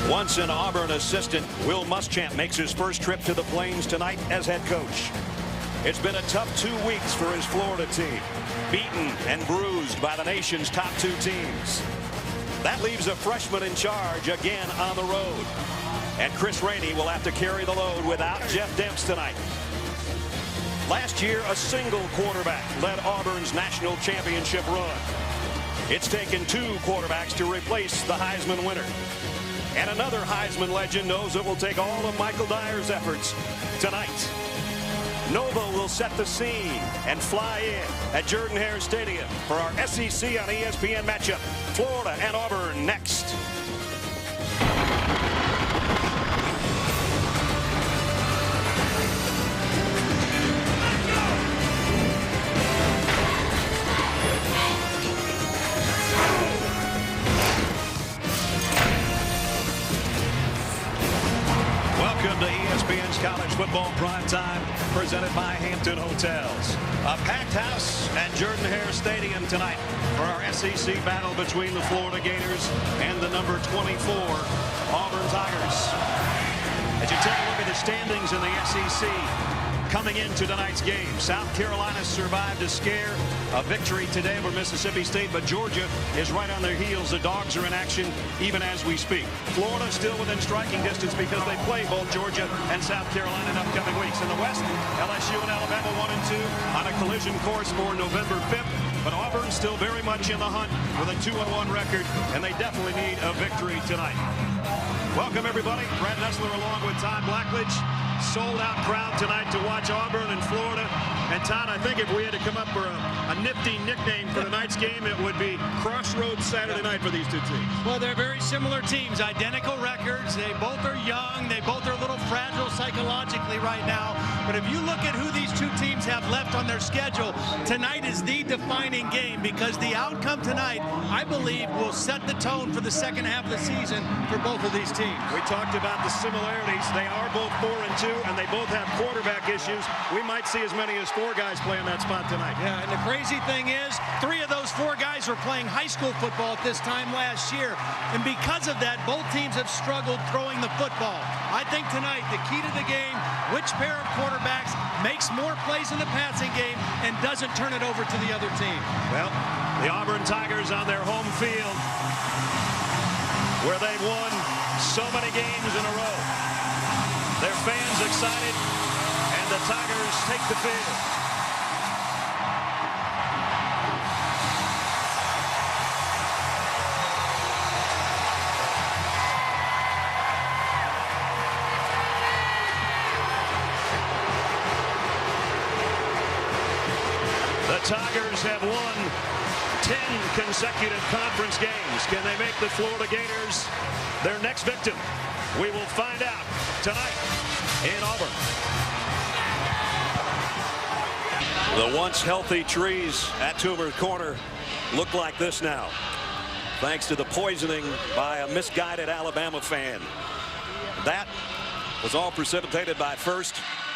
Once an Auburn assistant, Will Muschamp makes his first trip to the Plains tonight as head coach. It's been a tough 2 weeks for his Florida team, beaten and bruised by the nation's top 2 teams. That leaves a freshman in charge again on the road. And Chris Rainey will have to carry the load without Jeff Demps tonight. Last year, a single quarterback led Auburn's national championship run. It's taken 2 quarterbacks to replace the Heisman winner. And another Heisman legend knows it will take all of Michael Dyer's efforts tonight. Nova will set the scene and fly in at Jordan-Hare Stadium for our SEC on ESPN matchup. Florida and Auburn next. Welcome to ESPN's College Football Primetime, presented by Hampton Hotels. A packed house at Jordan-Hare Stadium tonight for our SEC battle between the Florida Gators and the number 24 Auburn Tigers. As you take a look at the standings in the SEC coming into tonight's game, South Carolina survived a scare, a victory today over Mississippi State, but Georgia is right on their heels. The Dogs are in action even as we speak. Florida still within striking distance because they play both Georgia and South Carolina in upcoming weeks. In the West, LSU and Alabama 1 and 2 on a collision course for November 5th. But Auburn still very much in the hunt with a 2-1 record, and they definitely need a victory tonight. Welcome, everybody. Brad Nessler along with Todd Blackledge. Sold-out crowd tonight to watch Auburn and Florida. And Todd, I think if we had to come up for a nifty nickname for tonight's game, it would be Crossroads Saturday night for these 2 teams. Well, they're very similar teams, identical records. They both are young. They both are a little fragile psychologically right now. But if you look at who these 2 teams have left on their schedule, tonight is the defining game because the outcome tonight, I believe, will set the tone for the second half of the season for both of these teams. We talked about the similarities. They are both 4 and 2, and they both have quarterback issues. We might see as many as 4 guys playing that spot tonight. Yeah, and the crazy thing is, 3 of those 4 guys were playing high school football at this time last year. And because of that, both teams have struggled throwing the football. I think tonight, the key to the game, which pair of quarterbacks makes more plays in the passing game and doesn't turn it over to the other team. Well, the Auburn Tigers on their home field, where they've won so many games in a row. Their fans excited, and the Tigers take the field. The Tigers have won 10 consecutive conference games. Can they make the Florida Gators their next victim? We will find out tonight in Auburn. The once healthy trees at Toomer Corner look like this now, thanks to the poisoning by a misguided Alabama fan. That was all precipitated by first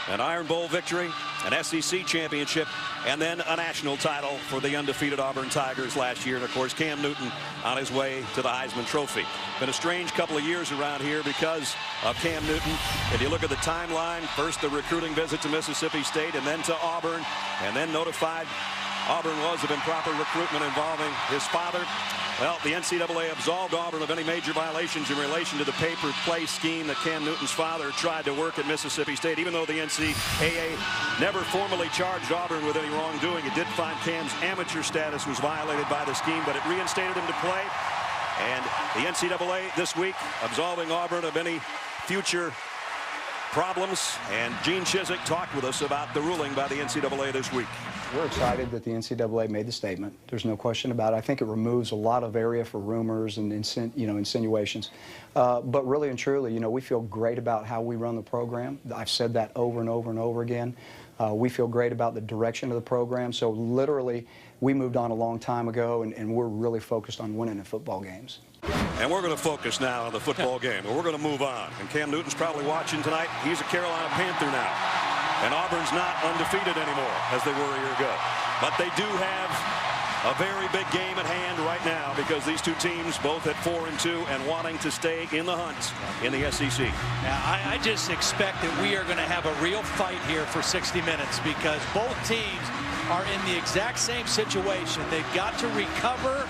an Iron Bowl victory, an SEC championship, and then a national title for the undefeated Auburn Tigers last year. And, of course, Cam Newton on his way to the Heisman Trophy. Been a strange couple of years around here because of Cam Newton. If you look at the timeline, first the recruiting visit to Mississippi State and then to Auburn, and then notified Auburn was of improper recruitment involving his father. Well, the NCAA absolved Auburn of any major violations in relation to the pay-per-play scheme that Cam Newton's father tried to work at Mississippi State. Even though the NCAA never formally charged Auburn with any wrongdoing, it did find Cam's amateur status was violated by the scheme, but it reinstated him to play. And the NCAA this week absolving Auburn of any future problems. And Gene Chizik talked with us about the ruling by the NCAA this week. We're excited that the NCAA made the statement. There's no question about it. I think it removes a lot of area for rumors and insinuations. But really and truly, we feel great about how we run the program. I've said that over and over and over again. We feel great about the direction of the program. So literally, we moved on a long time ago, and we're really focused on winning in football games. And we're going to focus now on the football game. We're going to move on. And Cam Newton's probably watching tonight. He's a Carolina Panther now. And Auburn's not undefeated anymore, as they were a year ago. But they do have A very big game at hand right now because these two teams both at 4-2 and wanting to stay in the hunt in the SEC. Yeah, I just expect that we are going to have a real fight here for 60 minutes because both teams are in the exact same situation. They've got to recover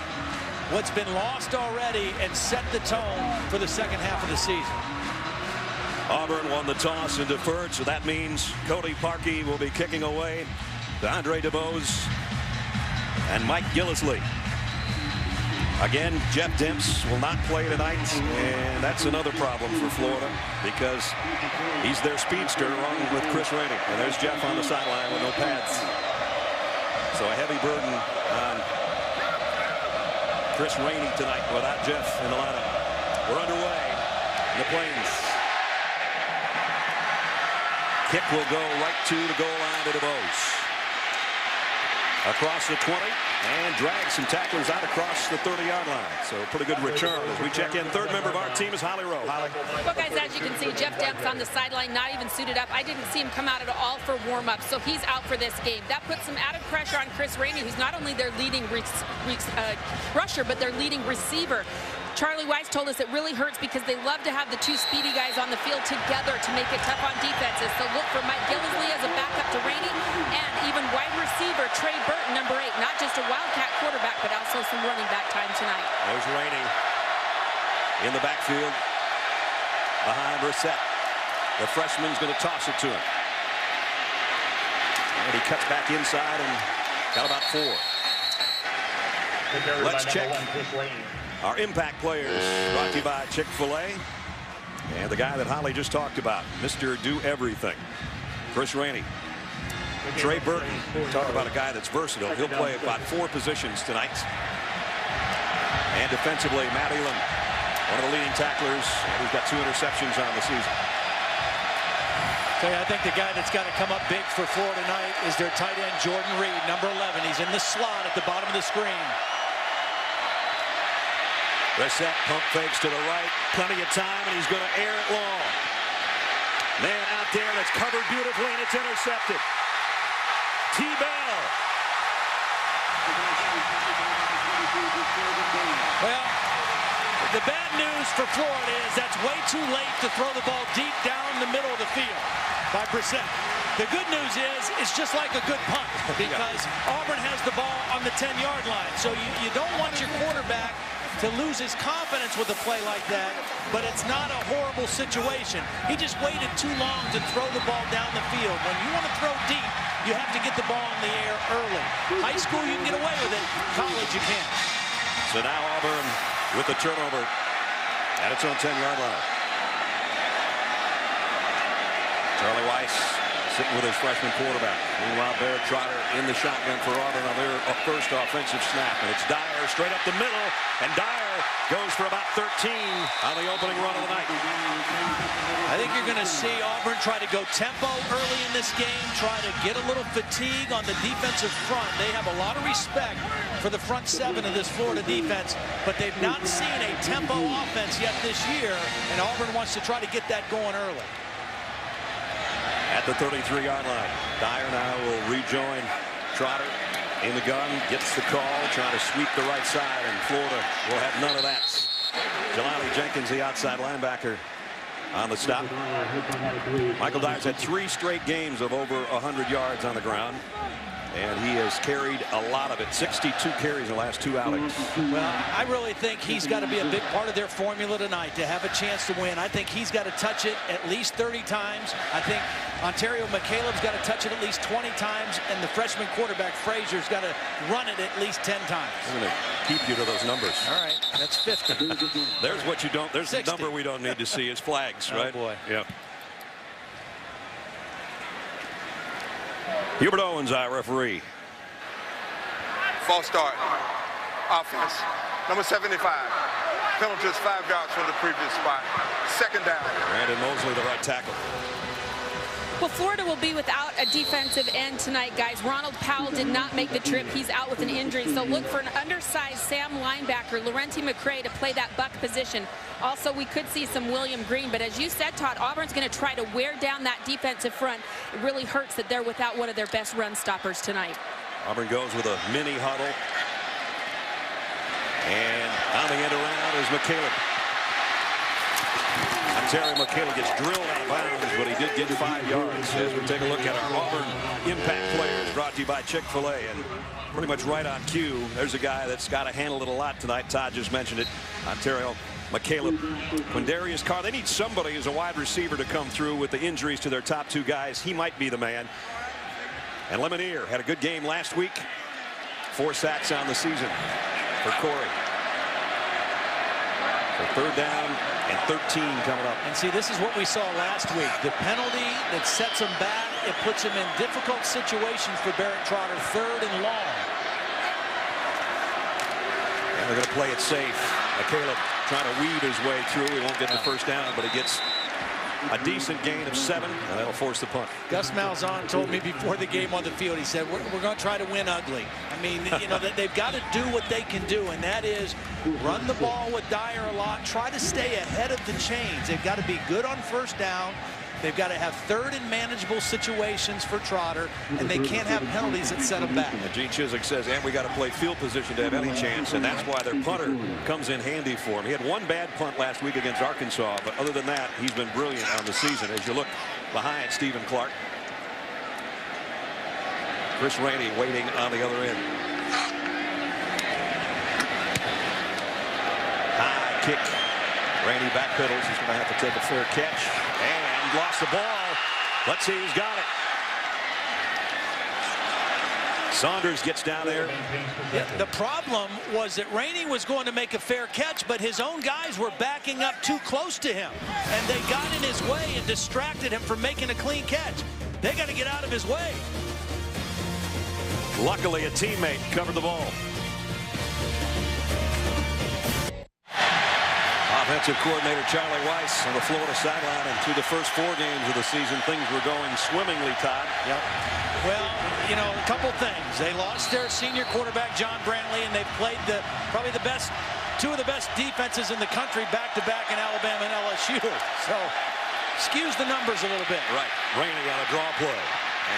what's been lost already and set the tone for the second half of the season. Auburn won the toss and deferred, so that means Cody Parkey will be kicking away to Andre DeBose and Mike Gillisley. Again, Jeff Demps will not play tonight, and that's another problem for Florida because he's their speedster along with Chris Rainey. And there's Jeff on the sideline with no pads. So a heavy burden on Chris Rainey tonight without Jeff in the lineup. We're underway in the Plains. Kick will go right to the goal line to DeBose. Across the 20 and drags some tacklers out across the 30-yard line. So pretty good return as we check in. Third member of our team is Holly Rowe. Holly. Well, guys, as you can see, Jeff Demps on the sideline, not even suited up. I didn't see him come out at all for warm-up, so he's out for this game. That puts some added pressure on Chris Rainey, who's not only their leading rusher, but their leading receiver. Charlie Weiss told us it really hurts because they love to have the two speedy guys on the field together to make it tough on defenses. So look for Mike Gillisley as a backup to Rainey and even wide receiver Trey Burton, number 8. Not just a Wildcat quarterback, but also some running back time tonight. There's Rainey in the backfield behind Brissett. The freshman's going to toss it to him. And he cuts back inside and got about 4. Let's check our impact players, brought to you by Chick-fil-A. And the guy that Holly just talked about, Mr. Do Everything, Chris Rainey. Trey Burton, talk about a guy that's versatile. He'll play about 4 positions tonight. And defensively, Matt Elam, one of the leading tacklers, and he's got 2 interceptions on the season. So I think the guy that's got to come up big for Florida tonight is their tight end, Jordan Reed, number 11. He's in the slot at the bottom of the screen. Brissett pump fakes to the right, plenty of time, and he's going to air it long. Man out there, that's covered beautifully, and it's intercepted. T-Bell. Well, the bad news for Florida is that's way too late to throw the ball deep down the middle of the field by Brissett. The good news is it's just like a good punt because Auburn has the ball on the 10-yard line. So you don't want your quarterback to lose his confidence with a play like that, but it's not a horrible situation. He just waited too long to throw the ball down the field. When you want to throw deep, you have to get the ball in the air early. High school, you can get away with it. College, you can't. So now Auburn with the turnover at its own 10-yard line. Charlie Weiss sitting with his freshman quarterback. Meanwhile, Bear Trotter in the shotgun for Auburn on their first offensive snap. And it's Dyer straight up the middle. And Dyer goes for about 13 on the opening run of the night. I think you're going to see Auburn try to go tempo early in this game, try to get a little fatigue on the defensive front. They have a lot of respect for the front 7 of this Florida defense, but they've not seen a tempo offense yet this year, and Auburn wants to try to get that going early. At the 33-yard line, Dyer now will rejoin Trotter in the gun, gets the call, trying to sweep the right side, and Florida will have none of that. Jelani Jenkins, the outside linebacker, on the stop. Michael Dyer's had 3 straight games of over 100 yards on the ground, and he has carried a lot of it. 62 carries in the last 2 outings. Well, I really think he's got to be a big part of their formula tonight to have a chance to win. I think he's got to touch it at least 30 times. I think Ontario McCaleb's got to touch it at least 20 times, and the freshman quarterback Frazier's got to run it at least 10 times. I'm going to keep you to those numbers. All right, that's 50. There's what you don't. There's 60. the number we don't need to see is flags, right? Oh boy. Yeah. Hubert Owens, our referee. False start. Offense. Number 75. Penalty is 5 yards from the previous spot. Second down. Brandon Mosley, the right tackle. Well, Florida will be without a defensive end tonight, guys. Ronald Powell did not make the trip. He's out with an injury. So look for an undersized Sam linebacker, Laurenti McCray, to play that buck position. Also, we could see some William Green. But as you said, Todd, Auburn's going to try to wear down that defensive front. It really hurts that they're without one of their best run stoppers tonight. Auburn goes with a mini huddle. And on the end around is McCaleb. Terry McCaleb gets drilled out of bounds, but he did get 5 yards. As we take a look at our Auburn impact players, brought to you by Chick-fil-A, and pretty much right on cue, there's a guy that's got to handle it a lot tonight. Todd just mentioned it. Ontario McCaleb, Quindarius Carr. They need somebody as a wide receiver to come through with the injuries to their top 2 guys. He might be the man. And Lemonier had a good game last week. 4 sacks on the season for Corey. So 3rd down and 13 coming up. And see, this is what we saw last week. The penalty that sets him back, it puts him in difficult situations for Barrett Trotter. 3rd and long. And they're going to play it safe. McCaleb trying to weed his way through. He won't get the 1st down, but he gets a decent gain of 7, and that'll force the punt. Gus Malzahn told me before the game on the field, he said, we're going to try to win ugly. I mean, you know, they've got to do what they can do, and that is run the ball with Dyer a lot, try to stay ahead of the chains. They've got to be good on 1st down. They've got to have 3rd and manageable situations for Trotter, and they can't have penalties that set them back. Gene Chizik says, and we got to play field position to have any chance, and that's why their punter comes in handy for him. He had 1 bad punt last week against Arkansas, but other than that, he's been brilliant on the season. As you look behind Stephen Clark, Chris Rainey waiting on the other end. High kick. Rainey backpedals. He's going to have to take a fair catch. And lost the ball. Let's see who's got it. Saunders gets down there. Yeah, the problem was that Rainey was going to make a fair catch, but his own guys were backing up too close to him, and they got in his way and distracted him from making a clean catch. They got to get out of his way. Luckily, a teammate covered the ball. Offensive coordinator Charlie Weiss on the Florida sideline, and through the first 4 games of the season, things were going swimmingly, Todd. Yep. Well, you know, a couple things. They lost their senior quarterback, John Brantley, and they played probably the best, 2 of the best defenses in the country back-to-back in Alabama and LSU. So, skews the numbers a little bit. Right. Rainey on a draw play.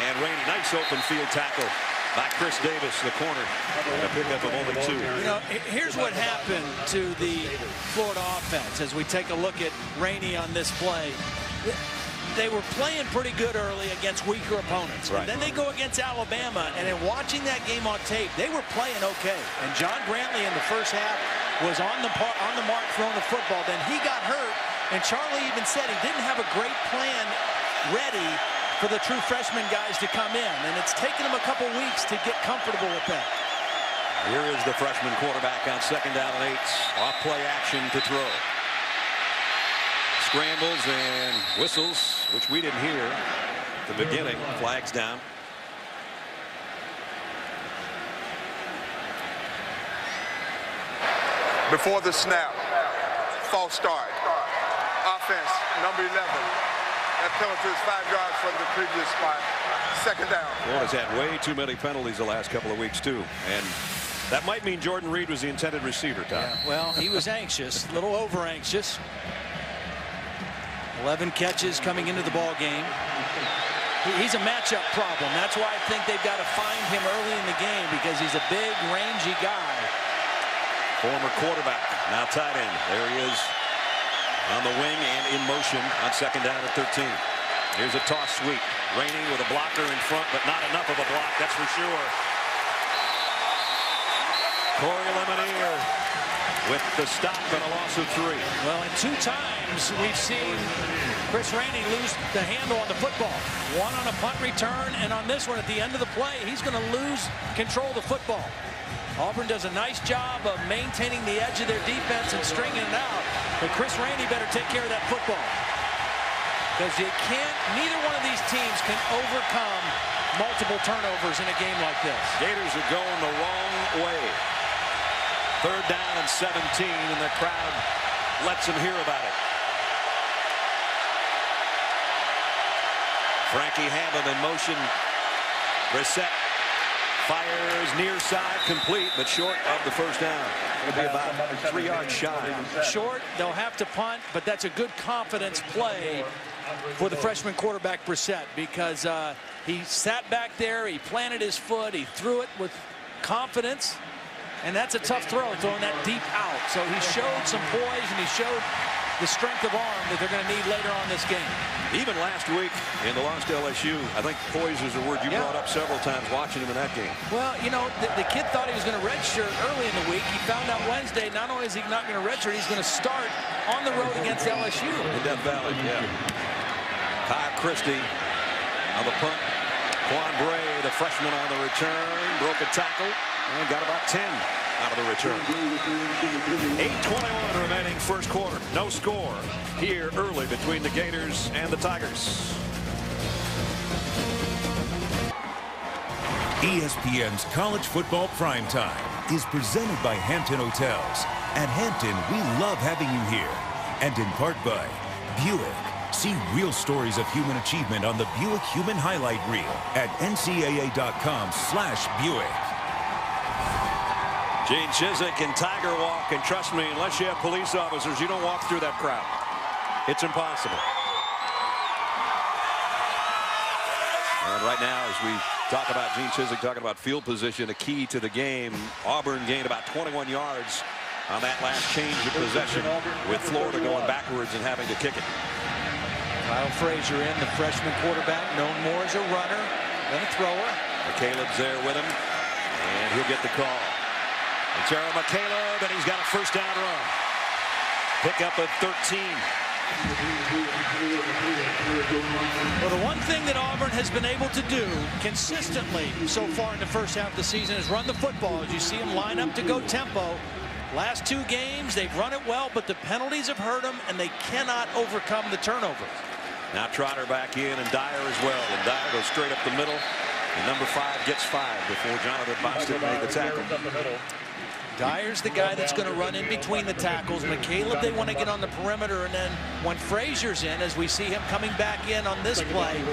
And Rainey, nice open field tackle by Chris Davis, the corner, and a pickup of only 2. You know, here's what happened to the Florida offense as we take a look at Rainey on this play. They were playing pretty good early against weaker opponents. Right. And then they go against Alabama, and in watching that game on tape, they were playing okay. And John Brantley in the first half was on the mark throwing the football. Then he got hurt, and Charlie even said he didn't have a great plan ready for the true freshman guys to come in, and it's taken them a couple weeks to get comfortable with that. Here is the freshman quarterback on 2nd down and 8. Off play action to throw. Scrambles and whistles, which we didn't hear at the beginning. Flags down. Before the snap, false start. Offense, number 11. That penalty is 5 yards from the previous spot. 2nd down. Florida's had way too many penalties the last couple of weeks, too. And that might mean Jordan Reed was the intended receiver, Tom. Yeah, well, he was anxious, a little over anxious. 11 catches coming into the ball game. He's a matchup problem. That's why I think they've got to find him early in the game, because he's a big, rangy guy. Former quarterback, now tight end. There he is on the wing and in motion on 2nd down at 13. Here's a toss sweep. Rainey with a blocker in front, but not enough of a block, that's for sure. Corey Lemonier with the stop and a loss of 3. Well, and 2 times we've seen Chris Rainey lose the handle on the football. One on a punt return, and on this one at the end of the play, he's going to lose control of the football. Auburn does a nice job of maintaining the edge of their defense and stringing it out. But Chris Rainey better take care of that football, because neither one of these teams can overcome multiple turnovers in a game like this. Gators are going the wrong way. 3rd down and 17, and the crowd lets them hear about it. Frankie Hammond in motion. Brissett fires near side, complete, but short of the 1st down. It'll be about 3 yards shy. Short, they'll have to punt, but that's a good confidence play for the freshman quarterback Brissett, because he sat back there, he planted his foot, he threw it with confidence, And that's a tough throw, throwing that deep out. So he showed some poise, and he showed the strength of arm that they're going to need later on this game. Even last week in the loss to LSU, I think poise is a word you brought up several times watching him in that game. Well, you know, the kid thought he was going to redshirt early in the week. He found out Wednesday, not only is he not going to redshirt, he's going to start on the road against LSU. In Death Valley, yeah. Kyle Christie on the punt. Quan Bray, the freshman on the return, broke a tackle and got about 10 out of the return. 8:21 remaining first quarter. No score here early between the Gators and the Tigers. ESPN's College Football Primetime is presented by Hampton Hotels. At Hampton, we love having you here. And in part by Buick. See real stories of human achievement on the Buick Human Highlight Reel at ncaa.com/Buick. Gene Chizik and Tiger Walk, and trust me, unless you have police officers, you don't walk through that crowd. It's impossible. And right now, as we talk about Gene Chizik talking about field position, a key to the game, Auburn gained about 21 yards on that last change of possession, with Florida going backwards and having to kick it. Kyle Frazier in, the freshman quarterback, known more as a runner than a thrower. McCaleb's there with him, and he'll get the call. And Terrell McCaleb, and he's got a first down run. Pick up at 13. Well, the one thing that Auburn has been able to do consistently so far in the first half of the season is run the football. As you see them line up to go tempo. Last two games, they've run it well, but the penalties have hurt them, and they cannot overcome the turnovers. Now Trotter back in, and Dyer as well. And Dyer goes straight up the middle. And number 5 gets 5 before Jonathan Boston made the tackle. Dyer's the guy that's going to run in between the tackles. McCaleb, they want to get on the perimeter, and then when Frazier's in, as we see him coming back in on this play,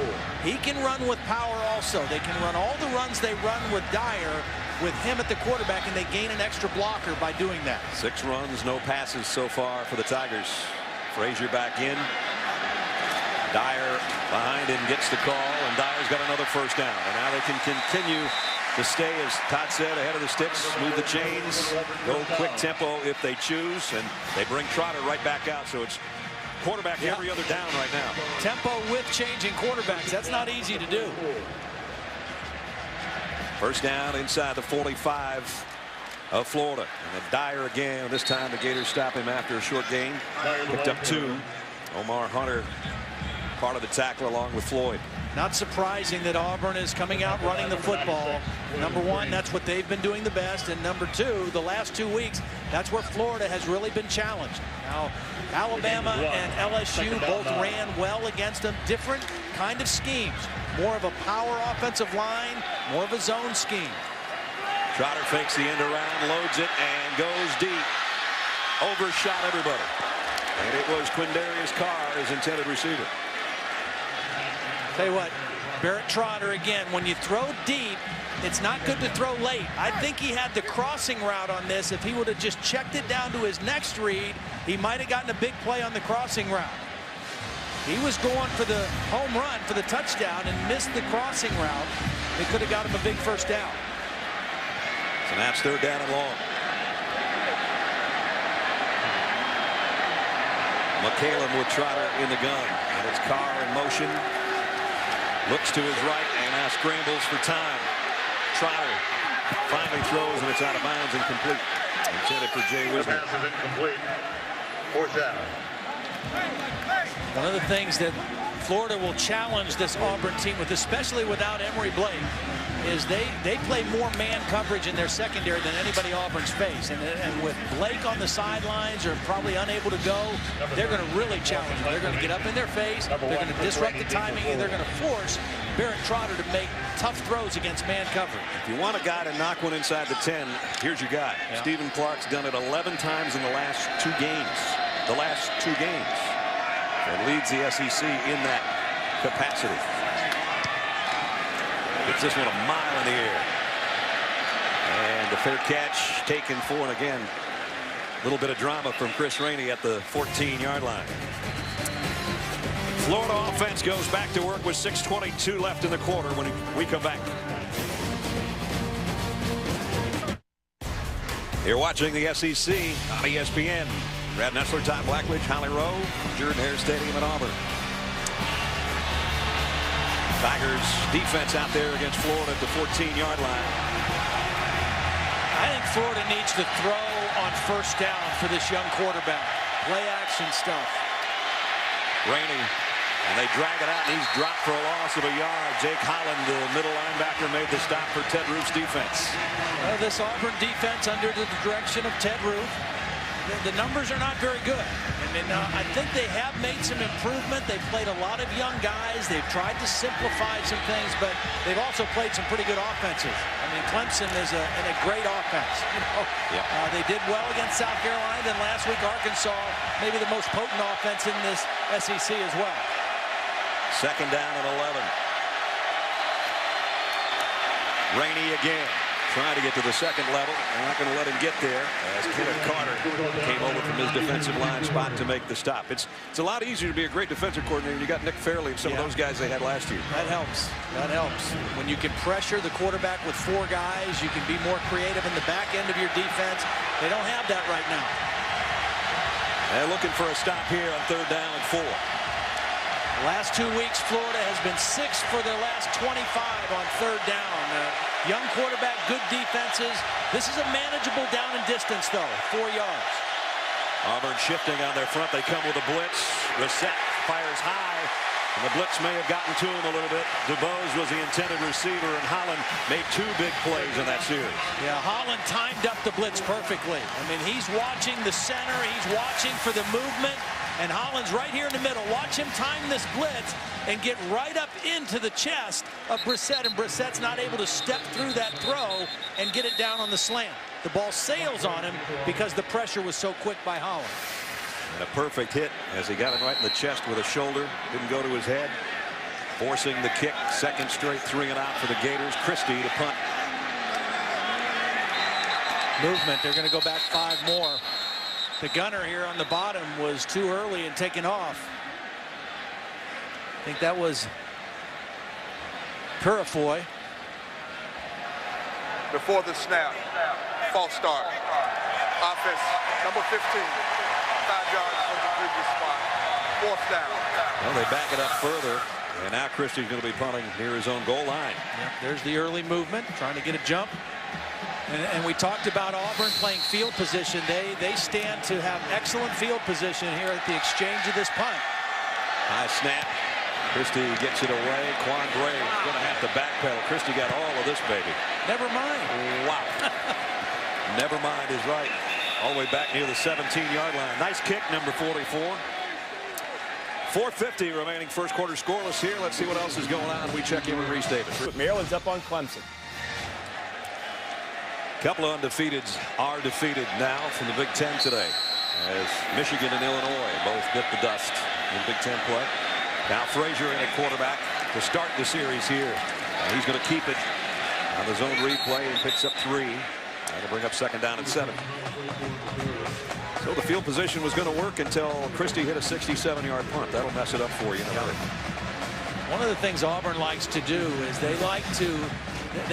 he can run with power also. They can run all the runs they run with Dyer with him at the quarterback, and they gain an extra blocker by doing that. 6 runs, no passes so far for the Tigers. Frazier back in. Dyer behind him gets the call, and Dyer's got another first down. And now they can continue to stay, as Todd said, ahead of the sticks, move the chains, go quick tempo if they choose, and they bring Trotter right back out. So it's quarterback every other down right now. Tempo with changing quarterbacks. That's not easy to do. First down inside the 45 of Florida. And then Dyer again. This time the Gators stop him after a short gain. Picked up 2. Omar Hunter, part of the tackle along with Floyd. Not surprising that Auburn is coming out running the football. Number 1, that's what they've been doing the best. And number 2, the last 2 weeks, that's where Florida has really been challenged. Now, Alabama and LSU both ran well against them. Different kind of schemes. More of a power offensive line, more of a zone scheme. Trotter fakes the end around, loads it, and goes deep. Overshot everybody. And it was Quindarius Carr, his intended receiver. Tell you what, Barrett Trotter again, when you throw deep, it's not good to throw late. I think he had the crossing route on this. If he would have just checked it down to his next read, he might have gotten a big play on the crossing route. He was going for the home run for the touchdown and missed the crossing route. It could have got him a big first down. So that's 3rd down and long. McCaleb with Trotter in the gun, and it's Carr in motion. Looks to his right and now scrambles for time. Trotter finally throws, and it's out of bounds and complete. Intended for Jay Wisner. The pass is incomplete. 4th down. One of the things that Florida will challenge this Auburn team with, especially without Emory Blake, is they play more man coverage in their secondary than anybody Auburn's faced. And with Blake on the sidelines or probably unable to go, they're going to really challenge them. They're going to get up in their face, they're going to disrupt the timing, and they're going to force Barrett Trotter to make tough throws against man coverage. If you want a guy to knock one inside the 10, here's your guy. Yeah. Stephen Clark's done it 11 times in the last 2 games. And leads the SEC in that capacity. Gets this one a mile in the air. And the fair catch taken for, and again, a little bit of drama from Chris Rainey at the 14-yard line. Florida offense goes back to work with 6:22 left in the quarter when we come back. You're watching the SEC on ESPN. Brad Nessler, Todd Blackledge, Holly Rowe, Jordan-Hare Stadium in Auburn. Tigers defense out there against Florida at the 14-yard line. I think Florida needs to throw on first down for this young quarterback. Play action stuff. Rainey, and they drag it out, and he's dropped for a loss of a yard. Jake Holland, the middle linebacker, made the stop for Ted Roof's defense. Well, this Auburn defense under the direction of Ted Roof, the numbers are not very good. I think they have made some improvement. They've played a lot of young guys. They've tried to simplify some things, but they've also played some pretty good offenses. Clemson is a great offense. They did well against South Carolina. Then last week, Arkansas, maybe the most potent offense in this SEC as well. Second down and 11. Rainey again, trying to get to the second level. They're not going to let him get there as Kenneth Carter came over from his defensive line spot to make the stop. It's a lot easier to be a great defensive coordinator. You got Nick Fairley and some of those guys they had last year. That helps. That helps. When you can pressure the quarterback with 4 guys, you can be more creative in the back end of your defense. They don't have that right now. They're looking for a stop here on 3rd down and 4. The last 2 weeks, Florida has been 6th for their last 25 on 3rd down. Young quarterback, good defenses. This is a manageable down and distance, though. 4 yards. Auburn shifting on their front. They come with a blitz. Reset fires high, and the blitz may have gotten to him a little bit. DuBose was the intended receiver, and Holland made 2 big plays in that series. Yeah, Holland timed up the blitz perfectly. He's watching the center. He's watching for the movement. And Holland's right here in the middle. Watch him time this blitz and get right up into the chest of Brissett. And Brissett's not able to step through that throw and get it down on the slant. The ball sails on him because the pressure was so quick by Holland. And a perfect hit as he got it right in the chest with a shoulder. Didn't go to his head. Forcing the kick. Second straight 3 and out for the Gators. Christie to punt. Movement. They're going to go back 5 more. The gunner here on the bottom was too early and taken off. I think that was Purifoy. Before the snap, false start. Offense, number 15, 5 yards from the previous spot. 4th down. Well, they back it up further, and now Christie's going to be punting near his own goal line. Yep, there's the early movement, trying to get a jump. And we talked about Auburn playing field position. They stand to have excellent field position here at the exchange of this punt. High snap. Christie gets it away. Quan Bray going to have to backpedal. Christie got all of this, baby. Never mind. Wow. Never mind is right. All the way back near the 17-yard line. Nice kick, number 44. 4:50 remaining first quarter scoreless here. Let's see what else is going on. We check in with Reese Davis. Maryland's up on Clemson. Couple of undefeateds are defeated now from the Big Ten today, as Michigan and Illinois both bit the dust in Big Ten play. Now Frazier in at quarterback to start the series here. And he's going to keep it on the zone replay and picks up 3. That'll bring up 2nd down and 7. So the field position was going to work until Christie hit a 67-yard punt. That'll mess it up for you. One of the things Auburn likes to do is they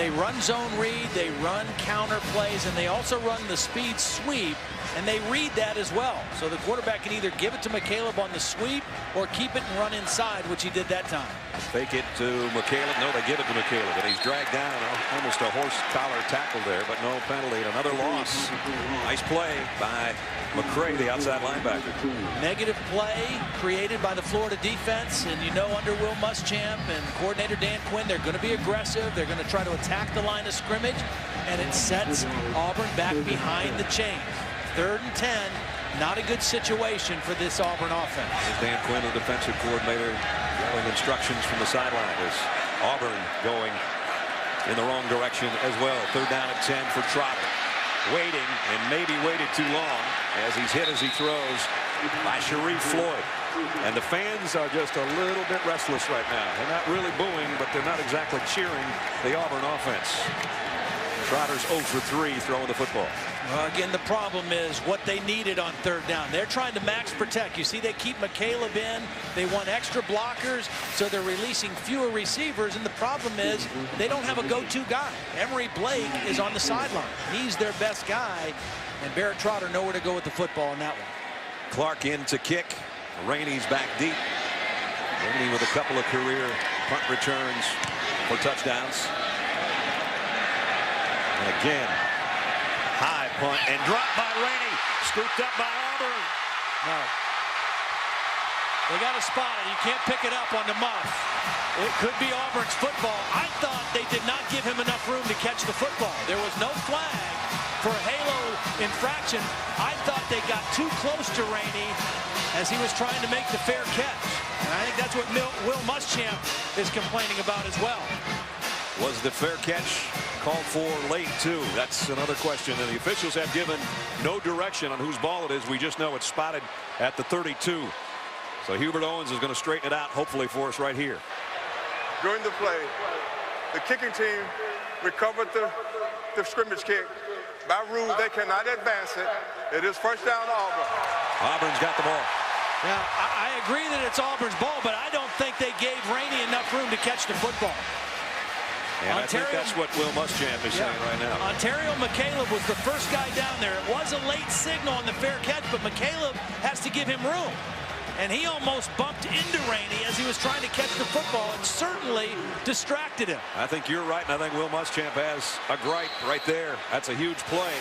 run zone read, they run counter plays, and they also run the speed sweep, and they read that as well. So the quarterback can either give it to McCaleb on the sweep or keep it and run inside, which he did that time. Fake it to McCaleb. No, they give it to McCaleb, and he's dragged down. Almost a horse collar tackle there, but no penalty. And another loss. Nice play by McCray, the outside linebacker. Negative play created by the Florida defense, and under Will Muschamp and coordinator Dan Quinn, they're going to be aggressive. They're going to try to attack the line of scrimmage, and it sets Auburn back behind the chains. 3rd and 10, not a good situation for this Auburn offense. As Dan Quinn, the defensive coordinator, yelling instructions from the sideline as Auburn going in the wrong direction as well. 3rd down and 10 for Trop. Waiting, and maybe waited too long as he's hit as he throws by Sharif Floyd. And the fans are just a little bit restless right now. They're not really booing, but they're not exactly cheering the Auburn offense. Trotter's 0 for 3 throwing the football. Well, again, the problem is what they needed on third down. They're trying to max protect. You see, they keep McCaleb in. They want extra blockers, so they're releasing fewer receivers. And the problem is they don't have a go-to guy. Emory Blake is on the sideline. He's their best guy, and Barrett Trotter nowhere to go with the football in that one. Clark in to kick. Rainey's back deep. Rainey with a couple of career punt returns for touchdowns. And again, high punt and dropped by Rainey. Scooped up by Auburn. No. They got to spot it. You can't pick it up on the muff. It could be Auburn's football. I thought they did not give him enough room to catch the football. There was no flag for a halo infraction. I thought they got too close to Rainey as he was trying to make the fair catch. And I think that's what Will Muschamp is complaining about as well. Was the fair catch called for late, too? That's another question. And the officials have given no direction on whose ball it is. We just know it's spotted at the 32. So Hubert Owens is going to straighten it out, hopefully, for us right here. During the play, the kicking team recovered the scrimmage kick. By rule, they cannot advance it. It is first down to Auburn. Auburn's got the ball. Now, I agree that it's Auburn's ball, but I don't think they gave Rainey enough room to catch the football. And I think that's what Will Muschamp is saying right now. Ontario McCaleb was the first guy down there. It was a late signal on the fair catch, but McCaleb has to give him room. And he almost bumped into Rainey as he was trying to catch the football. It certainly distracted him. I think you're right, and I think Will Muschamp has a gripe right there. That's a huge play.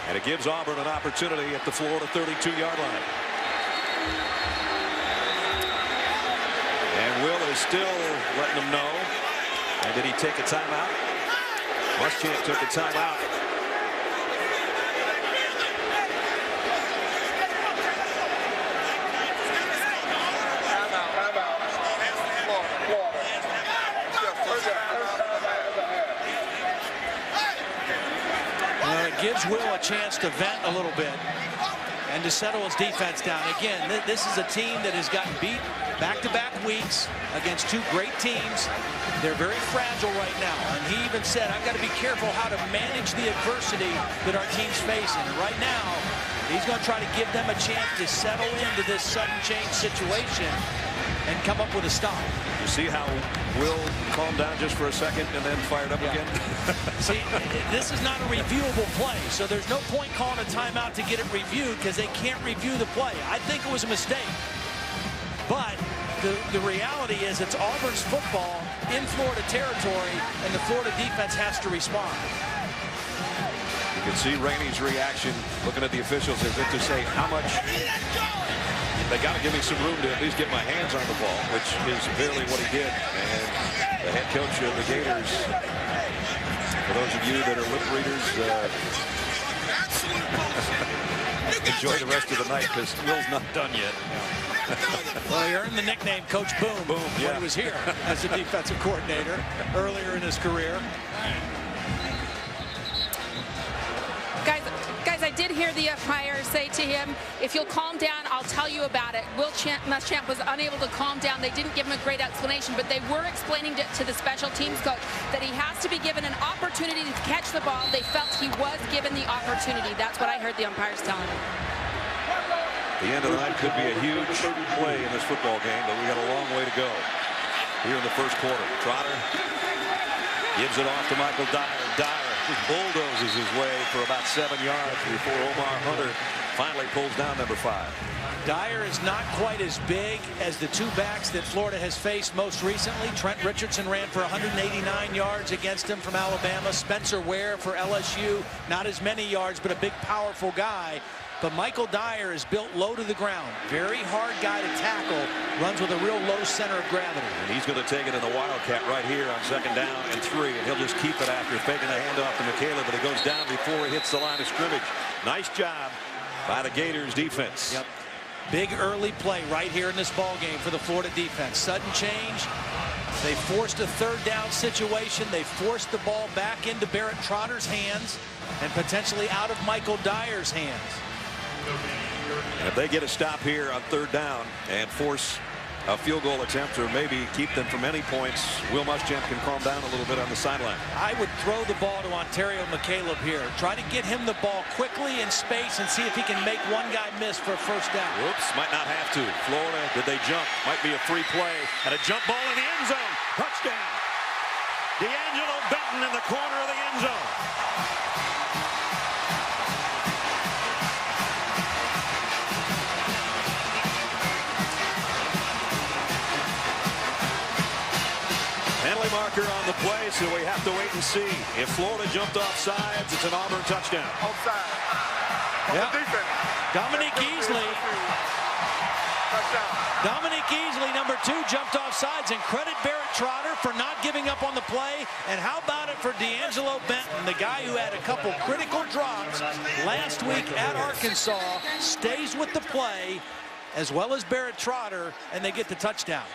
And it gives Auburn an opportunity at the Florida 32-yard line. And Will is still letting them know. And did he take a timeout? Muschamp took a timeout. It gives Will a chance to vent a little bit and to settle his defense down. Again, this is a team that has gotten beat back-to-back weeks against two great teams. They're very fragile right now, and he even said, I've got to be careful how to manage the adversity that our team's facing. And right now, he's going to try to give them a chance to settle into this sudden change situation and come up with a stop. You see how Will calmed down just for a second and then fired up again? See, this is not a reviewable play, so there's no point calling a timeout to get it reviewed because they can't review the play. I think it was a mistake. But the reality is it's Auburn's football in Florida territory, and the Florida defense has to respond. You can see Rainey's reaction, looking at the officials as if to say, how much? They got to give me some room to at least get my hands on the ball, which is barely what he did. And the head coach of the Gators, for those of you that are lip readers, enjoy the rest of the night because Will's not done yet. Well, he earned the nickname Coach Boom, when he was here as a defensive coordinator earlier in his career. Guys, I did hear the umpire say to him, if you'll calm down, I'll tell you about it. Will Muschamp was unable to calm down. They didn't give him a great explanation, but they were explaining to the special teams coach that he has to be given an opportunity to catch the ball. They felt he was given the opportunity. That's what I heard the umpires telling him. The end of the night could be a huge play in this football game, but we got a long way to go here in the first quarter. Trotter gives it off to Michael Dyer. Dyer just bulldozes his way for about 7 yards before Omar Hunter finally pulls down number 5. Dyer is not quite as big as the two backs that Florida has faced most recently. Trent Richardson ran for 189 yards against him from Alabama. Spencer Ware for LSU, not as many yards, but a big, powerful guy. But Michael Dyer is built low to the ground. Very hard guy to tackle. Runs with a real low center of gravity. And he's going to take it in the Wildcat right here on 2nd down and 3. And he'll just keep it after faking the handoff to McCaleb, but it goes down before it hits the line of scrimmage. Nice job by the Gators defense. Yep. Big early play right here in this ball game for the Florida defense. Sudden change. They forced a 3rd down situation. They forced the ball back into Barrett Trotter's hands and potentially out of Michael Dyer's hands. And if they get a stop here on 3rd down and force a field goal attempt or maybe keep them from any points, Will Muschamp can calm down a little bit on the sideline. I would throw the ball to Ontario McCaleb here. Try to get him the ball quickly in space and see if he can make one guy miss for a first down. Whoops, might not have to. Florida, did they jump? Might be a free play. And a jump ball in the end zone. Touchdown. D'Angelo Benton in the corner of the end zone. Penalty marker on the play, so we have to wait and see. If Florida jumped off sides, it's an Auburn touchdown. Offside. Yeah. Defense. Dominique Easley. Touchdown. Dominique Easley, number 2, jumped off sides, and credit Barrett Trotter for not giving up on the play. And how about it for D'Angelo Benton, the guy who had a couple critical drops last week at Arkansas, stays with the play, as well as Barrett Trotter, and they get the touchdown.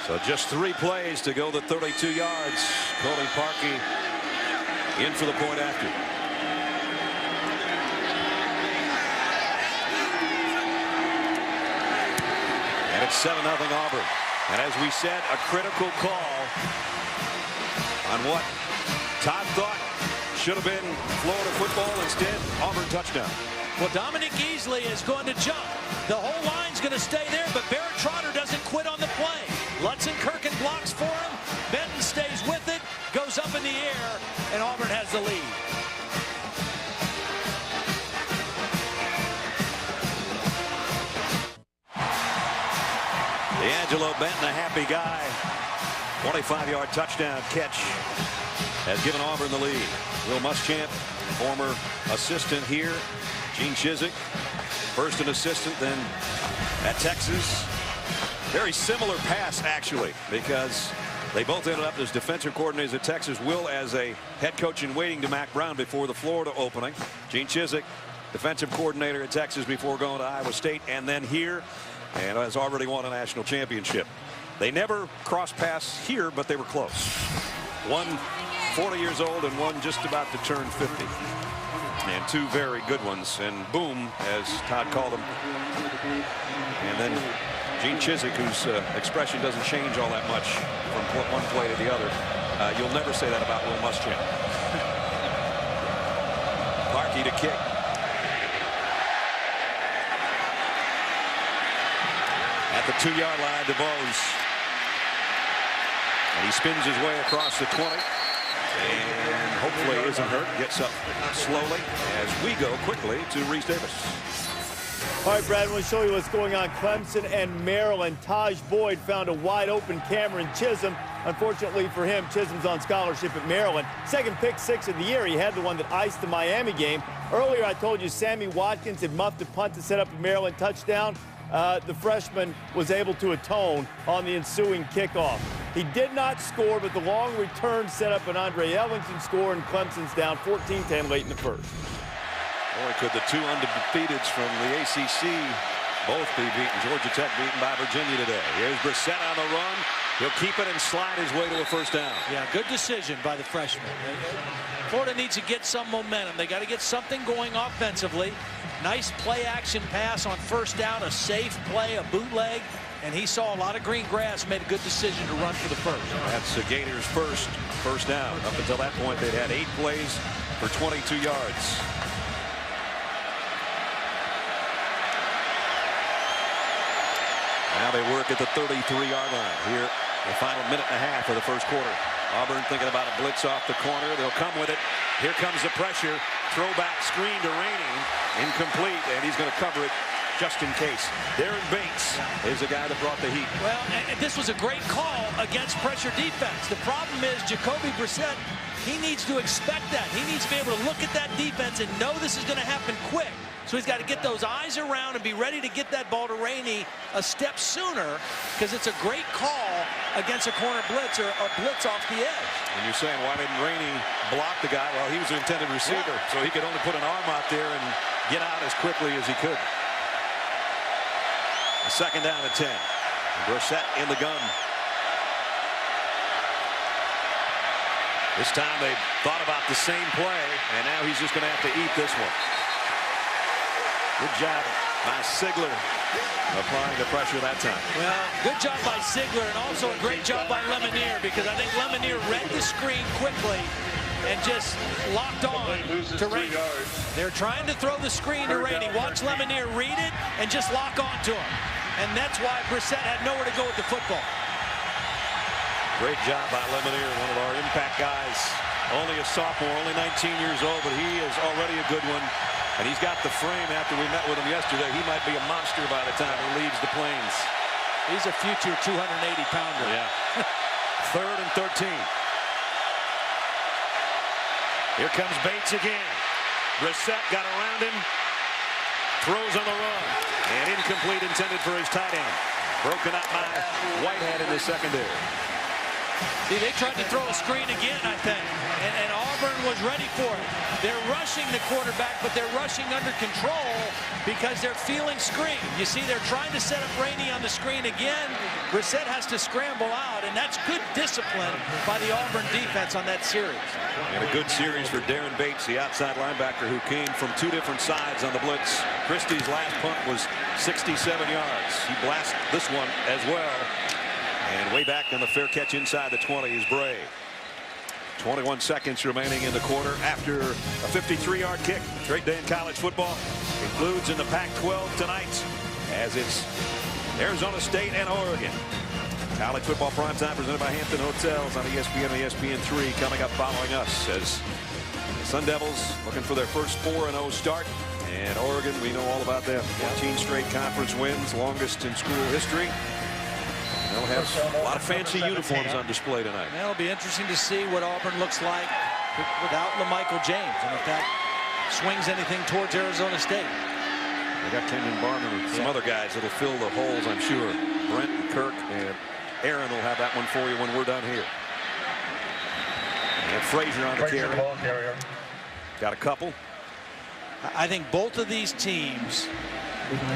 So just 3 plays to go the 32 yards. Coley Parkey in for the point after. And it's 7-0 Auburn. And as we said, a critical call on what Todd thought should have been Florida football. Instead, Auburn touchdown. Well, Dominique Easley is going to jump. The whole line's going to stay there, but Barrett Trotter doesn't quit on the play. Lutzenkirchen blocks for him. Benton stays with it, goes up in the air, and Auburn has the lead. D'Angelo Benton, a happy guy. 25-yard touchdown catch has given Auburn the lead. Will Muschamp, former assistant here. Gene Chizik, first an assistant, then at Texas. Very similar pass, actually, because they both ended up as defensive coordinators at Texas. Will as a head coach in waiting to Mack Brown before the Florida opening. Gene Chizik, defensive coordinator at Texas before going to Iowa State, and then here, and has already won a national championship. They never crossed paths here, but they were close. One 40 years old and one just about to turn 50. And 2 very good ones, and boom, as Todd called them. And then Gene Chizik, whose expression doesn't change all that much from one play to the other. You'll never say that about Will Muschamp. Parkey to kick. At the 2-yard line, DeBose. And he spins his way across the 20. And hopefully isn't hurt. Gets up slowly as we go quickly to Reese Davis. All right, Brad, we'll show you what's going on. Clemson and Maryland. Taj Boyd found a wide open Cameron Chisholm. Unfortunately for him, Chisholm's on scholarship at Maryland. Second pick 6 of the year. He had the one that iced the Miami game. Earlier, I told you Sammy Watkins had muffed a punt to set up a Maryland touchdown. The freshman was able to atone on the ensuing kickoff. He did not score, but the long return set up an Andre Ellington score, and Clemson's down 14-10 late in the first. Boy, could the 2 undefeateds from the ACC both be beaten. Georgia Tech beaten by Virginia today. Here's Brissett on the run. He'll keep it and slide his way to a first down. Yeah, good decision by the freshman. Florida needs to get some momentum. They got to get something going offensively. Nice play action pass on first down, a safe play, a bootleg, and he saw a lot of green grass, made a good decision to run for the first. That's the Gators' first down. Up until that point, they'd had 8 plays for 22 yards. Now they work at the 33-yard line here. The final minute and a half of the first quarter. Auburn thinking about a blitz off the corner. They'll come with it. Here comes the pressure. Throwback screen to Rainey. Incomplete, and he's going to cover it just in case. Darren Bates is the guy that brought the heat. Well, and this was a great call against pressure defense. The problem is Jacoby Brissett, he needs to expect that. He needs to be able to look at that defense and know this is going to happen quick. So he's got to get those eyes around and be ready to get that ball to Rainey a step sooner, because it's a great call against a corner blitz or a blitz off the edge. And you're saying, why didn't Rainey block the guy? Well, he was the intended receiver, so he could only put an arm out there and get out as quickly as he could. A second down at 10. Brissett in the gun. This time they thought about the same play, and now he's just going to have to eat this one. Good job by Sigler, applying the pressure that time. Well, good job by Sigler, and also a great job by Lemonier, because I think Lemonier read the screen quickly and just locked on to Rainey. They're trying to throw the screen to Rainey. Watch Lemonier read it and just lock on to him. And that's why Brissett had nowhere to go with the football. Great job by Lemonier, one of our impact guys. Only a sophomore, only 19 years old, but he is already a good one. And he's got the frame after we met with him yesterday. He might be a monster by the time he leaves the Plains. He's a future 280-pounder. Yeah. 3rd and 13. Here comes Bates again. Brissett got around him. Throws on the run. And incomplete, intended for his tight end. Broken up by Whitehead in the secondary. See, they tried to throw a screen again, I think. And Auburn was ready for it. They're rushing the quarterback, but they're rushing under control because they're feeling screen. You see, they're trying to set up Rainey on the screen again. Brissett has to scramble out, and that's good discipline by the Auburn defense on that series. And a good series for Darren Bates, the outside linebacker who came from 2 different sides on the blitz. Christie's last punt was 67 yards. He blasted this one as well. And way back on the fair catch inside the 20 is Bray. 21 seconds remaining in the quarter after a 53-yard kick. Great day in college football. Concludes in the Pac-12 tonight as it's Arizona State and Oregon. College football primetime presented by Hampton Hotels on ESPN and ESPN3 coming up following us as the Sun Devils looking for their first 4-0 start. And Oregon, we know all about them. 14 straight conference wins, longest in school history. They'll have a lot of fancy uniforms on display tonight. It'll be interesting to see what Auburn looks like without LaMichael James, and if that swings anything towards Arizona State. They got Kenyon Barman and some other guys that'll fill the holes, I'm sure. Brent and Kirk and Aaron will have that one for you when we're done here. And Frazier on the carry. Got a couple. I think both of these teams,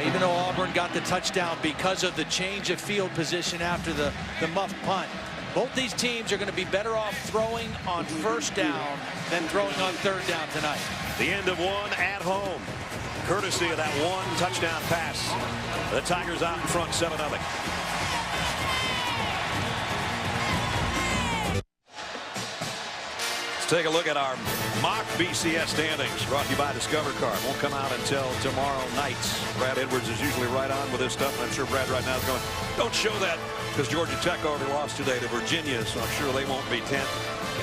even though Auburn got the touchdown because of the change of field position after the muff punt, both these teams are going to be better off throwing on 1st down than throwing on 3rd down tonight. The end of one at home, courtesy of that one touchdown pass. The Tigers out in front, 7-0. Take a look at our mock BCS standings brought to you by Discover Card. Won't come out until tomorrow night. Brad Edwards is usually right on with this stuff. I'm sure Brad right now is going, don't show that, because Georgia Tech already lost today to Virginia, so I'm sure they won't be 10th.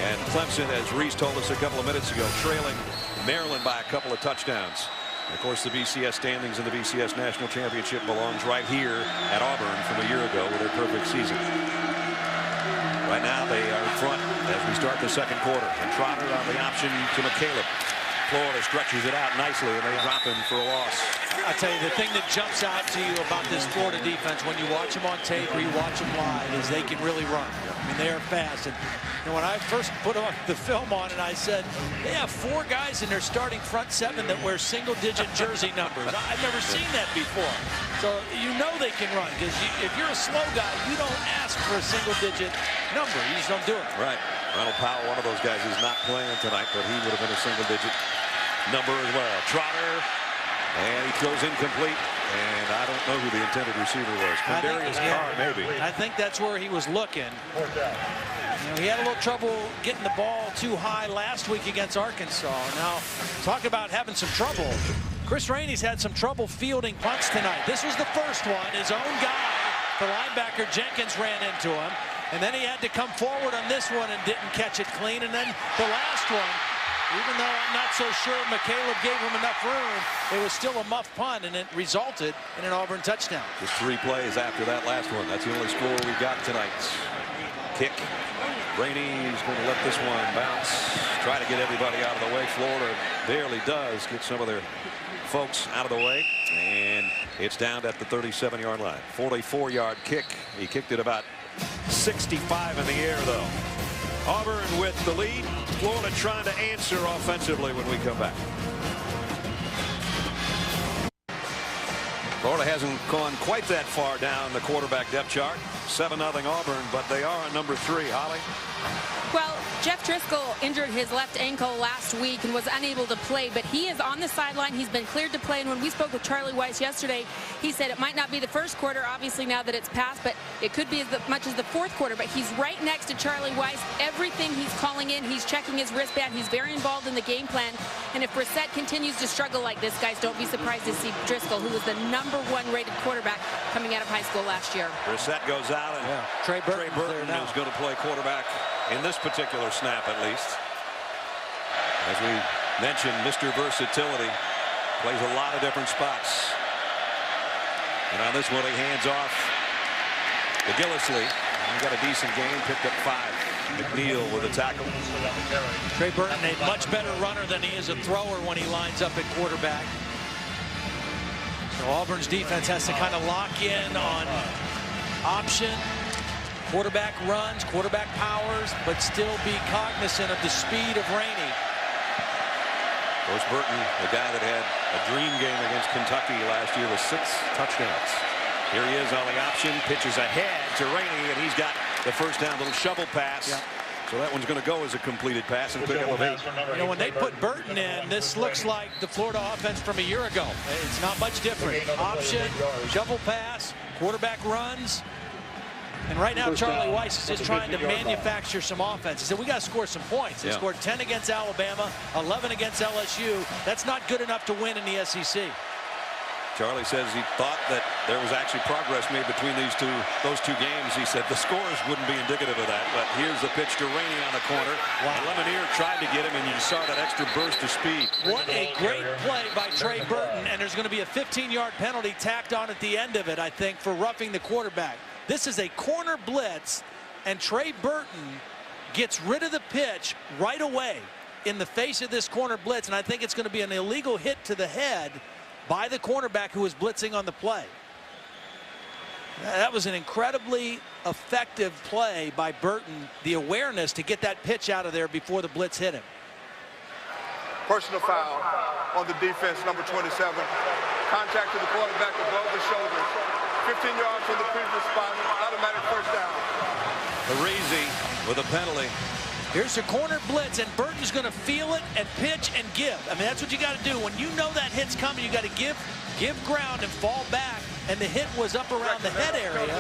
And Clemson, as Reese told us a couple of minutes ago, trailing Maryland by a couple of touchdowns. And of course, the BCS standings and the BCS National Championship belongs right here at Auburn from a year ago with their perfect season. Right now they are in front as we start the 2nd quarter. And Trotter on the option to McCaleb. Florida stretches it out nicely, and they drop him for a loss. I tell you, the thing that jumps out to you about this Florida defense when you watch them on tape or you watch them live is they can really run. I mean, they are fast. And when I first put the film on and I said, they have 4 guys in their starting front 7 that wear single-digit jersey numbers. I've never seen that before. So you know they can run, because if you're a slow guy, you don't ask for a single-digit number. You just don't do it. Right. Ronald Powell, one of those guys, is not playing tonight, but he would have been a single-digit number as well. Trotter, and he throws incomplete, and I don't know who the intended receiver was. Darius Carr, maybe. I think that's where he was looking. You know, he had a little trouble getting the ball too high last week against Arkansas. Now, talk about having some trouble. Chris Rainey's had some trouble fielding punts tonight. This was the first one. His own guy, the linebacker Jenkins, ran into him. And then he had to come forward on this one and didn't catch it clean. And then the last one, even though I'm not so sure McCaleb gave him enough room, it was still a muff punt, and it resulted in an Auburn touchdown. Just 3 plays after that last one. That's the only score we got tonight. Kick. Rainey's going to let this one bounce. Try to get everybody out of the way. Florida barely does get some of their folks out of the way. And it's down at the 37-yard line. 44-yard kick. He kicked it about 65 in the air, though. Auburn with the lead. Florida trying to answer offensively when we come back. Florida hasn't gone quite that far down the quarterback depth chart. 7-0 Auburn, but they are on number 3. Holly? Well, Jeff Driscoll injured his left ankle last week and was unable to play, but he is on the sideline. He's been cleared to play, and when we spoke with Charlie Weiss yesterday, he said it might not be the first quarter, obviously now that it's passed, but it could be as much as the fourth quarter. But he's right next to Charlie Weiss. Everything he's calling in, he's checking his wristband. He's very involved in the game plan. And if Brissett continues to struggle like this, guys, don't be surprised to see Driscoll, who was the #1 rated quarterback coming out of high school last year. Brissett goes out, and Trey Burton is going to play quarterback in this particular snap, at least. As we mentioned, Mr. Versatility plays a lot of different spots. And on this one, he hands off to Gillislee. He got a decent game, picked up 5. McNeil with a tackle. Trey Burton, a much better runner than he is a thrower when he lines up at quarterback. So Auburn's defense has to kind of lock in on option, quarterback runs, quarterback powers, but still be cognizant of the speed of Rainey. Of course, Burton, the guy that had a dream game against Kentucky last year with 6 touchdowns. Here he is on the option, pitches ahead to Rainey, and he's got the first down, little shovel pass. Yeah. So that one's going to go as a completed pass and pick up a 8. You know, when they put Burton in, this looks like the Florida offense from a year ago. It's not much different. Option, shovel pass, quarterback runs. And right now, Charlie Weiss is just trying to manufacture some offense. He said, we got to score some points. They scored 10 against Alabama, 11 against LSU. That's not good enough to win in the SEC. Charlie says he thought that there was actually progress made between those two games. He said the scores wouldn't be indicative of that. But here's the pitch to Rainey on the corner. Wow. Lemonier tried to get him, and you saw that extra burst of speed. What a great play by Trey Burton. And there's going to be a 15-yard penalty tacked on at the end of it, I think, for roughing the quarterback. This is a corner blitz, and Trey Burton gets rid of the pitch right away in the face of this corner blitz. And I think it's going to be an illegal hit to the head by the cornerback who was blitzing on the play. That was an incredibly effective play by Burton, the awareness to get that pitch out of there before the blitz hit him. Personal foul on the defense, number 27. Contact to the quarterback above the shoulders. 15 yards from the previous spot, automatic first down. Parisi with a penalty. Here's a corner blitz, and Burton's going to feel it and pitch and give. I mean, that's what you got to do. When you know that hit's coming, you got to give ground and fall back. And the hit was up around the head area.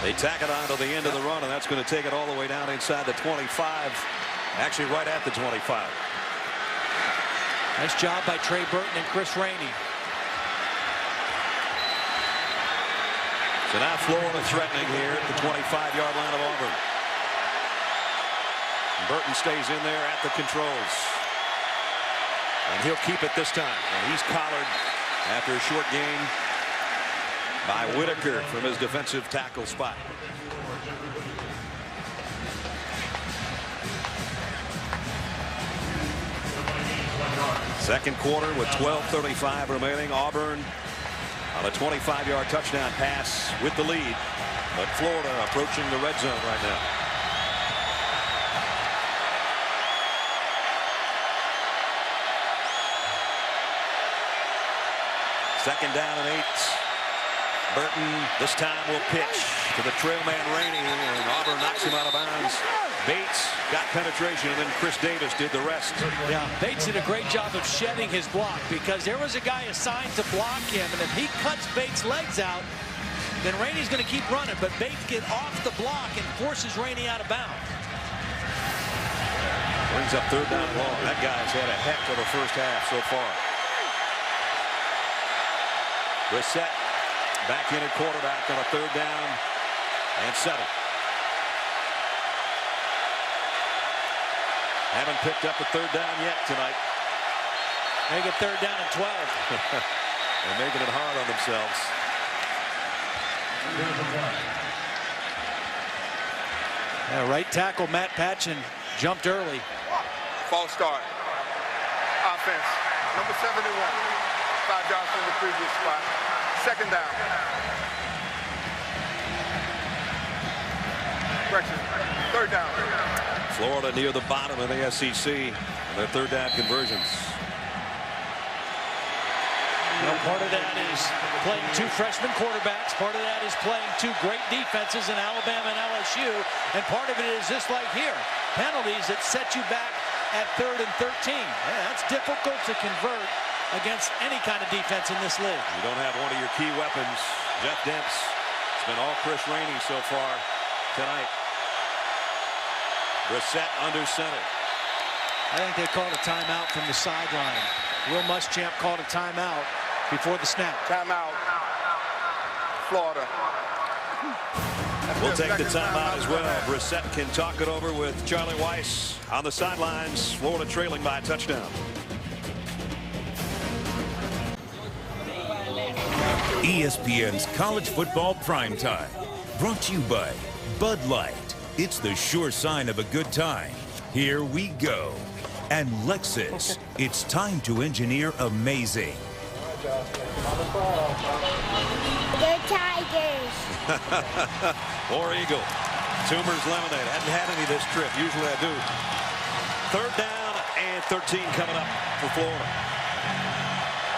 They tack it on to the end of the run, and that's going to take it all the way down inside the 25. Actually, right at the 25. Nice job by Trey Burton and Chris Rainey. So now Florida threatening here at the 25-yard line of Auburn. Burton stays in there at the controls. And he'll keep it this time. And he's collared after a short gain by Whitaker from his defensive tackle spot. Second quarter with 12:35 remaining. Auburn on a 25-yard touchdown pass with the lead. But Florida approaching the red zone right now. Second down and 8. Burton this time will pitch to the trail man Rainey, and Auburn knocks him out of bounds. Bates got penetration, and then Chris Davis did the rest. Yeah, Bates did a great job of shedding his block because there was a guy assigned to block him, and if he cuts Bates' legs out, then Rainey's going to keep running. But Bates gets off the block and forces Rainey out of bounds. Brings up third down long. That guy's had a heck of a first half so far. Brissett back in at quarterback on a third down and 7. Haven't picked up a third down yet tonight. Make it third down and 12. They're making it hard on themselves. Yeah, right tackle Matt Patchen jumped early. False start. Offense, number 71. 5 yards from the previous spot. Second down. Correction. Third down. Florida near the bottom of the SEC. Their third down conversions. You know, part of that is playing 2 freshman quarterbacks. Part of that is playing 2 great defenses in Alabama and LSU. And part of it is just like here, penalties that set you back at 3rd and 13. Yeah, that's difficult to convert against any kind of defense in this league. You don't have one of your key weapons. Jeff Demps. It's been all Chris Rainey so far tonight. Brissett under center. I think they called a timeout from the sideline. Will Muschamp called a timeout before the snap. Timeout. Florida. We'll take the timeout as well. Brissett can talk it over with Charlie Weiss on the sidelines. Florida trailing by a touchdown. ESPN's College Football Primetime. Brought to you by Bud Light. It's the sure sign of a good time. Here we go. And Lexus, it's time to engineer amazing. The Tigers. Or Eagle. Toomer's lemonade. Hadn't had any this trip. Usually I do. 3rd down and 13 coming up for Florida.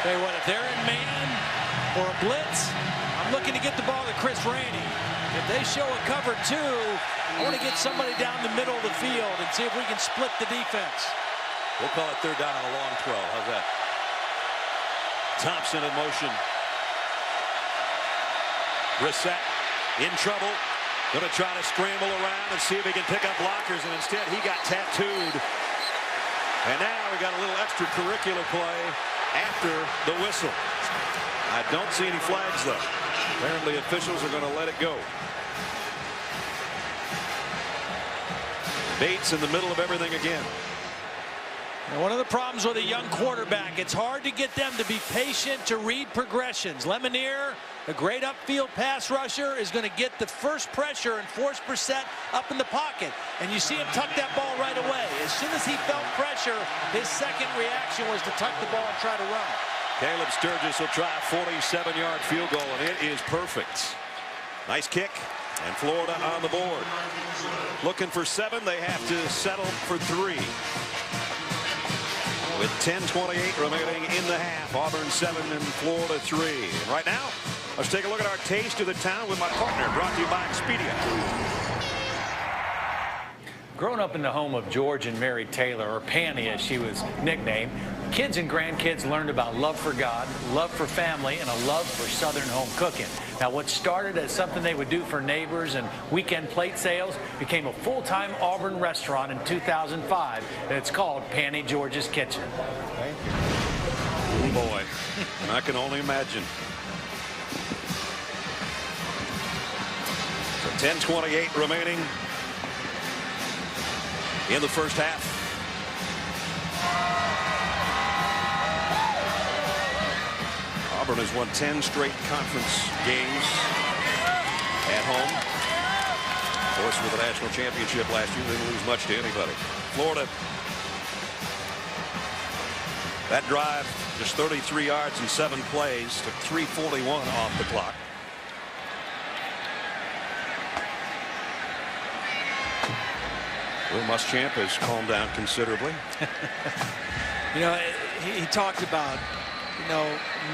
Tell you what, if they're in man or a blitz, I'm looking to get the ball to Chris Rainey. If they show a cover 2, I want to get somebody down the middle of the field and see if we can split the defense. We'll call it 3rd down on a long 12. How's that? Thompson in motion. Brissett in trouble. Going to try to scramble around and see if he can pick up blockers, and instead he got tattooed. And now we got a little extracurricular play after the whistle. I don't see any flags though. Apparently officials are going to let it go. Bates in the middle of everything again. And one of the problems with a young quarterback, it's hard to get them to be patient to read progressions. Lemonier, a great upfield pass rusher, is going to get the first pressure and force Brissett up in the pocket. And you see him tuck that ball right away. As soon as he felt pressure, his second reaction was to tuck the ball and try to run. Caleb Sturgis will try a 47-yard field goal, and it is perfect. Nice kick, and Florida on the board. Looking for 7, they have to settle for 3. With 10:28 remaining in the half, Auburn 7 and Florida 3. And right now, let's take a look at our taste of the town with my partner, brought to you by Expedia. Growing up in the home of George and Mary Taylor, or Panny as she was nicknamed, kids and grandkids learned about love for God, love for family, and a love for Southern home cooking. Now, what started as something they would do for neighbors and weekend plate sales became a full-time Auburn restaurant in 2005, and it's called Panny George's Kitchen. Thank you. Oh boy, I can only imagine. So 10:28 remaining in the first half. Auburn has won 10 straight conference games at home. Of course, with the national championship last year, they didn't lose much to anybody. Florida, that drive, just 33 yards and 7 plays, took 3:41 off the clock. Will Muschamp has calmed down considerably. You know, he talked about, you know,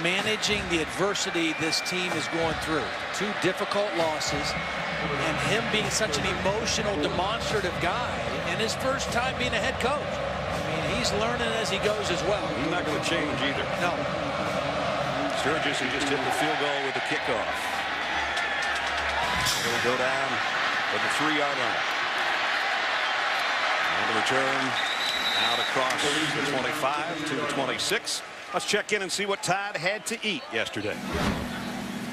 managing the adversity this team is going through. 2 difficult losses, and him being such an emotional, demonstrative guy, and his first time being a head coach. I mean, he's learning as he goes as well. He's not going to change either. No. Sturgis, who just hit the field goal with the kickoff. He'll go down at the 3-yard line. And the return out across the 25 to the 26. Let's check in and see what Todd had to eat yesterday.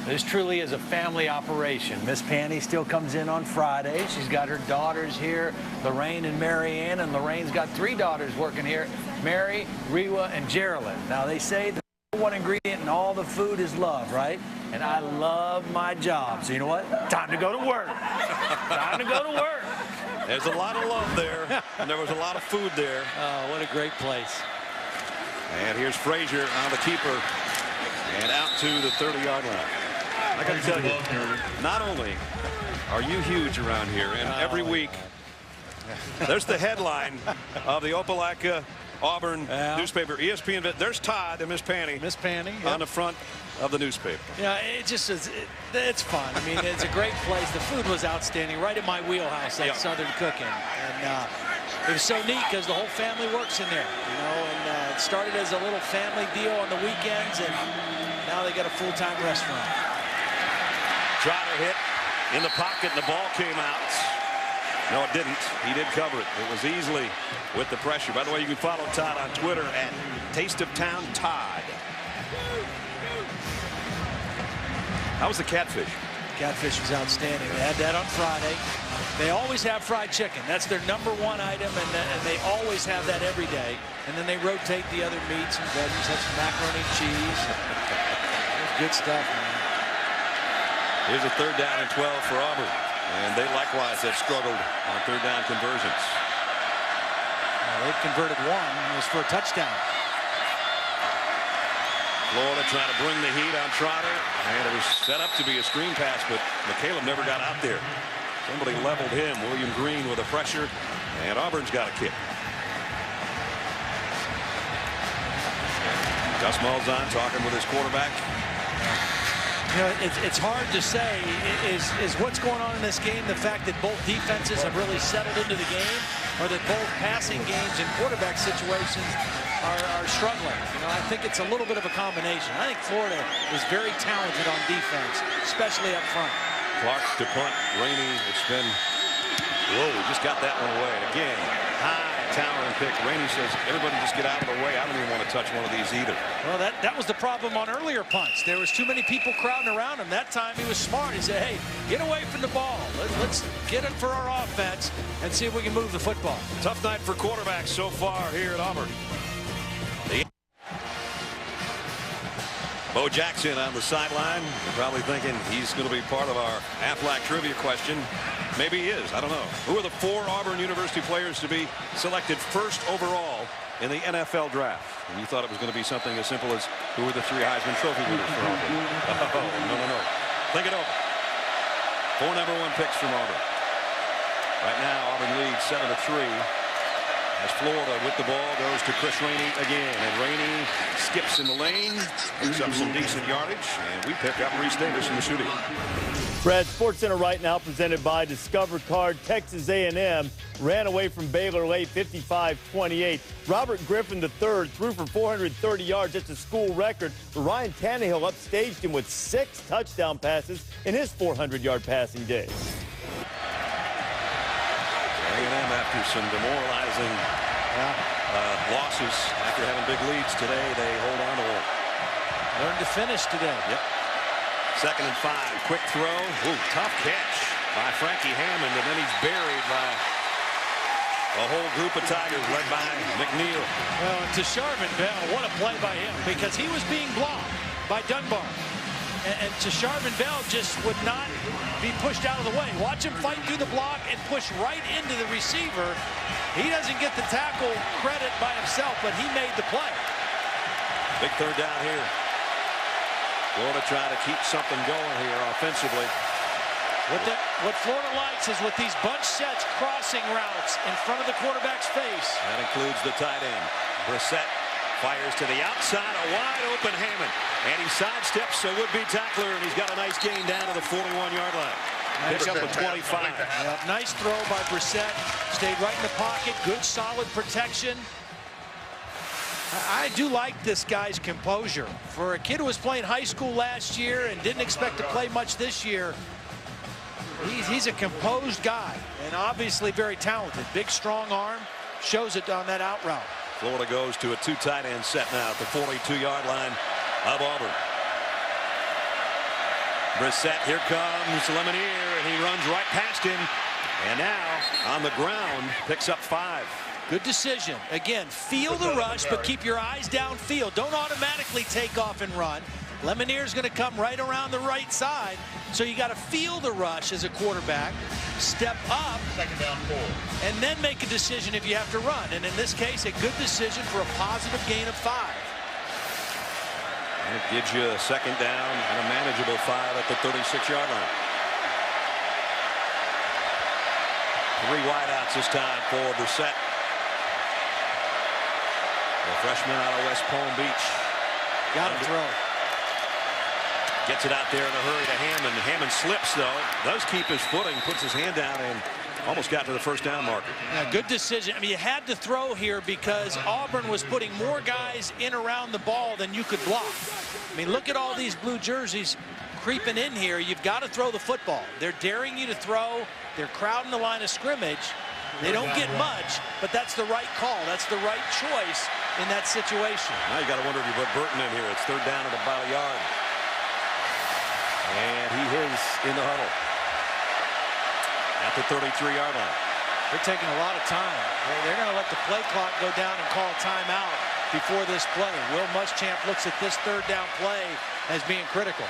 This truly is a family operation. Miss Panny still comes in on Friday. She's got her daughters here, Lorraine and Marianne, and Lorraine's got 3 daughters working here, Mary, Rewa, and Geraldine. Now, they say the one ingredient in all the food is love, right? And I love my job. So you know what? Time to go to work. Time to go to work. There's a lot of love there, and there was a lot of food there. Oh, what a great place. And here's Frazier on the keeper and out to the 30-yard line. I got to tell you, not only are you huge around here, and every week there's the headline of the Opelika Auburn newspaper, ESPN. There's Todd and Miss Panny. Miss Panny. Yep. On the front of the newspaper. Yeah, it just is. It's fun. I mean, it's a great place. The food was outstanding, right in my wheelhouse, that Southern cooking. And it was so neat because the whole family works in there, you know. And it started as a little family deal on the weekends, and now they got a full-time restaurant. Trotter hit in the pocket, and the ball came out. No, it didn't. He did cover it. It was easily with the pressure. By the way, you can follow Todd on Twitter at Taste of Town Todd. How was the catfish? Catfish was outstanding. They had that on Friday. They always have fried chicken. That's their #1 item, and they always have that every day. And then they rotate the other meats and veggies. Have some macaroni and cheese. Good stuff, man. Here's a 3rd down and 12 for Auburn. And they likewise have struggled on 3rd down conversions. They've converted one. It was for a touchdown. Florida trying to bring the heat on Trotter. And it was set up to be a screen pass, but McCaleb never got out there. Somebody leveled him. William Green with a pressure. And Auburn's got a kick. Gus Malzahn talking with his quarterback. You know, it's hard to say. Is what's going on in this game the fact that both defenses have really settled into the game, or that both passing games and quarterback situations are struggling? You know, I think it's a little bit of a combination. I think Florida is very talented on defense, especially up front. Clark to punt. Rainey, it's been, whoa, just got that one away. Again, high towering pick. Rainey says, everybody just get out of the way. I don't even want to touch one of these either. Well, that was the problem on earlier punts. There was too many people crowding around him. That time he was smart. He said, hey, get away from the ball. Let's get it for our offense and see if we can move the football. Tough night for quarterbacks so far here at Auburn. Bo Jackson on the sideline. You're probably thinking he's going to be part of our Aflac trivia question. Maybe he is. I don't know. Who are the 4 Auburn University players to be selected 1st overall in the NFL draft? And you thought it was going to be something as simple as who are the 3 Heisman Trophy winners for Auburn? Oh, no. Think it over. 4 #1 picks from Auburn. Right now, Auburn leads 7-3. As Florida with the ball goes to Chris Rainey again. And Rainey skips in the lane, picks up some decent yardage, and we pick up Reese Davis in the studio. Brad, SportsCenter right now presented by Discover Card. Texas A&M ran away from Baylor late 55-28. Robert Griffin III threw for 430 yards. That's a school record. But Ryan Tannehill upstaged him with 6 touchdown passes in his 400-yard passing day. A&M after some demoralizing losses after having big leads today, they hold on to one. Learned to finish today. Yep. 2nd and 5. Quick throw. Ooh, tough catch by Frankie Hammond, and then he's buried by a whole group of Tigers led by McNeil. Well, to Sharvin Bell, what a play by him, because he was being blocked by Dunbar. And Sharvin Bell just would not be pushed out of the way. Watch him fight through the block and push right into the receiver. He doesn't get the tackle credit by himself, but he made the play. Big 3rd down here. Florida trying to keep something going here offensively. What Florida likes is with these bunch sets, crossing routes in front of the quarterback's face. That includes the tight end. Brissett fires to the outside, a wide open Hammond. And he sidesteps a would-be tackler, and he's got a nice gain down to the 41-yard line. Picks up a 25. Yeah, nice throw by Brissett. Stayed right in the pocket. Good, solid protection. I do like this guy's composure. For a kid who was playing high school last year and didn't expect to play much this year, he's a composed guy and obviously very talented. Big, strong arm. Shows it on that out route. Florida goes to a 2 tight end set now at the 42-yard line of Auburn. Brissett, here comes Lemonier, and he runs right past him. And now, on the ground, picks up 5. Good decision. Again, feel the rush, but keep your eyes downfield. Don't automatically take off and run. Lemonier's going to come right around the right side, so you got to feel the rush as a quarterback, step up, 2nd down 4, and then make a decision if you have to run. And in this case, a good decision for a positive gain of 5. And it gives you a 2nd down and a manageable 5 at the 36-yard line. 3 wideouts this time for Brissett. The freshman out of West Palm Beach. Got to throw. Gets it out there in a hurry to Hammond. Hammond slips, though. Does keep his footing. Puts his hand down and almost got to the first down marker. Yeah, good decision. I mean, you had to throw here because Auburn was putting more guys in around the ball than you could block. I mean, look at all these blue jerseys creeping in here. You've got to throw the football. They're daring you to throw. They're crowding the line of scrimmage. They don't get much, but that's the right call. That's the right choice in that situation. Now you got to wonder if you put Burton in here. It's third down at about a yard. And he is in the huddle at the 33-yard line. They're taking a lot of time. They're going to let the play clock go down and call a timeout before this play. Will Muschamp looks at this third down play as being critical.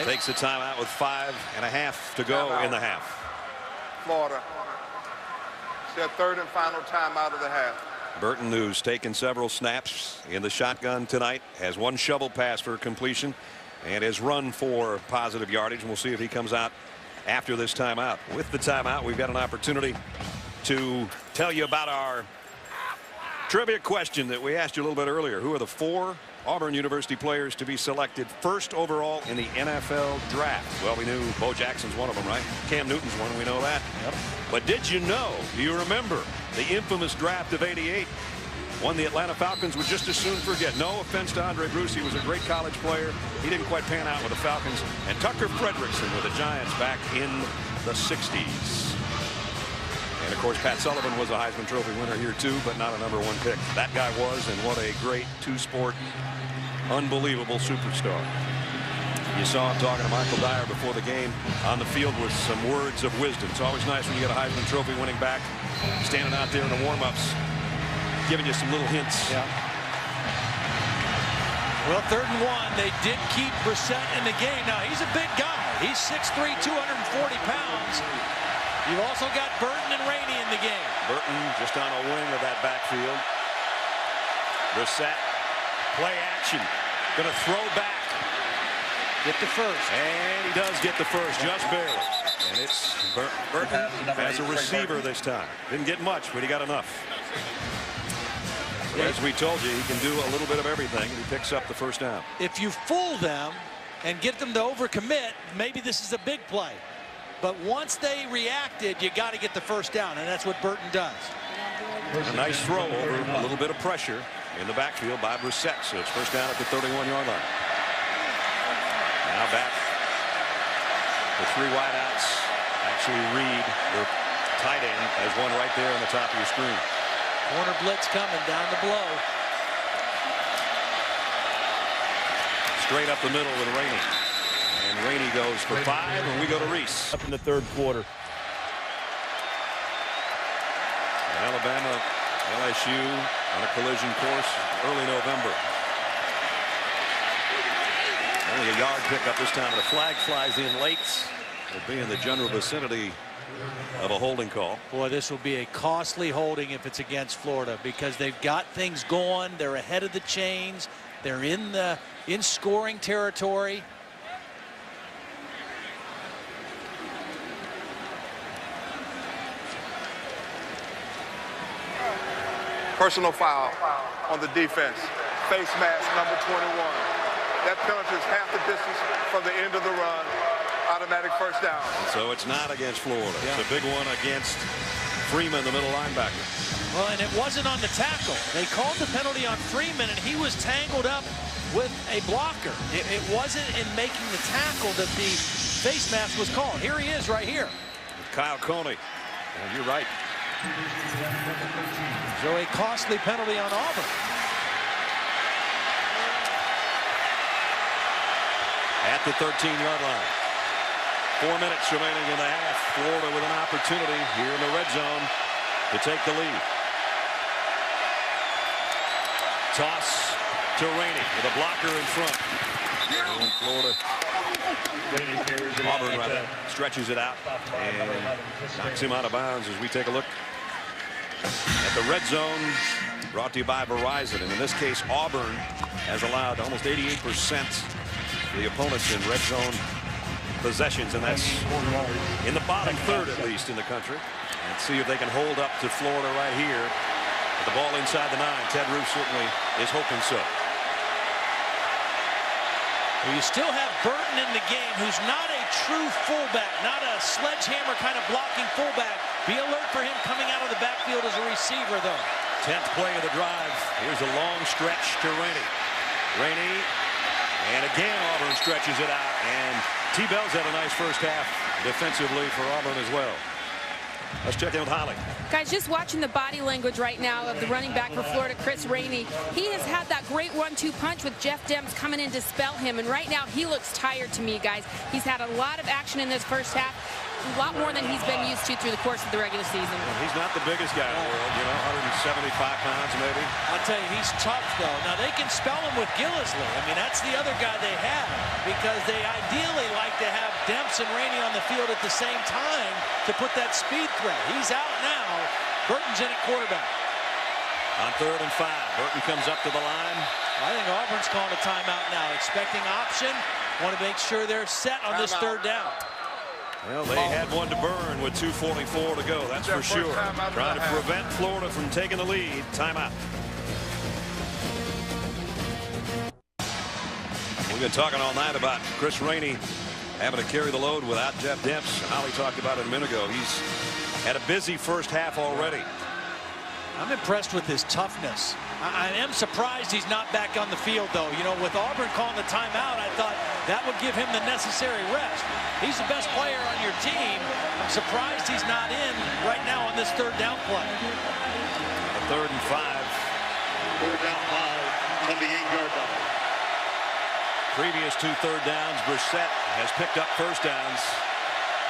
Takes the timeout with 5.5 to go in the half. Florida. It's their third and final timeout of the half. Burton, who's taken several snaps in the shotgun tonight, has one shovel pass for completion and has run for positive yardage. And we'll see if he comes out after this timeout. With the timeout, we've got an opportunity to tell you about our trivia question that we asked you a little bit earlier. Who are the 4 Auburn University players to be selected first overall in the NFL draft? Well, we knew Bo Jackson's one of them, right? Cam Newton's one, we know that. Yep. But did you know, do you remember the infamous draft of '88? One the Atlanta Falcons would just as soon forget. No offense to Andre Bruce, he was a great college player. He didn't quite pan out with the Falcons. And Tucker Frederickson with the Giants back in the 60s. And of course, Pat Sullivan was a Heisman Trophy winner here too, but not a #1 pick. That guy was, and what a great two-sport, unbelievable superstar. You saw him talking to Michael Dyer before the game on the field with some words of wisdom. It's always nice when you get a Heisman Trophy winning back standing out there in the warm-ups, giving you some little hints. Yeah. Well, 3rd and 1, they did keep Brissett in the game. Now, he's a big guy. He's 6'3", 240 pounds. You've also got Burton and Rainey in the game. Burton just on a wing of that backfield. Brissett, play action. Going to throw back. Get the first. And he does get the first, just barely. And it's Burton as a receiver this time. Didn't get much, but he got enough. So as we told you, he can do a little bit of everything, and he picks up the first down. If you fool them and get them to overcommit, maybe this is a big play. But once they reacted, you got to get the first down, and that's what Burton does. A nice throw over a little bit of pressure in the backfield by Brissett. So it's first down at the 31-yard line. Now back. The 3 wideouts. Actually, Reed, the tight end, has one right there on the top of your screen. Corner blitz coming down the blow. Straight up the middle with Rainey. And Rainey goes for 5, and we go to Reese. Up in the 3rd quarter. Alabama, LSU on a collision course early November. Only a yard pickup this time, but a flag flies in late. It'll be in the general vicinity of a holding call. Boy, this will be a costly holding if it's against Florida, because they've got things going. They're ahead of the chains. They're in scoring territory. Personal foul on the defense. Face mask number 21. That penalty is half the distance from the end of the run. Automatic first down. So it's not against Florida. Yeah. It's a big one against Freeman, the middle linebacker. Well, and it wasn't on the tackle. They called the penalty on Freeman, and he was tangled up with a blocker. It wasn't in making the tackle that the face mask was called. Here he is right here. Kyle Coney. And you're right. So a costly penalty on Auburn. At the 13-yard line. 4 minutes remaining in the half. Florida with an opportunity here in the red zone to take the lead. Toss to Rainey with a blocker in front. And Florida, Auburn rather, stretches it out and knocks him out of bounds as we take a look at the red zone, brought to you by Verizon. And in this case, Auburn has allowed almost 88% of the opponents in red zone possessions, and that's in the bottom third at least in the country. And see if they can hold up to Florida right here. The ball inside the 9. Ted Roos certainly is hoping so. Well, you still have Burton in the game, who's not a true fullback, not a sledgehammer kind of blocking fullback. Be alert for him coming out of the backfield as a receiver, though. 10th play of the drive. Here's a long stretch to Rainey. Rainey, and again Auburn stretches it out, and T-Bell's had a nice first half defensively for Auburn as well. Let's check in with Holly. Guys, just watching the body language right now of the running back for Florida, Chris Rainey. He has had that great 1-2 punch with Jeff Demps coming in to spell him, and right now he looks tired to me, guys. He's had a lot of action in this first half, a lot more than he's been used to through the course of the regular season. Well, he's not the biggest guy in the world, you know, 175 pounds maybe. I'll tell you, he's tough, though. Now, they can spell him with Gillisley. I mean, that's the other guy they have, because they ideally like to have Demps and Rainey on the field at the same time to put that speed threat. He's out now. Burton's in at quarterback. On 3rd and 5, Burton comes up to the line. I think Auburn's calling a timeout now, expecting option. Want to make sure they're set on this 3rd down. Well, they had one to burn with 2:44 to go, that's for sure. Trying to prevent Florida from taking the lead. Timeout. We've been talking all night about Chris Rainey having to carry the load without Jeff Demps. Holly talked about it a minute ago. He's had a busy first half already. I'm impressed with his toughness. I am surprised he's not back on the field, though. You know, with Auburn calling the timeout, I thought that would give him the necessary rest. He's the best player on your team. I'm surprised he's not in right now on this 3rd down play. A 3rd and 5. 3rd down 5 on the 8-yard line. Previous 2 3rd downs, Brissett has picked up 1st downs.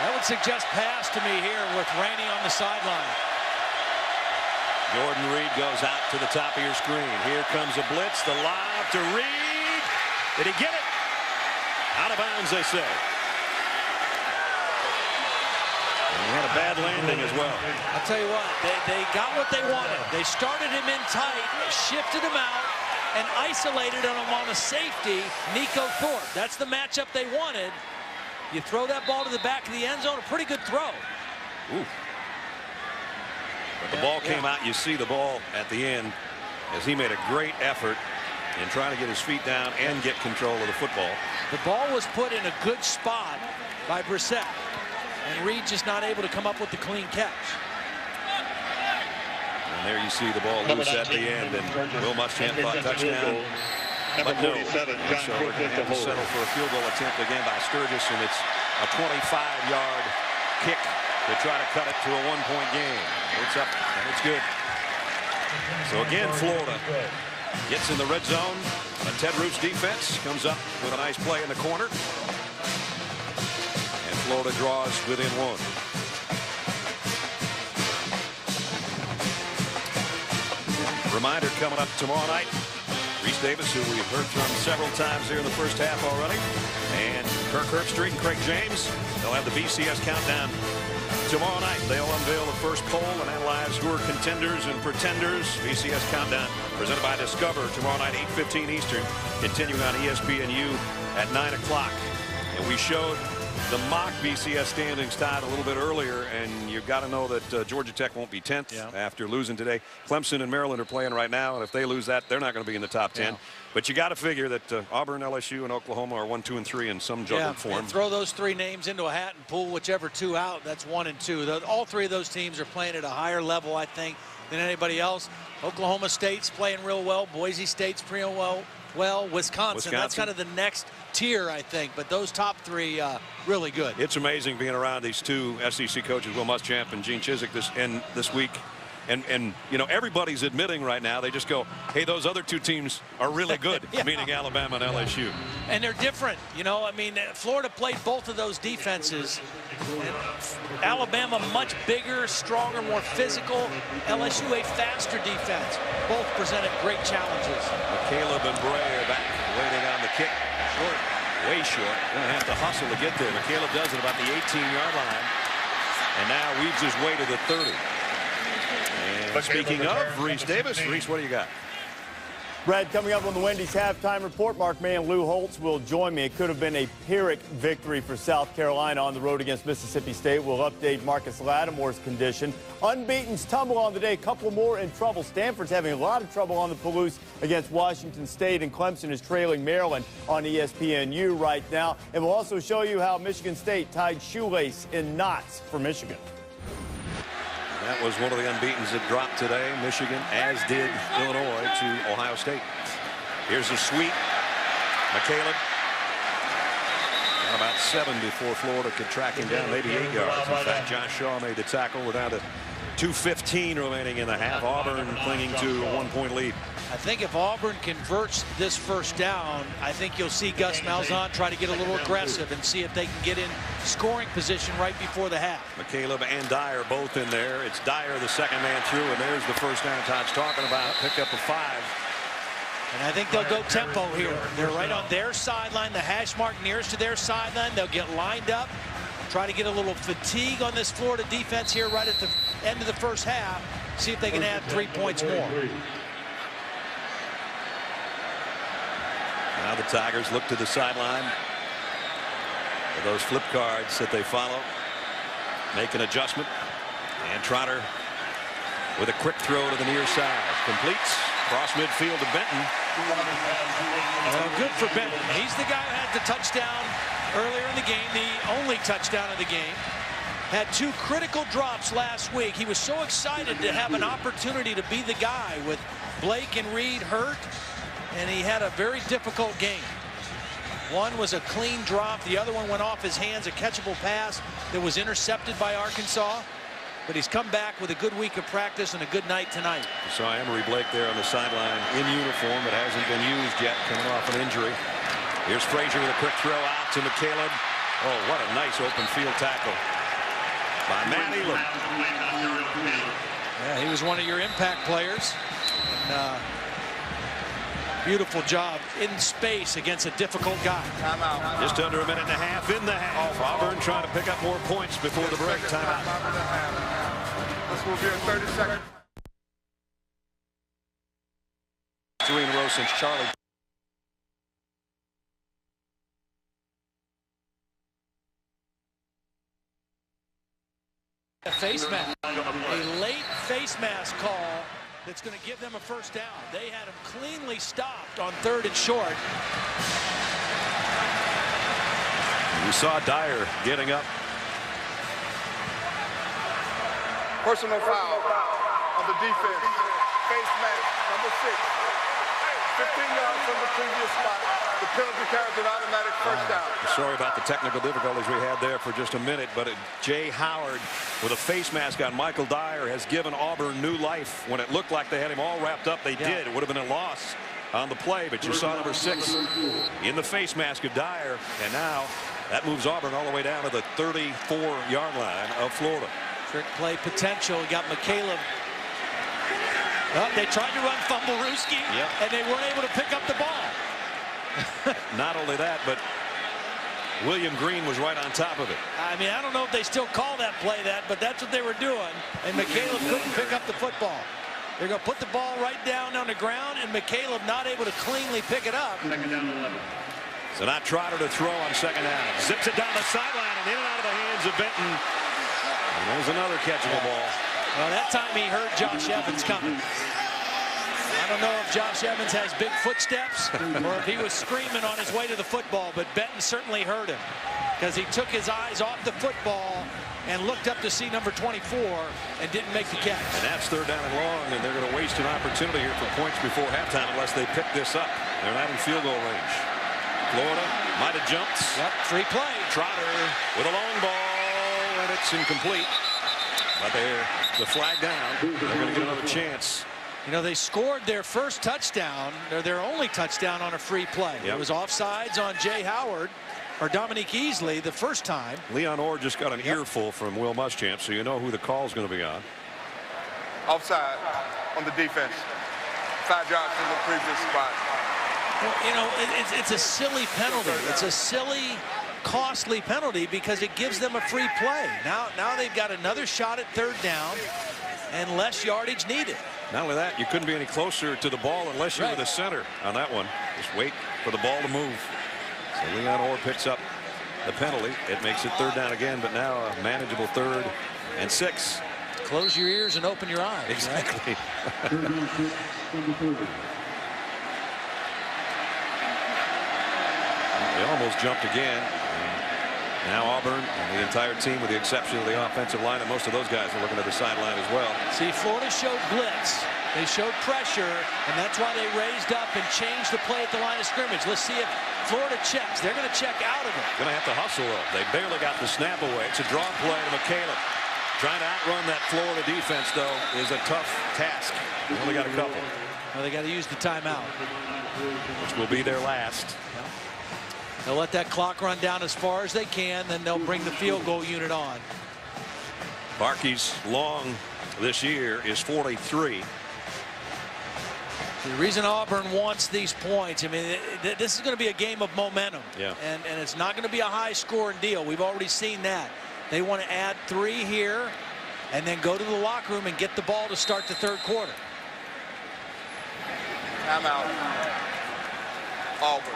That would suggest pass to me here with Rainey on the sideline. Jordan Reed goes out to the top of your screen. Here comes a blitz. The lob to Reed. Did he get it? Out of bounds, they say. And he had a bad landing as well. I'll tell you what, they got what they wanted. They started him in tight, shifted him out, and isolated him on a safety, Nico Thorpe. That's the matchup they wanted. You throw that ball to the back of the end zone, a pretty good throw. Ooh. But the ball came out. You see the ball at the end as he made a great effort in trying to get his feet down and get control of the football. The ball was put in a good spot by Brissett, and Reed just not able to come up with the clean catch. And there you see the ball loose at the end, and Will Muschamp thought touchdown. But no, so we're going to have to settle for a field goal attempt again by Sturgis, and it's a 25-yard kick to try to cut it to a 1-point game. It's up, and it's good. So again, Florida gets in the red zone. A Ted Roos defense comes up with a nice play in the corner. And Florida draws within 1. Reminder coming up tomorrow night. Reese Davis, who we've heard from several times here in the first half already, and Kirk Herbstreit and Craig James. They'll have the BCS countdown tomorrow night. They'll unveil the first poll and analyze who are contenders and pretenders. BCS countdown presented by Discover tomorrow night, 8:15 Eastern, continuing on ESPNU at 9 o'clock. And we showed the mock BCS standings tied a little bit earlier, and you've got to know that Georgia Tech won't be 10th after losing today. Clemson and Maryland are playing right now, and if they lose that, they're not going to be in the top 10. But you got to figure that Auburn, LSU, and Oklahoma are 1, 2, and 3 in some juggled form. And throw those 3 names into a hat and pull whichever 2 out. That's 1 and 2. All 3 of those teams are playing at a higher level, I think, than anybody else. Oklahoma State's playing real well. Boise State's playing well. Wisconsin, that's kind of the next tier, I think. But those top 3, really good. It's amazing being around these 2 SEC coaches, Will Muschamp and Gene Chizik, this week. And you know, everybody's admitting right now, they just go, hey, those other 2 teams are really good, meaning Alabama and LSU. And they're different. You know, I mean, Florida played both of those defenses. Alabama much bigger, stronger, more physical. LSU a faster defense. Both presented great challenges. Caleb and Bray are back waiting on the kick. Short, way short. Going to have to hustle to get there. But Caleb does it about the 18-yard line. And now weaves his way to the 30. And speaking of Reese Davis, Reese, what do you got? Brad, coming up on the Wendy's halftime report, Mark May and Lou Holtz will join me. It could have been a Pyrrhic victory for South Carolina on the road against Mississippi State. We'll update Marcus Lattimore's condition. Unbeaten's tumble on the day, a couple more in trouble. Stanford's having a lot of trouble on the Palouse against Washington State, and Clemson is trailing Maryland on ESPNU right now. And we'll also show you how Michigan State tied shoelace in knots for Michigan. That was one of the unbeatens that dropped today. Michigan, as did Illinois, to Ohio State. Here's a sweep. McCaleb. Got about 7 before Florida could track him down, maybe 8 yards. In fact, Josh Shaw made the tackle. We're down to 2:15 remaining in the half. Auburn clinging to a 1-point lead. I think if Auburn converts this first down, I think you'll see Gus Malzahn try to get a little aggressive and see if they can get in scoring position right before the half. McCaleb and Dyer both in there. It's Dyer, the second man through, and there's the first down Todd's talking about. Pick up a 5. And I think they'll go tempo here. They're right on their sideline, the hash mark nearest to their sideline. They'll get lined up, try to get a little fatigue on this Florida defense here right at the end of the first half. See if they can add 3 points more. Now the Tigers look to the sideline. With those flip cards that they follow. Make an adjustment. And Trotter with a quick throw to the near side. Completes. Cross midfield to Benton. Well, good for Benton. He's the guy who had the touchdown earlier in the game, the only touchdown of the game. Had 2 critical drops last week. He was so excited to have an opportunity to be the guy with Blake and Reed hurt, and he had a very difficult game. One was a clean drop. The other one went off his hands, a catchable pass that was intercepted by Arkansas. But he's come back with a good week of practice and a good night tonight. You saw Emory Blake there on the sideline in uniform. It hasn't been used yet, coming off an injury. Here's Frazier with a quick throw out to McCaleb. Oh, what a nice open field tackle by Matt Elam. Yeah, he was one of your impact players. And, beautiful job in space against a difficult guy. Timeout. Just under a minute and a half in the half. Auburn trying to pick up more points before the break. Timeout. This will be a 30 second. 3 in a row since Charlie. A face mask, a late face mask call that's going to give them a first down. They had him cleanly stopped on 3rd and short. We saw Dyer getting up. Personal foul on the defense. Face mask, number 6. 15 yards from the previous spot. The penalty carries an automatic first down. Sorry about the technical difficulties we had there for just a minute, but Jay Howard with a face mask on Michael Dyer has given Auburn new life. When it looked like they had him all wrapped up, they did. It would have been a loss on the play, but you saw number 6 in the face mask of Dyer, and now that moves Auburn all the way down to the 34-yard line of Florida. Trick play potential. You got McCaleb. Oh, they tried to run Fumblerooski, and they weren't able to pick up the ball. Not only that, but William Green was right on top of it. I mean, I don't know if they still call that play that, but that's what they were doing. And McCaleb couldn't pick up the football. They're going to put the ball right down on the ground, and McCaleb not able to cleanly pick it up. So not Trotter to throw on second down. Zips it down the sideline and in and out of the hands of Benton. And there's another catchable ball. Well, that time he heard Josh Evans coming. I don't know if Josh Evans has big footsteps or if he was screaming on his way to the football, but Benton certainly heard him because he took his eyes off the football and looked up to see number 24 and didn't make the catch. And that's 3rd down and long, and they're going to waste an opportunity here for points before halftime unless they pick this up. They're not in field goal range. Florida might have jumped. Yep, free play. Trotter with a long ball, and it's incomplete. But the flag down. They're going to get another chance. You know, they scored their first touchdown, or their only touchdown on a free play. It was offsides on Jay Howard, or Dominique Easley, the first time. Leon Orr just got an earful from Will Muschamp, so you know who the call's going to be on. Offside on the defense. 5 yards from the previous spot. Well, you know, it's a silly penalty. It's a silly, costly penalty because it gives them a free play. Now they've got another shot at 3rd down and less yardage needed. Not only that, you couldn't be any closer to the ball unless you were the center on that one. Just wait for the ball to move. So Leon Orr picks up the penalty. It makes it 3rd down again, but now a manageable 3rd and 6. Close your ears and open your eyes. Exactly. They almost jumped again. Now Auburn and the entire team, with the exception of the offensive line, and most of those guys are looking at the sideline as well. See, Florida showed blitz. They showed pressure, and that's why they raised up and changed the play at the line of scrimmage. Let's see if Florida checks. They're going to check out of it. Going to have to hustle, though. They barely got the snap away. It's a draw play to McCaleb. Trying to outrun that Florida defense, though, is a tough task. They only got a couple. Well, they got to use the timeout, which will be their last. They'll let that clock run down as far as they can, then they'll bring the field goal unit on. Parkey's long this year is 43. The reason Auburn wants these points, I mean, this is going to be a game of momentum. Yeah. And it's not going to be a high-scoring deal. We've already seen that. They want to add 3 here and then go to the locker room and get the ball to start the 3rd quarter. Timeout. Auburn.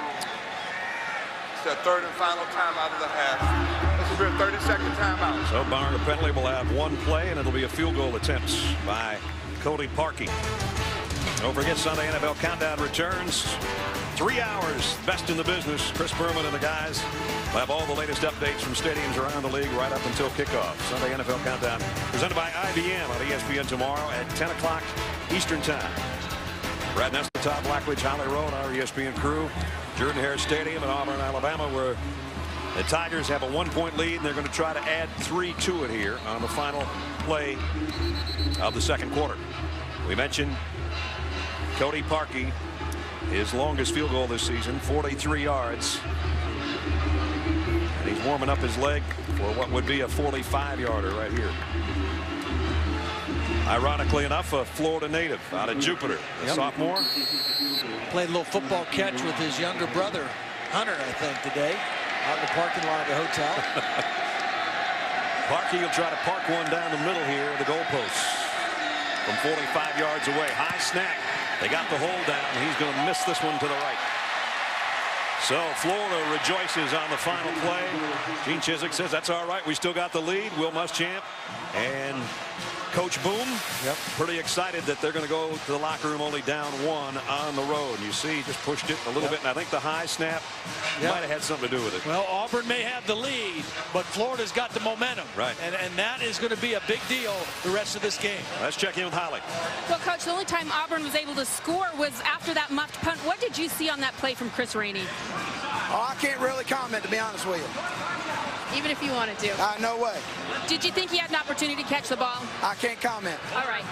It's the 3rd and final timeout of the half. This will be a 30-second timeout. So Barner penalty will have 1 play, and it'll be a field goal attempt by Cody Parkey. Don't forget, Sunday NFL Countdown returns. 3 hours, best in the business. Chris Berman and the guys will have all the latest updates from stadiums around the league right up until kickoff. Sunday NFL Countdown presented by IBM on ESPN tomorrow at 10 o'clock Eastern Time. Brad Nestor, Todd Blackledge, Holly Rowe, our ESPN crew. Jordan-Hare Stadium in Auburn, Alabama, where the Tigers have a 1-point lead, and they're going to try to add 3 to it here on the final play of the 2nd quarter. We mentioned Cody Parkey, his longest field goal this season, 43 yards. And he's warming up his leg for what would be a 45-yarder right here. Ironically enough, a Florida native out of Jupiter, a sophomore. Played a little football catch with his younger brother, Hunter, I think, today, out in the parking lot of the hotel. Parkey will try to park one down the middle here, the goalposts, from 45 yards away. High snap. They got the hold down. He's going to miss this one to the right. So Florida rejoices on the final play. Gene Chizik says that's all right. We still got the lead. Will Muschamp and Coach Boone, pretty excited that they're going to go to the locker room only down 1 on the road. You see, he just pushed it a little bit, and I think the high snap might have had something to do with it. Well, Auburn may have the lead, but Florida's got the momentum. Right. And that is going to be a big deal the rest of this game. Let's check in with Holly. Well, Coach, the only time Auburn was able to score was after that muffed punt. What did you see on that play from Chris Rainey? Oh, I can't really comment, to be honest with you. Even if you wanted to? No way. Did you think he had an opportunity to catch the ball? I can't comment. All right.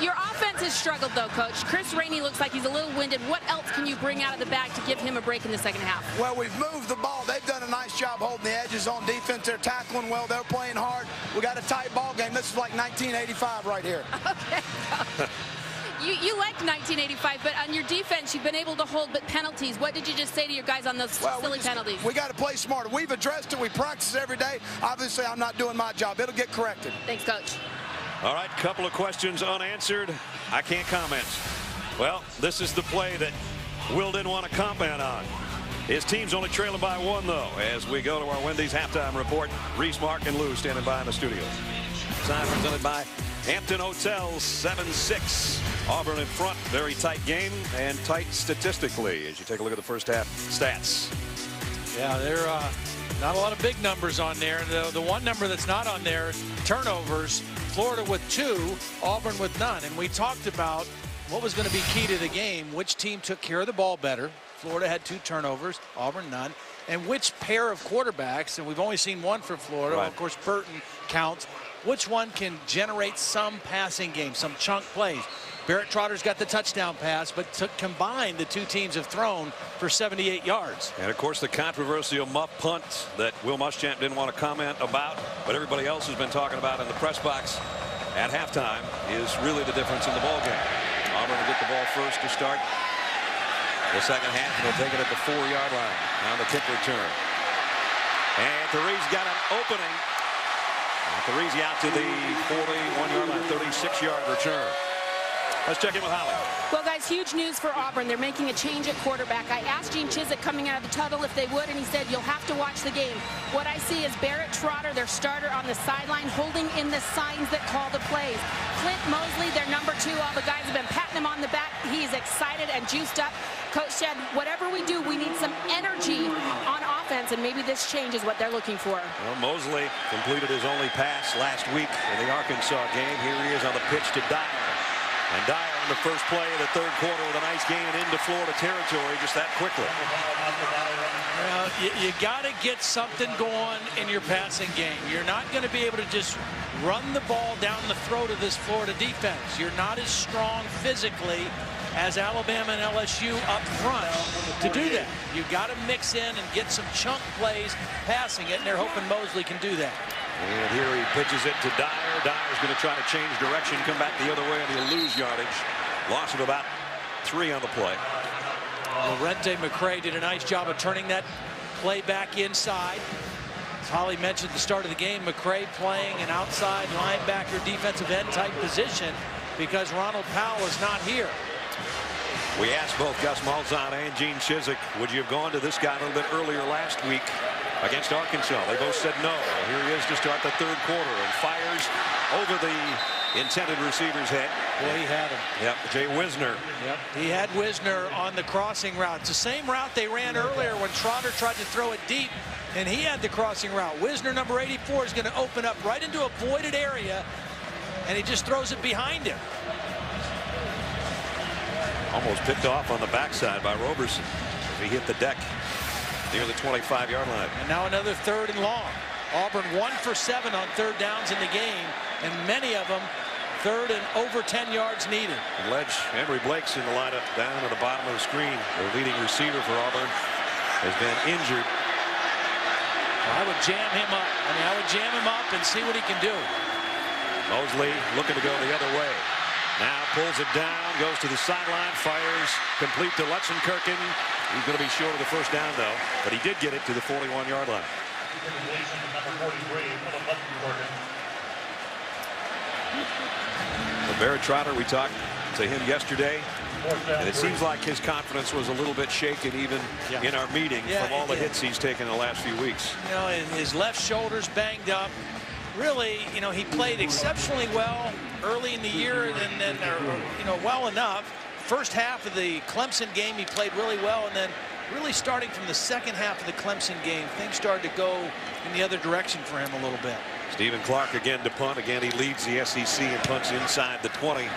Your offense has struggled, though, Coach. Chris Rainey looks like he's a little winded. What else can you bring out of the bag to give him a break in the 2nd half? Well, we've moved the ball. They've done a nice job holding the edges on defense. They're tackling well. They're playing hard. We got a tight ball game. This is like 1985 right here. Okay. You liked 1985, but on your defense, you've been able to hold but penalties. What did you just say to your guys on those silly penalties? We got to play smarter. We've addressed it. We practice every day. Obviously, I'm not doing my job. It'll get corrected. Thanks, Coach. All right, couple of questions unanswered. I can't comment. Well, this is the play that Will didn't want to comment on. His team's only trailing by 1, though, as we go to our Wendy's halftime report. Reese, Mark, and Lou standing by in the studio. Time presented by Hampton Hotels, 7-6. Auburn in front. Very tight game and tight statistically as you take a look at the first half stats. Yeah, there are not a lot of big numbers on there. The one number that's not on there, turnovers. Florida with 2, Auburn with none. And we talked about what was going to be key to the game, which team took care of the ball better. Florida had 2 turnovers, Auburn none. And which pair of quarterbacks, and we've only seen one for Florida, of course Burton counts, which one can generate some passing game, some chunk plays. Barrett Trotter's got the touchdown pass, but combined, the 2 teams have thrown for 78 yards. And, of course, the controversial muff punt that Will Muschamp didn't want to comment about, but everybody else has been talking about in the press box at halftime is really the difference in the ball game. Auburn will get the ball first to start the 2nd half, and they'll take it at the 4-yard line on the kick return. And Therese got an opening. Therese out to the 41-yard line, 36-yard return. Let's check in with Holly. Well, guys, huge news for Auburn. They're making a change at quarterback. I asked Gene Chizik coming out of the tunnel if they would, and he said, you'll have to watch the game. What I see is Barrett Trotter, their starter, on the sideline, holding in the signs that call the plays. Clint Mosley, their number 2, all the guys have been patting him on the back. He's excited and juiced up. Coach said, whatever we do, we need some energy on offense, and maybe this change is what they're looking for. Well, Mosley completed his only pass last week in the Arkansas game. Here he is on the pitch to Dyer. And Dyer on the first play of the third quarter with a nice gain into Florida territory just that quickly. Well, you got to get something going in your passing game. You're not going to be able to just run the ball down the throat of this Florida defense. You're not as strong physically as Alabama and LSU up front to do that. You got to mix in and get some chunk plays passing it, and they're hoping Mosley can do that. And here he pitches it to Dyer. Dyer's going to try to change direction, come back the other way, and he'll lose yardage. Loss of about 3 on the play. Lorente McCray did a nice job of turning that play back inside. As Holly mentioned at the start of the game, McCray playing an outside linebacker defensive end type position because Ronald Powell is not here. We asked both Gus Malzahn and Gene Chizik, would you have gone to this guy a little bit earlier last week against Arkansas? They both said no. Well, here he is to start the third quarter and fires over the intended receiver's head. Boy, he had him. Yep, Jay Wisner. Yep, he had Wisner on the crossing route. It's the same route they ran earlier when Trotter tried to throw it deep, and he had the crossing route. Wisner, number 84, is going to open up right into a voided area, and he just throws it behind him. Almost picked off on the backside by Roberson. He hit the deck near the 25-yard line. And now another 3rd and long. Auburn 1 for 7 on 3rd downs in the game, and many of them 3rd and over 10 yards needed. Ledge, Emory Blake's in the lineup down at the bottom of the screen. Their leading receiver for Auburn has been injured. I would jam him up. I would jam him up and see what he can do. Mosley looking to go the other way. Now pulls it down, goes to the sideline, fires complete to Lutzenkirchen. He's going to be short of the first down, though, but he did get it to the 41-yard line. Well, Barrett Trotter, we talked to him yesterday, and it seems like his confidence was a little bit shaken even in our meeting from all the hits he's taken in the last few weeks. You know, his left shoulder's banged up. Really, you know, he played exceptionally well early in the year, and then, you know, well enough. First half of the Clemson game, he played really well, and then really starting from the second half of the Clemson game, things started to go in the other direction for him a little bit. Stephen Clark again to punt. Again, he leads the SEC and punts inside the 20.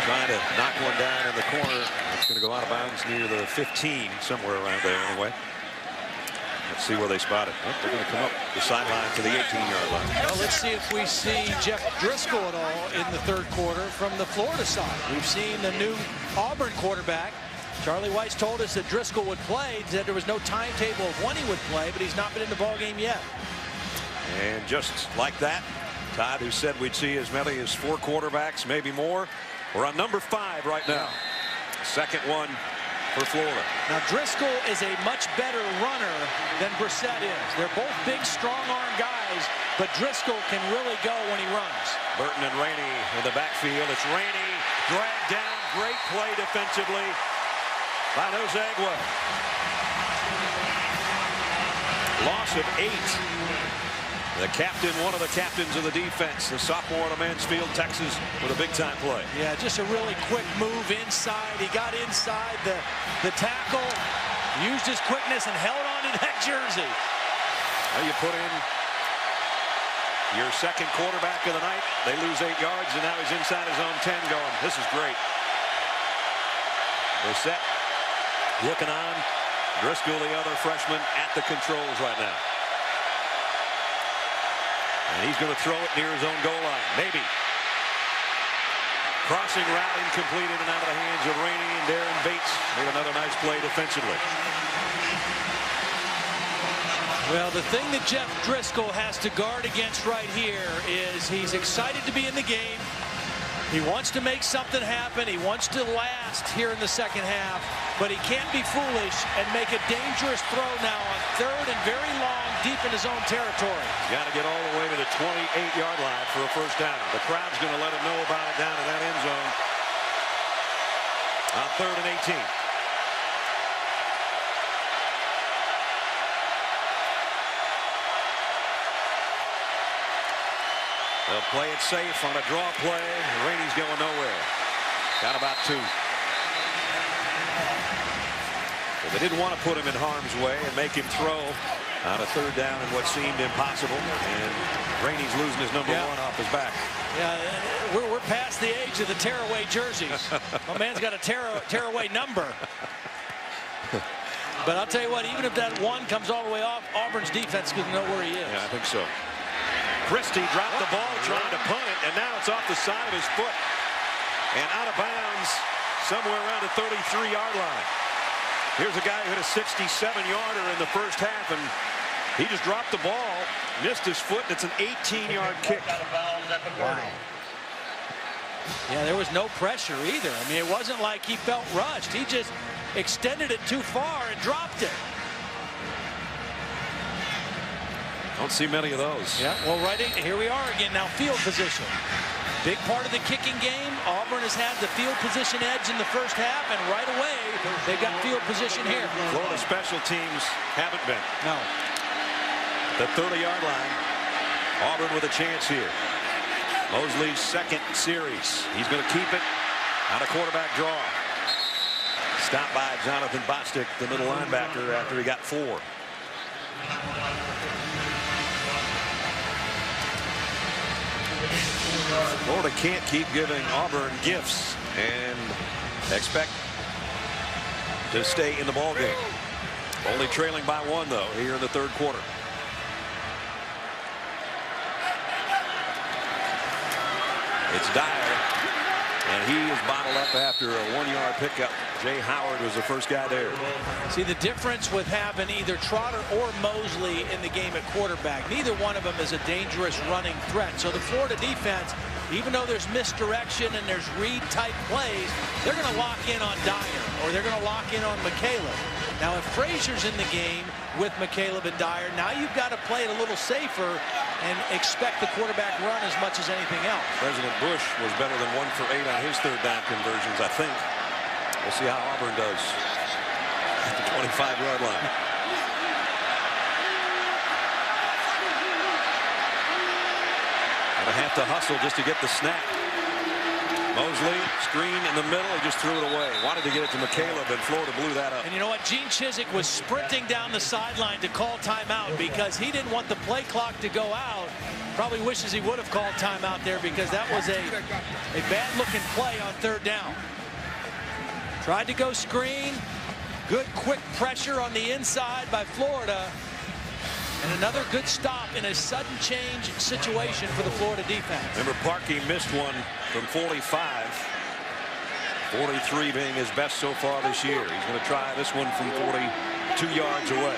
Trying to knock one down in the corner. It's going to go out of bounds near the 15, somewhere around there anyway. Let's see where they spot it. Oh, they're going to come up the sideline to the 18-yard line. Well, let's see if we see Jeff Driscoll at all in the third quarter from the Florida side. We've seen the new Auburn quarterback. Charlie Weiss told us that Driscoll would play. He said there was no timetable of when he would play, but he's not been in the ball game yet. And just like that, Todd, who said we'd see as many as 4 quarterbacks, maybe more. We're on number 5 right now. Second one for Florida. Now Driscoll is a much better runner than Brissett is. They're both big, strong-arm guys, but Driscoll can really go when he runs. Burton and Rainey in the backfield. It's Rainey dragged down. Great play defensively by Nozagwa. Loss of 8. The captain, one of the captains of the defense, the sophomore out of Mansfield, Texas, with a big-time play. Yeah, just a really quick move inside. He got inside the tackle, used his quickness, and held on to that jersey. Now you put in your second quarterback of the night. They lose 8 yards, and now he's inside his own 10 going, this is great. Brissett looking on. Driscoll, the other freshman, at the controls right now. And he's going to throw it near his own goal line. Maybe. Crossing route incomplete in and out of the hands of Rainey, and Darren Bates made another nice play defensively. Well, the thing that Jeff Driscoll has to guard against right here is he's excited to be in the game. He wants to make something happen. He wants to last here in the second half, but he can't be foolish and make a dangerous throw now on third and very long, deep in his own territory. He's got to get all the way to the 28-yard line for a first down. The crowd's going to let him know about it down in that end zone on 3rd and 18. They'll play it safe on a draw play. Rainey's going nowhere. Got about 2. So they didn't want to put him in harm's way and make him throw on a 3rd down in what seemed impossible. And Rainey's losing his number 1 off his back. Yeah, we're past the age of the tearaway jerseys. My man's got a tearaway number. But I'll tell you what, even if that 1 comes all the way off, Auburn's defense is going to know where he is. Yeah, I think so. Christie dropped the ball trying to punt it, and now it's off the side of his foot and out of bounds somewhere around the 33-yard line. Here's a guy who hit a 67-yarder in the first half, and he just dropped the ball, missed his foot, and it's an 18-yard kick. Wow. Yeah, there was no pressure either. I mean, it wasn't like he felt rushed. He just extended it too far and dropped it. Don't see many of those. Yeah, well, here we are again now, field position. Big part of the kicking game. Auburn has had the field position edge in the first half, and right away, they've got field position here. Florida special teams haven't been. No. The 30-yard line. Auburn with a chance here. Mosley's second series. He's going to keep it on a quarterback draw. Stopped by Jonathan Bostic, the middle linebacker, after he got 4. Florida can't keep giving Auburn gifts and expect to stay in the ball game. Only trailing by 1 though here in the 3rd quarter. It's Dyer, and he is bottled up after a 1-yard pickup. Jay Howard was the first guy there. See the difference with having either Trotter or Mosley in the game at quarterback. Neither one of them is a dangerous running threat. So the Florida defense, even though there's misdirection and there's read-type plays, they're going to lock in on Dyer or they're going to lock in on McCaleb. Now, if Frazier's in the game with McCaleb and Dyer, now you've got to play it a little safer and expect the quarterback run as much as anything else. President Bush was better than 1 for 8 on his 3rd down conversions, I think. We'll see how Auburn does at the 25-yard line. Gonna have to hustle just to get the snap. Mosley, screen in the middle, he just threw it away. Wanted to get it to McCaleb, and Florida blew that up. And you know what? Gene Chizik was sprinting down the sideline to call timeout because he didn't want the play clock to go out. Probably wishes he would have called timeout there because that was a bad-looking play on 3rd down. Tried to go screen. Good quick pressure on the inside by Florida. And another good stop in a sudden change situation for the Florida defense. Remember, Parkey missed one from 45. 43 being his best so far this year. He's going to try this one from 42 yards away.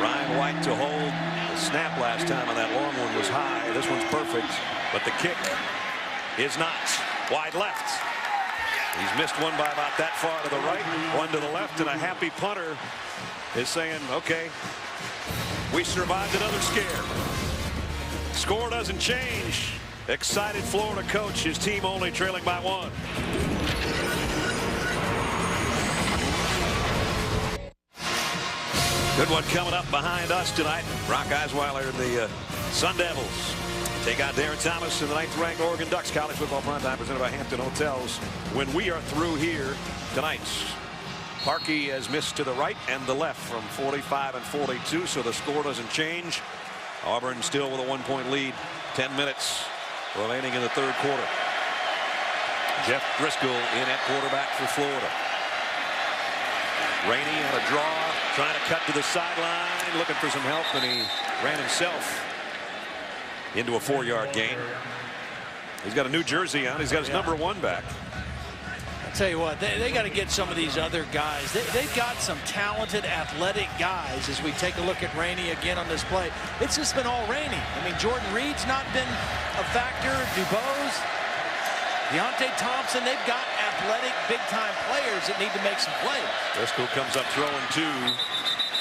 Ryan White to hold. The snap last time on that long one was high. This one's perfect, but the kick is not. Wide left. He's missed one by about that far to the right, one to the left, and a happy punter is saying, okay, we survived another scare. Score doesn't change. Excited Florida coach, his team only trailing by 1. Good one coming up behind us tonight. Brock Osweiler and the Sun Devils take out Darren Thomas and the 9th-ranked Oregon Ducks. College football primetime presented by Hampton Hotels. When we are through here tonight, Parkey has missed to the right and the left from 45 and 42, so the score doesn't change. Auburn still with a 1-point lead. 10 minutes remaining in the 3rd quarter. Jeff Driscoll in at quarterback for Florida. Rainey on a draw, trying to cut to the sideline, looking for some help, and he ran himself into a 4-yard gain. He's got a new jersey on. He's got his number 1 back. tell you what, they got to get some of these other guys. They've got some talented, athletic guys as we take a look at Rainey again on this play. It's just been all Rainey. I mean, Jordan Reed's not been a factor. Dubose, Deontay Thompson, they've got athletic, big-time players that need to make some plays. Driscoll comes up throwing to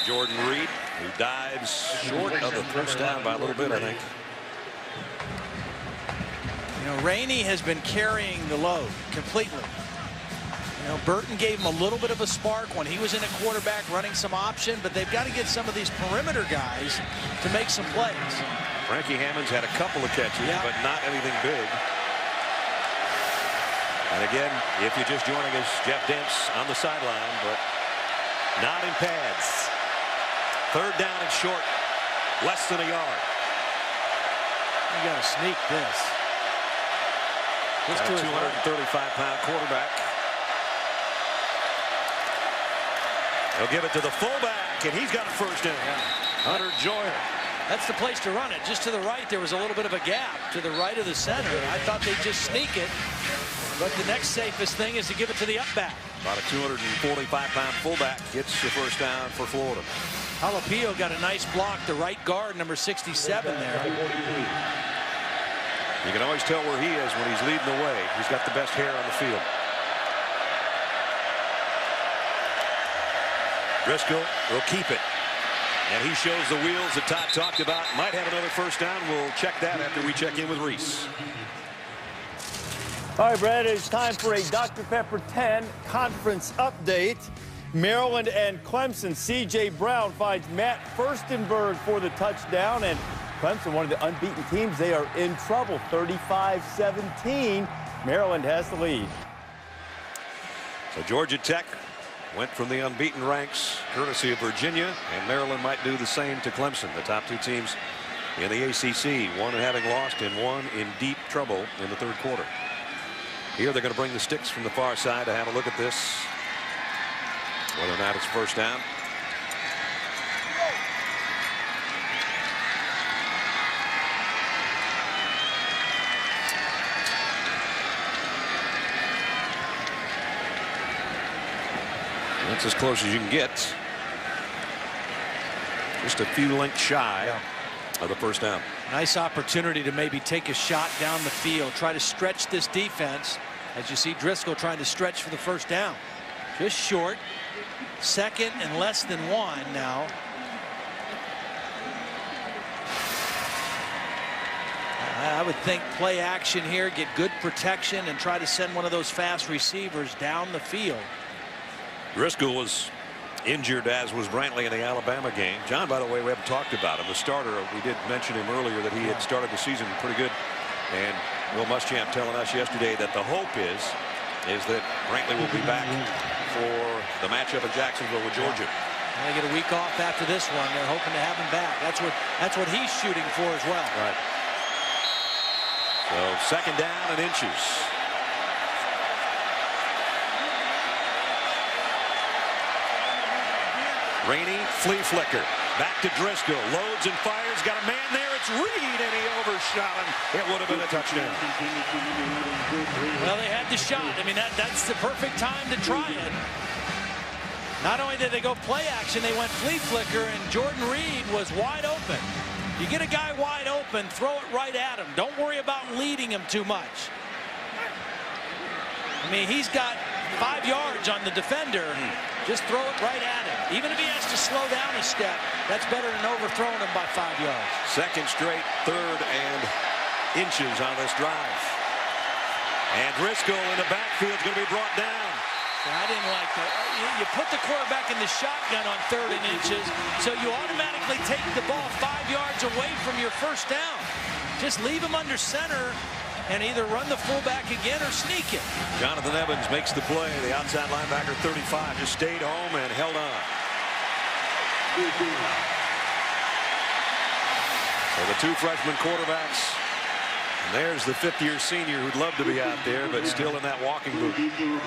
Jordan Reed, who dives short of the first down by a little bit, I think. You know, Rainey has been carrying the load completely. You know, Burton gave him a little bit of a spark when he was in a quarterback running some option, but they've got to get some of these perimeter guys to make some plays. Frankie Hammond's had a couple of catches, but not anything big. And again, if you're just joining us, Jeff Demps on the sideline, but not in pads. Third down and short, less than a yard. You got to sneak this. This 235-pound quarterback. He'll give it to the fullback, and he's got a first down. Hunter Joyer. That's the place to run it. Just to the right, there was a little bit of a gap to the right of the center. I thought they'd just sneak it, but the next safest thing is to give it to the up back. About a 245-pound fullback gets the first down for Florida. Jalapeno got a nice block. The right guard, number 67 there. You can always tell where he is when he's leading the way. He's got the best hair on the field. Driscoll will keep it. And he shows the wheels that Todd talked about. Might have another first down. We'll check that after we check in with Reese. All right, Brad, it's time for a Dr. Pepper 10 conference update. Maryland and Clemson. C.J. Brown finds Matt Furstenberg for the touchdown, and Clemson, one of the unbeaten teams, they are in trouble. 35-17. Maryland has the lead. So Georgia Tech went from the unbeaten ranks courtesy of Virginia, and Maryland might do the same to Clemson. The top two teams in the ACC, one having lost and one in deep trouble in the third quarter. Here they're going to bring the sticks from the far side to have a look at this, whether or not it's first down. That's as close as you can get. Just a few lengths shy of the first down. Nice opportunity to maybe take a shot down the field, try to stretch this defense. As you see Driscoll trying to stretch for the first down. Just short. Second and less than one now. I would think play action here, get good protection, and try to send one of those fast receivers down the field. Driscoll was injured, as was Brantley in the Alabama game. John, by the way, we haven't talked about him. The starter, we did mention him earlier that he had started the season pretty good. And Will Muschamp telling us yesterday that the hope is that Brantley will be back for the matchup in Jacksonville with Georgia. They get a week off after this one. They're hoping to have him back. That's what he's shooting for as well. Right. So second down and inches. Rainey, flea flicker. Back to Driscoll. Loads and fires. Got a man there. It's Reed, and he overshot him. It would have been a touchdown. Well, they had the shot. I mean, that's the perfect time to try it. Not only did they go play action, they went flea flicker, and Jordan Reed was wide open. You get a guy wide open, throw it right at him. Don't worry about leading him too much. I mean, he's got 5 yards on the defender. Just throw it right at him. Even if he has to slow down a step, that's better than overthrowing him by 5 yards. Second straight third and inches on this drive. And Driscoll in the backfield is going to be brought down. I didn't like that. You put the quarterback in the shotgun on 3rd and inches, so you automatically take the ball 5 yards away from your first down. Just leave him under center and either run the fullback again or sneak it. Jonathan Evans makes the play. The outside linebacker, 35, just stayed home and held on. So the two freshman quarterbacks. And there's the fifth-year senior who'd love to be out there, but still in that walking boot. You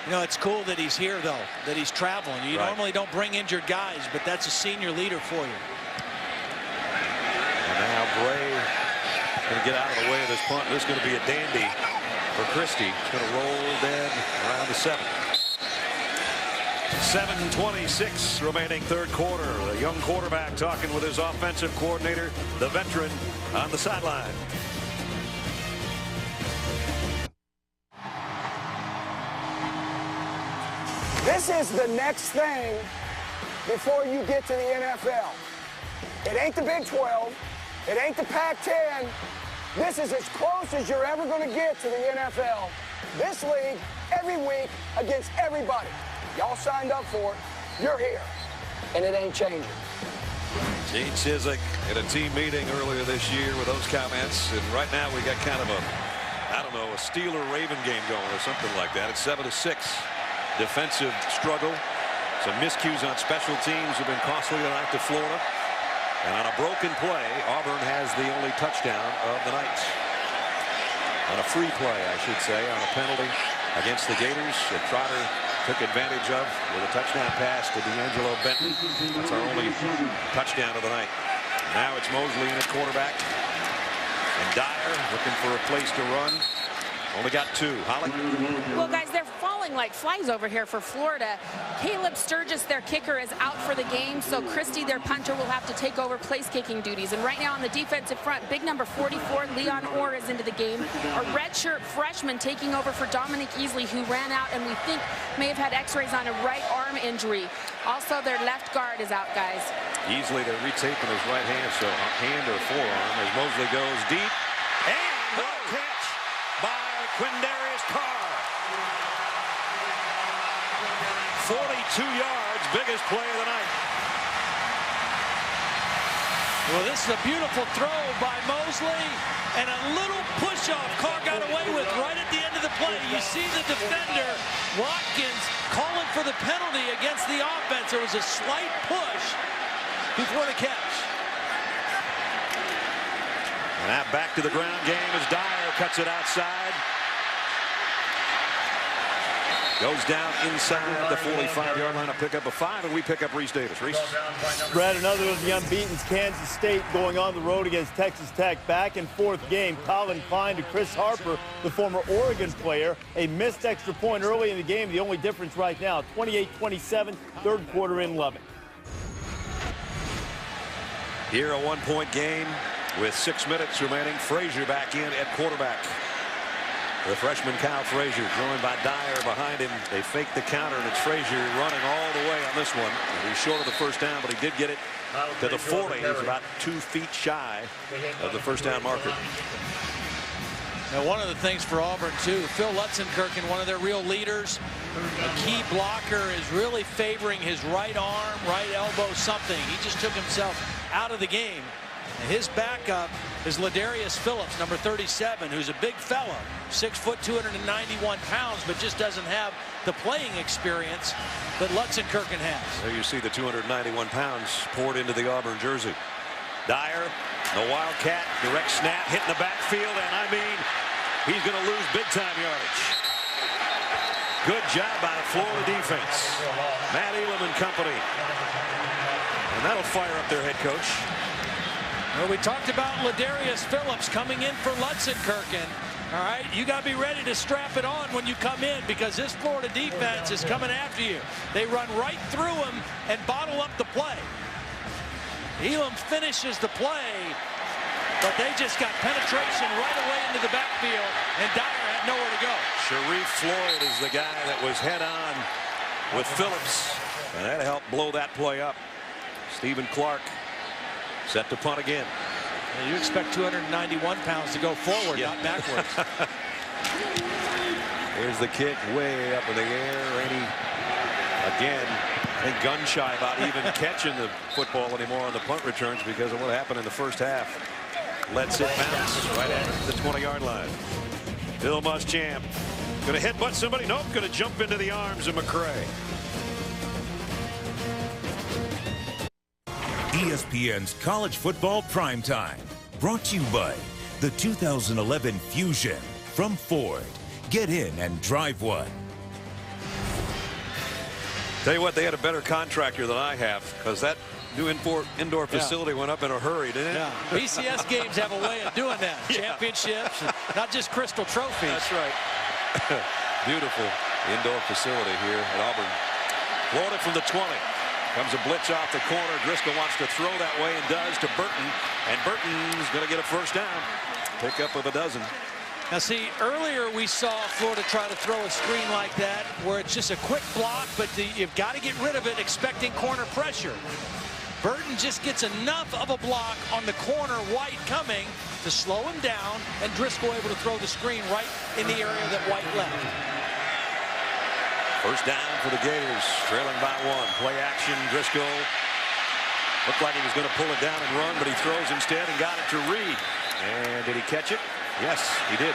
know, it's cool that he's here, though, that he's traveling. You normally don't bring injured guys, but that's a senior leader for you. And now Bray going to get out of the way of this punt. This is going to be a dandy. for Christie. It's going to roll dead around the 7. 7:26 remaining third quarter. The young quarterback talking with his offensive coordinator, the veteran, on the sideline. This is the next thing before you get to the NFL. It ain't the Big 12. It ain't the Pac-10. This is as close as you're ever going to get to the NFL. This league, every week, against everybody. Y'all signed up for it. You're here. And it ain't changing. Gene Chizik at a team meeting earlier this year with those comments. And right now we got kind of a, I don't know, a Steeler-Raven game going or something like that. It's 7-6. Defensive struggle. Some miscues on special teams have been costly tonight to Florida. And on a broken play, Auburn has the only touchdown of the night. On a free play, I should say, on a penalty against the Gators that Trotter took advantage of with a touchdown pass to D'Angelo Benton. That's our only touchdown of the night. Now it's Mosley in at quarterback. And Dyer looking for a place to run. Only got 2. Holly? Well, guys, they're falling like flies over here for Florida. Caleb Sturgis, their kicker, is out for the game, so Christie, their punter, will have to take over place-kicking duties. And right now on the defensive front, big number 44, Leon Orr, is into the game. A redshirt freshman taking over for Dominic Easley, who ran out and we think may have had x-rays on a right arm injury. Also, their left guard is out, guys. Easley, they're retaping his right hand, so hand or forearm as Mosley goes deep. And what a catch by Quindarius Carr. 42 yards, biggest play of the night. Well, this is a beautiful throw by Mosley, and a little push-off Carr got away with right at the end of the play. You see the defender, Watkins, calling for the penalty against the offense. There was a slight push before the catch. And that back to the ground game as Dyer cuts it outside. Goes down inside the 45-yard line. A pickup of 5, and we pick up Reese Davis. Reese. Brad, another of the unbeatens, Kansas State, going on the road against Texas Tech. Back and forth game. Colin Klein to Chris Harper, the former Oregon player. A missed extra point early in the game. The only difference right now, 28-27, third quarter in Lubbock. Here a 1-point game with 6 minutes remaining. Frazier back in at quarterback. The freshman Kyle Frazier joined by Dyer behind him. They fake the counter, and it's Frazier running all the way on this one. He's short of the first down, but he did get it to the 40. He's about 2 feet shy of the first down marker. Now, one of the things for Auburn, too, Phil Lutzenkirchen, one of their real leaders, a key blocker, is really favoring his right arm, right elbow, something. He just took himself out of the game. And his backup is Ladarius Phillips, number 37, who's a big fella, 6 foot, 291 pounds, but just doesn't have the playing experience that Lutzenkirchen has. There you see the 291 pounds poured into the Auburn jersey. Dyer, the Wildcat, direct snap, hitting the backfield, and I mean, he's going to lose big-time yardage. Good job by the Florida defense. Matt Elam and company. And that'll fire up their head coach. Well, we talked about Ladarius Phillips coming in for Lutzenkirchen. All right, you got to be ready to strap it on when you come in, because this Florida defense is coming after you. They run right through him and bottle up the play. Elam finishes the play, but they just got penetration right away into the backfield, and Dyer had nowhere to go. Sharif Floyd is the guy that was head-on with Phillips, and that helped blow that play up. Stephen Clark set to punt again. Well, you expect 291 pounds to go forward, not backwards. Here's the kick way up in the air. Rainey again, I think gun shy about even catching the football anymore on the punt returns because of what happened in the first half. Lets it bounce right at the 20-yard line. Bill Muschamp going to headbutt somebody. Nope, going to jump into the arms of McCray. ESPN's College Football Primetime, brought to you by the 2011 Fusion from Ford. Get in and drive one. Tell you what, they had a better contractor than I have, because that new indoor facility went up in a hurry, didn't it? Yeah. BCS games have a way of doing that. Championships, not just crystal trophies. That's right. Beautiful indoor facility here at Auburn. Florida from the 20. Comes a blitz off the corner. Driscoll wants to throw that way and does to Burton. And Burton's going to get a first down. Pickup of a dozen. Now see, earlier we saw Florida try to throw a screen like that where it's just a quick block, but you've got to get rid of it expecting corner pressure. Burton just gets enough of a block on the corner, White coming, to slow him down, and Driscoll able to throw the screen right in the area that White left. First down for the Gators, trailing by 1. Play action, Driscoll. Looked like he was going to pull it down and run, but he throws instead and got it to Reed. And did he catch it? Yes, he did.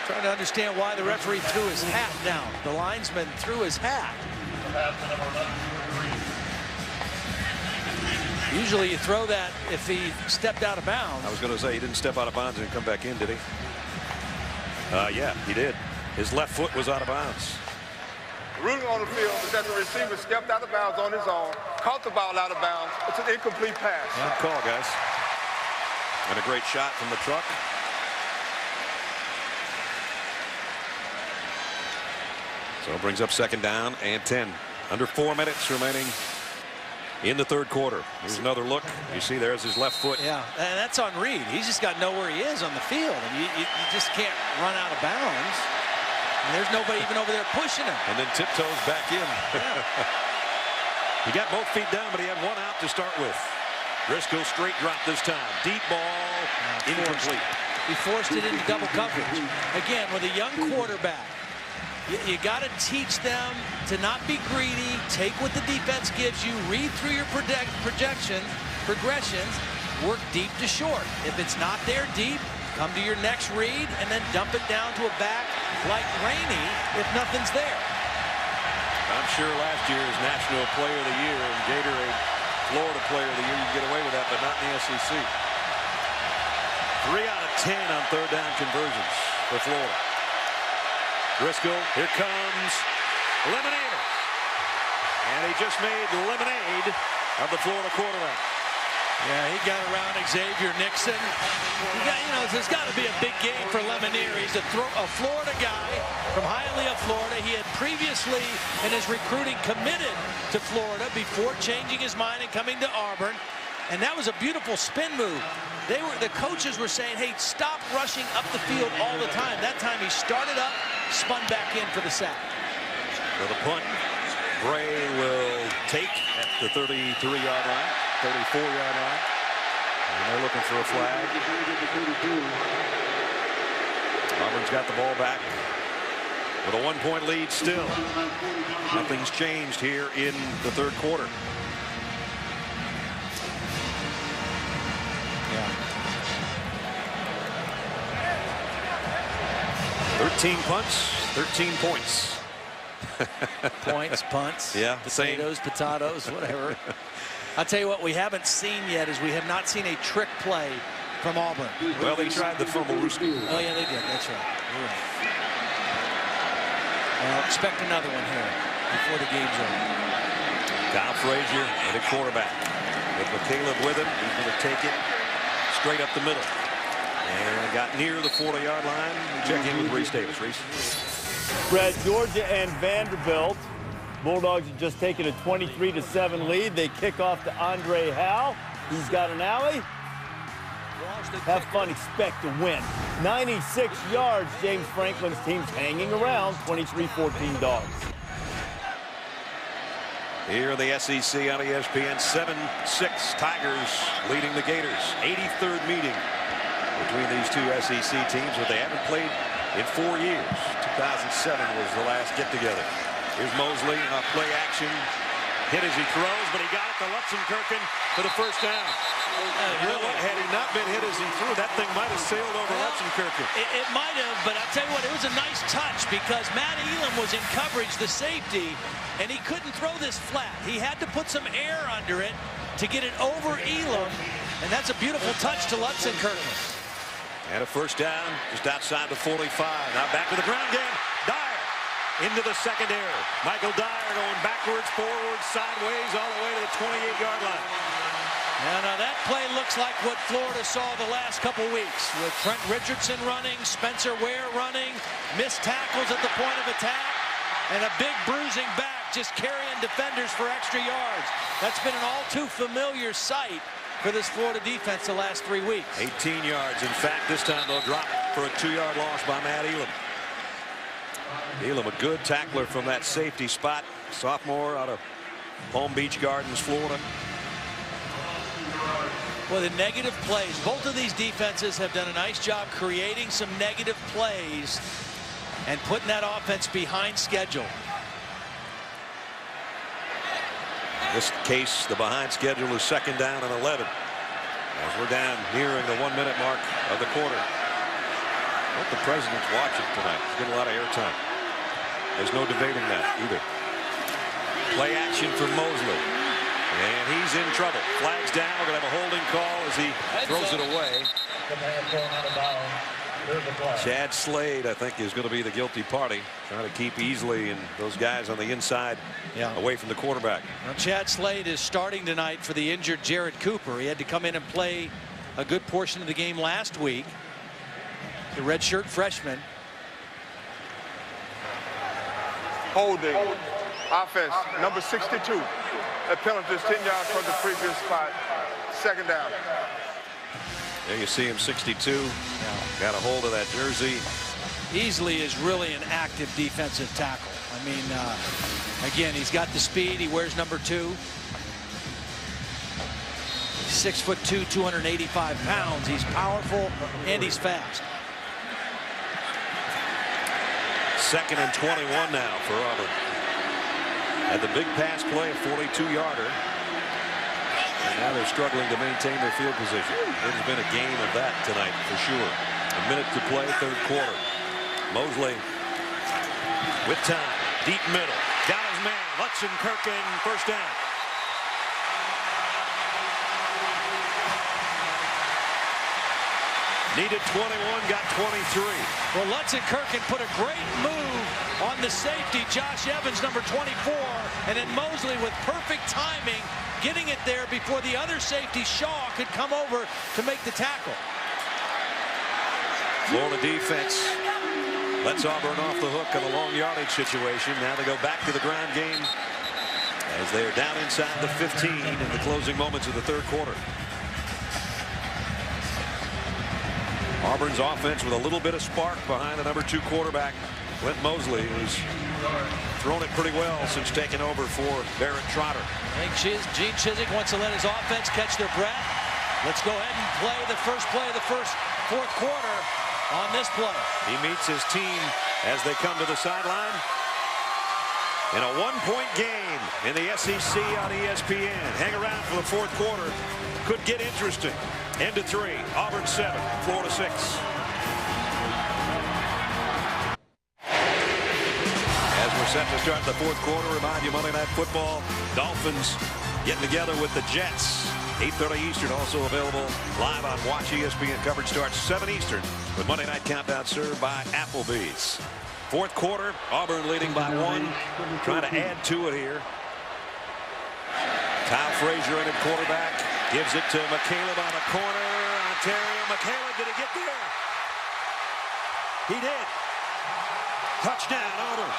Trying to understand why the referee threw his hat down. The linesman threw his hat. Usually you throw that if he stepped out of bounds. I was going to say he didn't step out of bounds and come back in, did he? Yeah, he did. His left foot was out of bounds. The ruling on the field is that the receiver stepped out of bounds on his own, caught the ball out of bounds. It's an incomplete pass. Good call, guys. And a great shot from the truck. So it brings up second down and 10. Under 4 minutes remaining in the third quarter. Here's another look. You see there's his left foot. Yeah, and that's on Reed. He's just got to know where he is on the field. And you just can't run out of bounds. And there's nobody even over there pushing him. And then tiptoes back in. Yeah. He got both feet down, but he had one out to start with. Driscoll straight drop this time. Deep ball, incomplete. He forced it into double coverage. Again, with a young quarterback, you got to teach them to not be greedy, take what the defense gives you, read through your progressions, work deep to short. If it's not there deep, come to your next read and then dump it down to a back like Rainey if nothing's there. I'm sure last year's National Player of the Year and Gatorade Florida Player of the Year, you get away with that, but not in the SEC. 3 out of 10 on third down conversions for Florida. Driscoll, here comes Lemonade. And he just made lemonade of the Florida quarterback. Yeah, he got around Xavier Nixon. There's got to be a big game for Lemonade. He's a Florida guy from Hialeah, Florida. He had previously in his recruiting committed to Florida before changing his mind and coming to Auburn. And that was a beautiful spin move. The coaches were saying, hey, stop rushing up the field all the time. That time he started up, spun back in for the sack. For the punt, Bray will take at the 33-yard line, 34-yard line. And they're looking for a flag. Auburn's got the ball back with a 1-point lead still. Nothing's changed here in the third quarter. 13 punts, 13 points. Points, punts, yeah, potatoes, potatoes, whatever. I'll tell you what we haven't seen yet is we have not seen a trick play from Auburn. Well, they tried the fumble rooster. Oh, yeah, they did. That's right. You're right. Well, expect another one here before the game's over. Kyle Frazier and a quarterback. With McCaleb with him, he's going to take it straight up the middle. And got near the 40-yard line. Check in with Reese Davis. Reese. Brad, Georgia and Vanderbilt. Bulldogs have just taken a 23-7 lead. They kick off to Andre Howe. He's got an alley. Have fun, expect to win. 96 yards. James Franklin's team's hanging around. 23-14 Dogs. Here in the SEC on ESPN, 7-6 Tigers leading the Gators. 83rd meeting between these two SEC teams, but they haven't played in 4 years. 2007 was the last get-together. Here's Mosley, play action. Hit as he throws, but he got it to Lutzenkirchen for the first down. You know what? Had he not been hit as he threw, that thing might have sailed over Lutzenkirchen. It might have, but I'll tell you what, it was a nice touch because Matt Elam was in coverage, the safety, and he couldn't throw this flat. He had to put some air under it to get it over Elam, and that's a beautiful touch to Lutzenkirchen. And a first down just outside the 45. Now back to the ground game. Dyer into the secondary. Michael Dyer going backwards, forwards, sideways, all the way to the 28-yard line. Now that play looks like what Florida saw the last couple weeks, with Trent Richardson running, Spencer Ware running, missed tackles at the point of attack, and a big bruising back just carrying defenders for extra yards. That's been an all too familiar sight for this Florida defense the last 3 weeks. 18 yards. In fact, this time they'll drop for a 2-yard loss by Matt Elam. Elam, a good tackler from that safety spot. Sophomore out of Palm Beach Gardens, Florida. Well, the negative plays, both of these defenses have done a nice job creating some negative plays and putting that offense behind schedule. In this case, the behind schedule is 2nd down and 11. As we're down nearing the 1-minute mark of the quarter. I hope the president's watching tonight. He's getting a lot of airtime. There's no debating that either. Play action for Mosley. And he's in trouble. Flags down. We're going to have a holding call as he throws it away. Chad Slade, I think, is going to be the guilty party, trying to keep Easley and those guys on the inside away from the quarterback. Well, Chad Slade is starting tonight for the injured Jared Cooper. He had to come in and play a good portion of the game last week. The redshirt freshman. Holding. Offense, number 62. That penalty is 10 yards from the previous spot. 2nd down. There you see him, 62. Got a hold of that jersey. Easley is really an active defensive tackle. I mean, again, he's got the speed. He wears number 2. 6'2", 285 pounds. He's powerful and he's fast. 2nd and 21 now for Auburn. Had the big pass play, a 42-yarder. And now they're struggling to maintain their field position. It's been a game of that tonight for sure. A minute to play, 3rd quarter. Mosley with time, deep middle. Got his man, Lutsen Kirkin, 1st down. Needed 21, got 23. Well, Lutsen Kirkin put a great move on the safety, Josh Evans, number 24, and then Mosley with perfect timing, getting it there before the other safety, Shaw, could come over to make the tackle. Florida defense lets Auburn off the hook on a long yardage situation. Now they go back to the ground game as they are down inside the 15 in the closing moments of the 3rd quarter. Auburn's offense with a little bit of spark behind the number 2 quarterback, Clint Mosley, who's thrown it pretty well since taking over for Barrett Trotter. I think Gene Chizik wants to let his offense catch their breath. Let's go ahead and play the first play of the 4th quarter on this play. He meets his team as they come to the sideline. In a 1-point game in the SEC on ESPN. Hang around for the 4th quarter. Could get interesting. End of 3. Auburn 7, Florida 6. As we're set to start the 4th quarter, remind you Monday Night Football. Dolphins getting together with the Jets. 8:30 Eastern, also available live on Watch ESPN. Coverage starts 7 Eastern with Monday Night Countdown served by Applebee's. 4th quarter, Auburn leading by 1. Trying to add to it here. Kyle Frazier in at quarterback. Gives it to McCaleb on a corner. Ontario McCaleb, did he get there? He did. Touchdown, Auburn.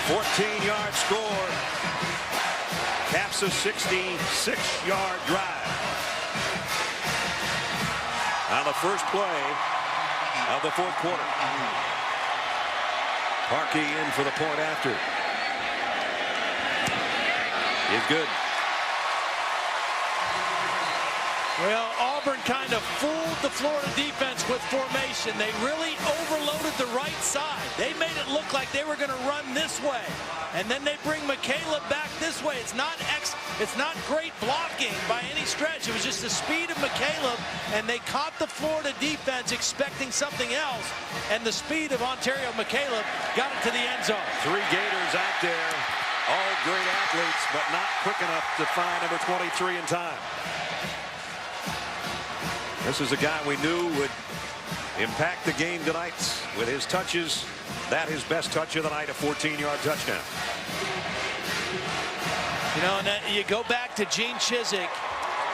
$14-yard score. Caps a 66-yard drive. On the first play of the 4th quarter. Parkey in for the point after. Is good. Well, Auburn kind of fooled the Florida defense with formation. They really overloaded the right side. They made it look like they were going to run this way. And then they bring McCaleb back this way. It's not It's not great blocking by any stretch. It was just the speed of McCaleb, and they caught the Florida defense expecting something else, and the speed of Ontario McCaleb got it to the end zone. 3 Gators out there, all great athletes, but not quick enough to find number 23 in time. This is a guy we knew would impact the game tonight with his touches. That his best touch of the night, a 14-yard touchdown. You know, and you go back to Gene Chizik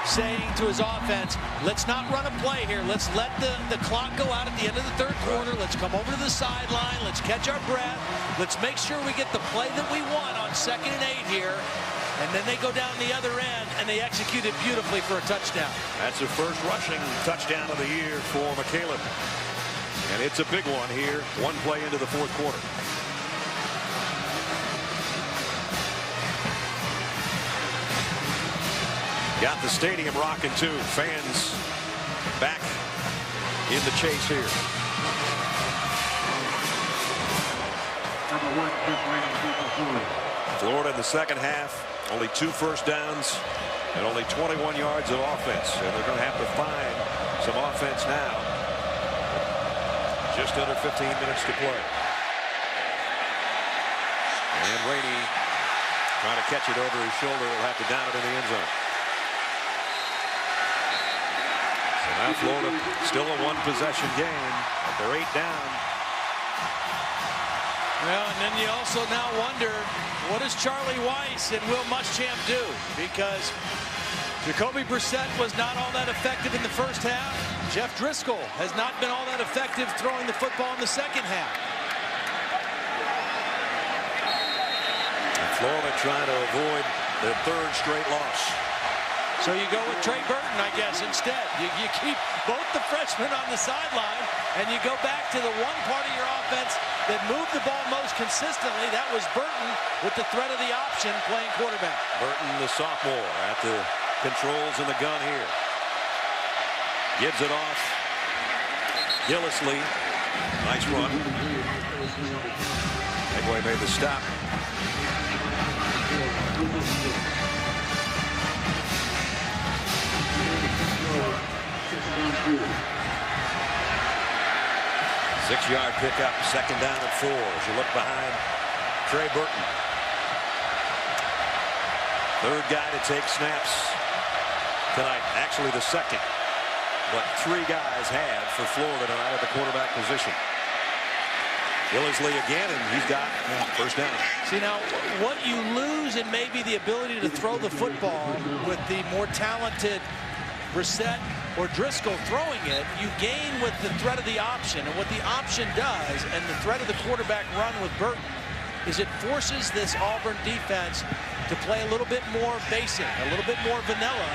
saying to his offense, let's not run a play here. Let's let the clock go out at the end of the third quarter. Let's come over to the sideline. Let's catch our breath. Let's make sure we get the play that we want on 2nd and 8 here. And then they go down the other end, and they execute it beautifully for a touchdown. That's the first rushing touchdown of the year for McCaleb. And it's a big one here, one play into the fourth quarter. Got the stadium rocking too. Fans back in the chase here. Florida in the second half, only 2 first downs and only 21 yards of offense. And they're going to have to find some offense now. Just under 15 minutes to play. And Rainey trying to catch it over his shoulder. Will have to down it in the end zone. So now Florida still a 1-possession game, but they're 8 down. Well, and then you also now wonder, what does Charlie Weiss and Will Muschamp do? Because Jacoby Brissett was not all that effective in the first half. Jeff Driscoll has not been all that effective throwing the football in the second half. And Florida trying to avoid their 3rd straight loss. So you go with Trey Burton, I guess, instead. You keep both the freshmen on the sideline, and you go back to the one part of your offense that moved the ball most consistently. That was Burton with the threat of the option playing quarterback. Burton, the sophomore, at the controls in the gun here. Gives it off. Gillisley. Nice run. Megway made the stop. Six-yard pickup, 2nd down and 4 as you look behind Trey Burton. 3rd guy to take snaps tonight. Actually the 2nd. But 3 guys have for Florida tonight at the quarterback position. Gillisley again, and he's got first down. See, now, what you lose in maybe the ability to throw the football with the more talented Brissett or Driscoll throwing it, you gain with the threat of the option. And what the option does, and the threat of the quarterback run with Burton, is it forces this Auburn defense to play a little bit more basic, a little bit more vanilla,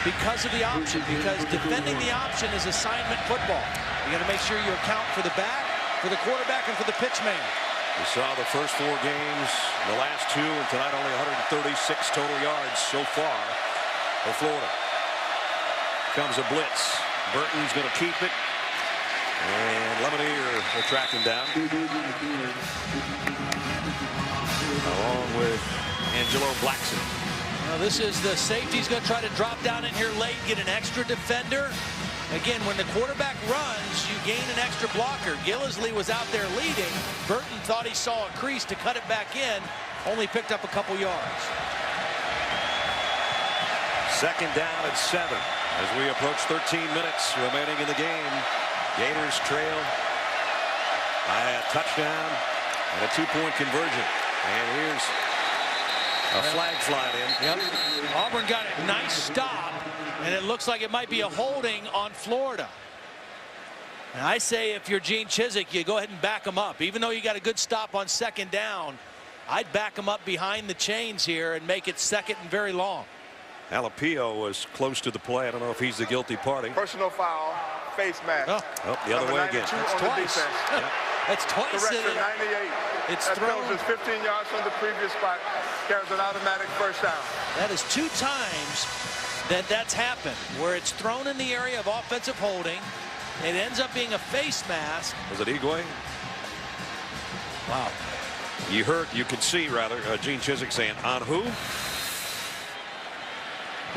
because of the option. Because defending the option is assignment football. You got to make sure you account for the back, for the quarterback, and for the pitch man. We saw the first 4 games, the last 2, and tonight only 136 total yards so far for Florida. Comes a blitz. Burton's going to keep it. And Lemonier will track him down. Along with Angelo Blackson. Now this is the safety's going to try to drop down in here late, get an extra defender. Again, when the quarterback runs, you gain an extra blocker. Gillisley was out there leading. Burton thought he saw a crease to cut it back in. Only picked up a couple yards. 2nd down and 7 as we approach 13 minutes remaining in the game. Gators trail by a touchdown and a 2-point conversion. And here's a flag flying in. Yep. Auburn got a nice stop, and it looks like it might be a holding on Florida. And I say if you're Gene Chizik, you go ahead and back him up. Even though you got a good stop on 2nd down, I'd back him up behind the chains here and make it 2nd and very long. Alapio was close to the play. I don't know if he's the guilty party. Personal foul, face mask. Oh, the other way again. That's twice. That's twice. Correction, 98. It's that thrown. throws us 15 yards from the previous spot. Carries an automatic first down. That is 2 times that's happened, where it's thrown in the area of offensive holding. It ends up being a face mask. Was it Igwe? Wow. You could see rather, Gene Chizik saying, on who?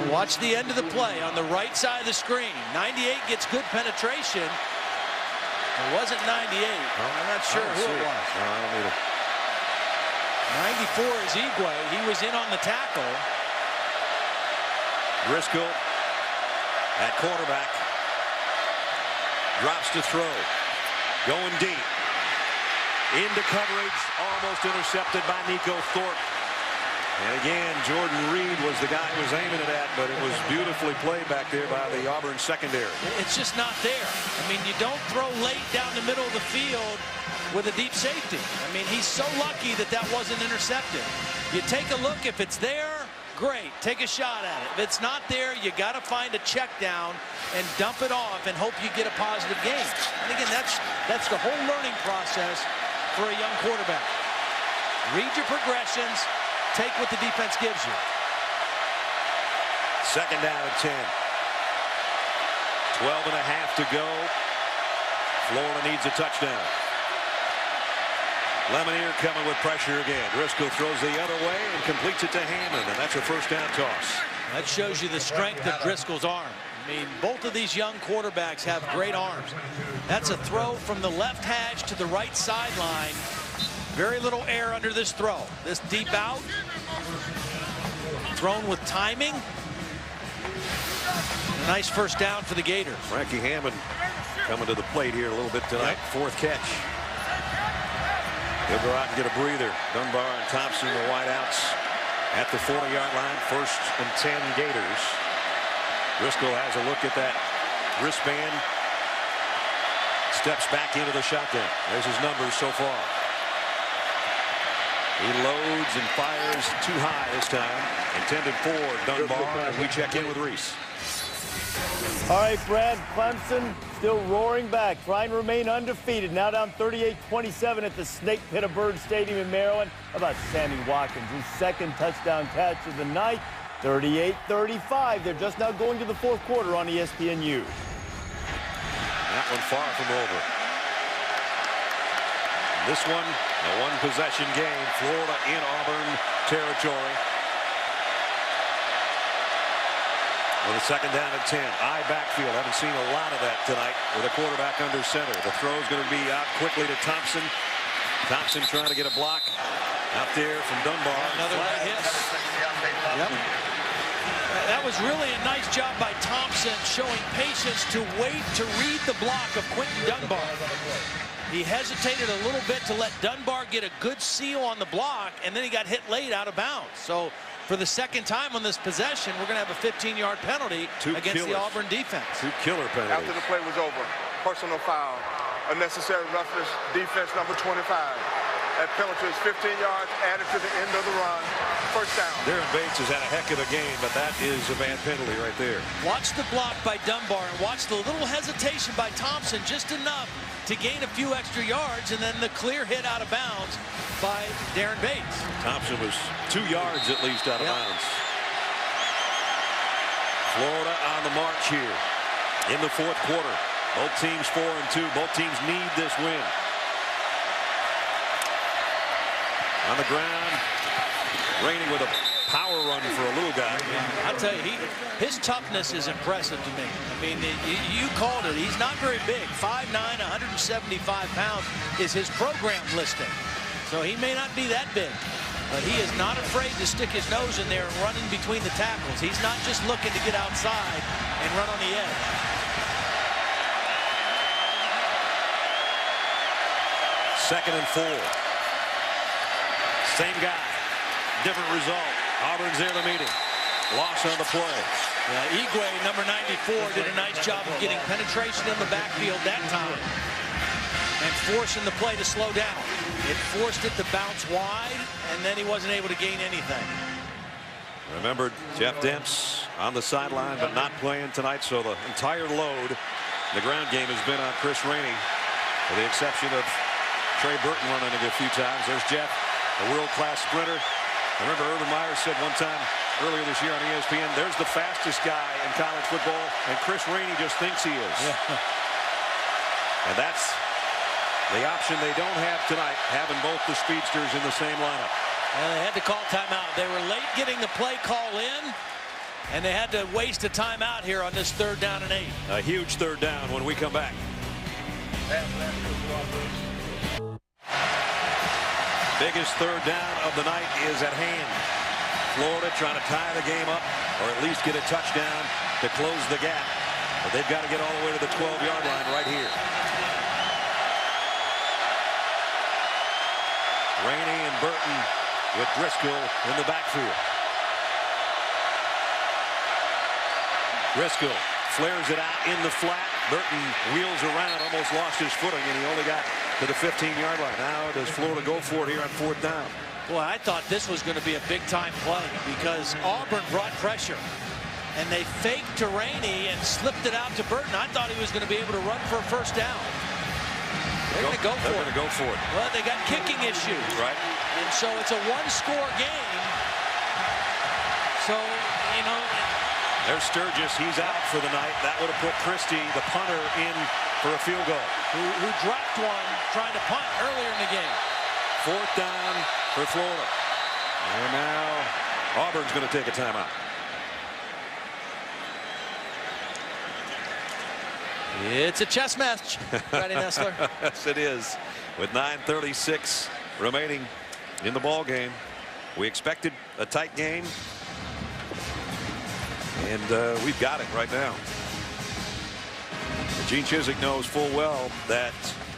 Watch the end of the play on the right side of the screen. 98 gets good penetration. It wasn't 98. I'm not sure who it was. No, I don't either. 94 is Igwe. He was in on the tackle. Driscoll at quarterback. Drops to throw. Going deep. Into coverage. Almost intercepted by Nico Thorpe. And again, Jordan Reed was the guy who was aiming it at, but it was beautifully played back there by the Auburn secondary. It's just not there. I mean, you don't throw late down the middle of the field with a deep safety. I mean, he's so lucky that that wasn't intercepted. You take a look. If it's there, great. Take a shot at it. If it's not there, you got to find a check down and dump it off and hope you get a positive game. And again, that's the whole learning process for a young quarterback. Read your progressions. Take what the defense gives you. Second down and 10. 12 and a half to go. Florida needs a touchdown. Lemonier coming with pressure again. Driscoll throws the other way and completes it to Hammond, and that's a first down toss. That shows you the strength of Driscoll's arm. I mean, both of these young quarterbacks have great arms. That's a throw from the left hash to the right sideline. Very little air under this throw. This deep out. Thrown with timing. A nice first down for the Gators. Frankie Hammond coming to the plate here a little bit tonight. Yep. Fourth catch. He'll go out and get a breather. Dunbar and Thompson, the wideouts at the 40-yard line. First and 10 Gators. Driscoll has a look at that wristband. Steps back into the shotgun. There's his numbers so far. He loads and fires too high this time. Intended for Dunbar, and we check in with Reese. All right, Brad, Clemson still roaring back, trying to remain undefeated. Now down 38-27 at the Snake Pit of Bird Stadium in Maryland. How about Sammy Watkins, his second touchdown catch of the night? 38-35. They're just now going to the fourth quarter on ESPNU. That one far from over. This one, a one-possession game. Florida in Auburn territory. With a second down and 10. I backfield. Haven't seen a lot of that tonight with a quarterback under center. The throw is going to be out quickly to Thompson. Thompson trying to get a block out there from Dunbar. Another hit. Yep. That was really a nice job by Thompson, showing patience to wait to read the block of Quentin Dunbar. He hesitated a little bit to let Dunbar get a good seal on the block, and then he got hit late out of bounds. So for the second time on this possession, we're going to have a 15-yard penalty against the Auburn defense. Two killer penalties. After the play was over, personal foul, unnecessary roughness, defense number 25. That penalty is 15 yards added to the end of the run. First down. Darren Bates has had a heck of a game, but that is a bad penalty right there. Watch the block by Dunbar and watch the little hesitation by Thompson, just enough to gain a few extra yards, and then the clear hit out of bounds by Darren Bates. Thompson was 2 yards at least out of bounds. Florida on the march here in the fourth quarter. Both teams 4-2. Both teams need this win. On the ground, Rainey with a power run for a little guy. I'll tell you, his toughness is impressive to me. I mean, you called it. He's not very big. 5'9", 175 pounds is his program listing. So he may not be that big, but he is not afraid to stick his nose in there and run in between the tackles. He's not just looking to get outside and run on the edge. Second and 4. Same guy, different result. Auburn's there to meet him. Loss on the play. Igwe, number 94, did a nice job of getting penetration in the backfield that time and forcing the play to slow down. It forced it to bounce wide, and then he wasn't able to gain anything. Remember, Jeff Demps on the sideline, but not playing tonight, so the entire load, the ground game has been on Chris Rainey, with the exception of Trey Burton running it a few times. There's Jeff, a world-class sprinter. I remember Urban Meyer said one time earlier this year on ESPN, there's the fastest guy in college football, and Chris Rainey just thinks he is. Yeah. And that's the option they don't have tonight, having both the speedsters in the same lineup. And they had to call timeout. They were late getting the play call in, And they had to waste a timeout here on this 3rd down and 8. A huge 3rd down when we come back. Biggest 3rd down of the night is at hand. Florida trying to tie the game up, or at least get a touchdown to close the gap. But they've got to get all the way to the 12-yard line right here. Rainey and Burton with Driscoll in the backfield. Driscoll flares it out in the flat. Burton wheels around, almost lost his footing, and he only got to the 15-yard line. Now does Florida go for it here on 4th down? Boy, I thought this was going to be a big-time play because Auburn brought pressure. And they faked to Rainey and slipped it out to Burton. I thought he was going to be able to run for a 1st down. They're going to go for it. Well, they got kicking issues. Right. And so it's a 1-score game. So, you know. There's Sturgis. He's out for the night. That would have put Christie, the punter, in for a field goal. Who dropped one trying to punt earlier in the game. 4th down for Florida. And now Auburn's going to take a timeout. It's a chess match, Freddie Nessler. Yes, it is. With 9:36 remaining in the ball game, we expected a tight game, and we've got it right now. Gene Chizik knows full well that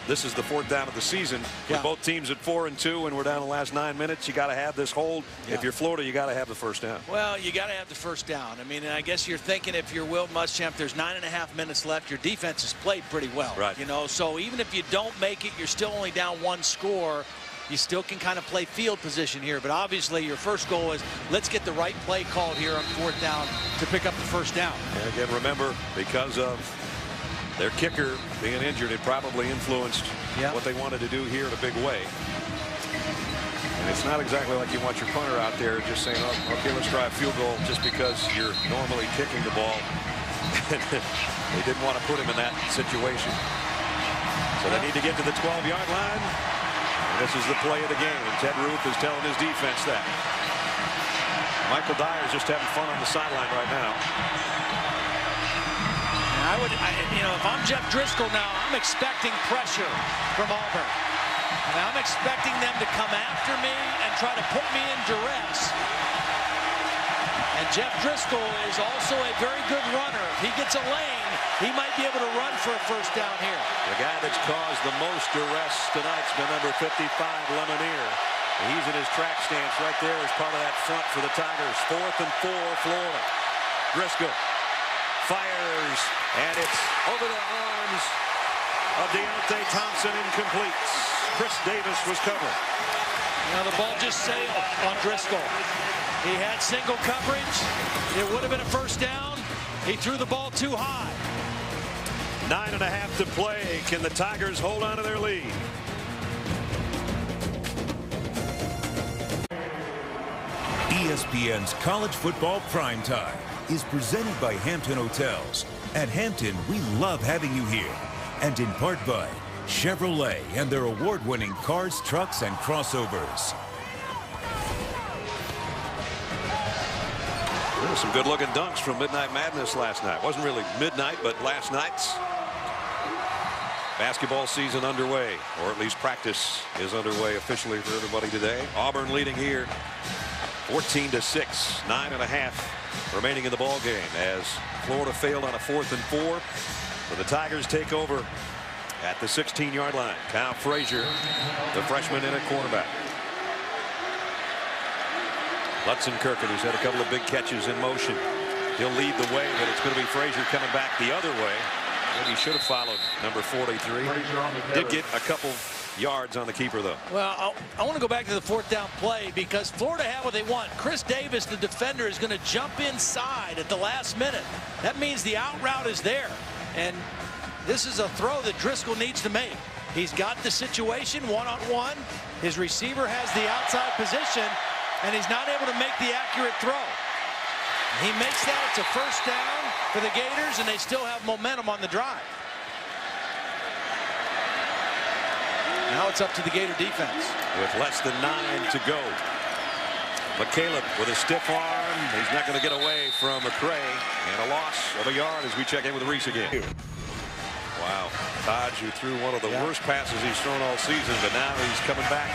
this is the 4th down of the season. Yeah. With both teams at 4-2, and we're down the last 9 minutes. You got to have this hold. Yeah. If you're Florida, you got to have the 1st down. Well, you got to have the 1st down. I mean, I guess you're thinking if you're Will Muschamp, there's 9.5 minutes left. Your defense has played pretty well. Right. You know, so even if you don't make it, you're still only down 1 score. You still can kind of play field position here. But obviously, your first goal is let's get the right play called here on 4th down to pick up the 1st down. And again, remember, because of their kicker being injured, it probably influenced what they wanted to do here in a big way. And it's not exactly like you want your punter out there just saying, oh, okay, let's try a field goal just because you're normally kicking the ball. They didn't want to put him in that situation. So they need to get to the 12-yard line. And this is the play of the game. And Ted Ruth is telling his defense that. Michael Dyer's just having fun on the sideline right now. You know, if I'm Jeff Driscoll now, I'm expecting pressure from Auburn. And I'm expecting them to come after me and try to put me in duress. And Jeff Driscoll is also a very good runner. If he gets a lane, he might be able to run for a 1st down here. The guy that's caused the most duress tonight's been number 55, Lemonier. He's in his track stance right there as part of that front for the Tigers. 4th and 4, Florida. Driscoll fires, and it's over the arms of Deontay Thompson, incomplete. Chris Davis was covering. Now the ball just sailed on Driscoll. He had single coverage. It would have been a 1st down. He threw the ball too high. 9.5 to play. Can the Tigers hold on to their lead? ESPN's College Football Primetime is presented by Hampton Hotels. At Hampton, we love having you here. And in part by Chevrolet and their award-winning cars, trucks, and crossovers. Well, some good-looking dunks from Midnight Madness last night. Wasn't really midnight, but last night's. Basketball season underway, or at least practice is underway officially for everybody today. Auburn leading here 14-6, 9.5 remaining in the ball game as Florida failed on a 4th and 4. So the Tigers take over at the 16-yard line. Kyle Frazier, the freshman in at cornerback. Lutzenkirchen, who's had a couple of big catches in motion. He'll lead the way, but it's going to be Frazier coming back the other way. Maybe he should have followed number 43. Did get a couple yards on the keeper, though. Well, I want to go back to the 4th down play because Florida had what they want. Chris Davis, the defender, is going to jump inside at the last minute. That means the out route is there. And this is a throw that Driscoll needs to make. He's got the situation one-on-one. His receiver has the outside position, and he's not able to make the accurate throw. He makes that. It's a 1st down for the Gators, and they still have momentum on the drive. Now it's up to the Gator defense. With less than 9 to go. McCaleb with a stiff arm him. He's not going to get away from McCray. And a loss of a yard as we check in with Reese again. Wow. Taj, who threw one of the worst passes he's thrown all season, but now he's coming back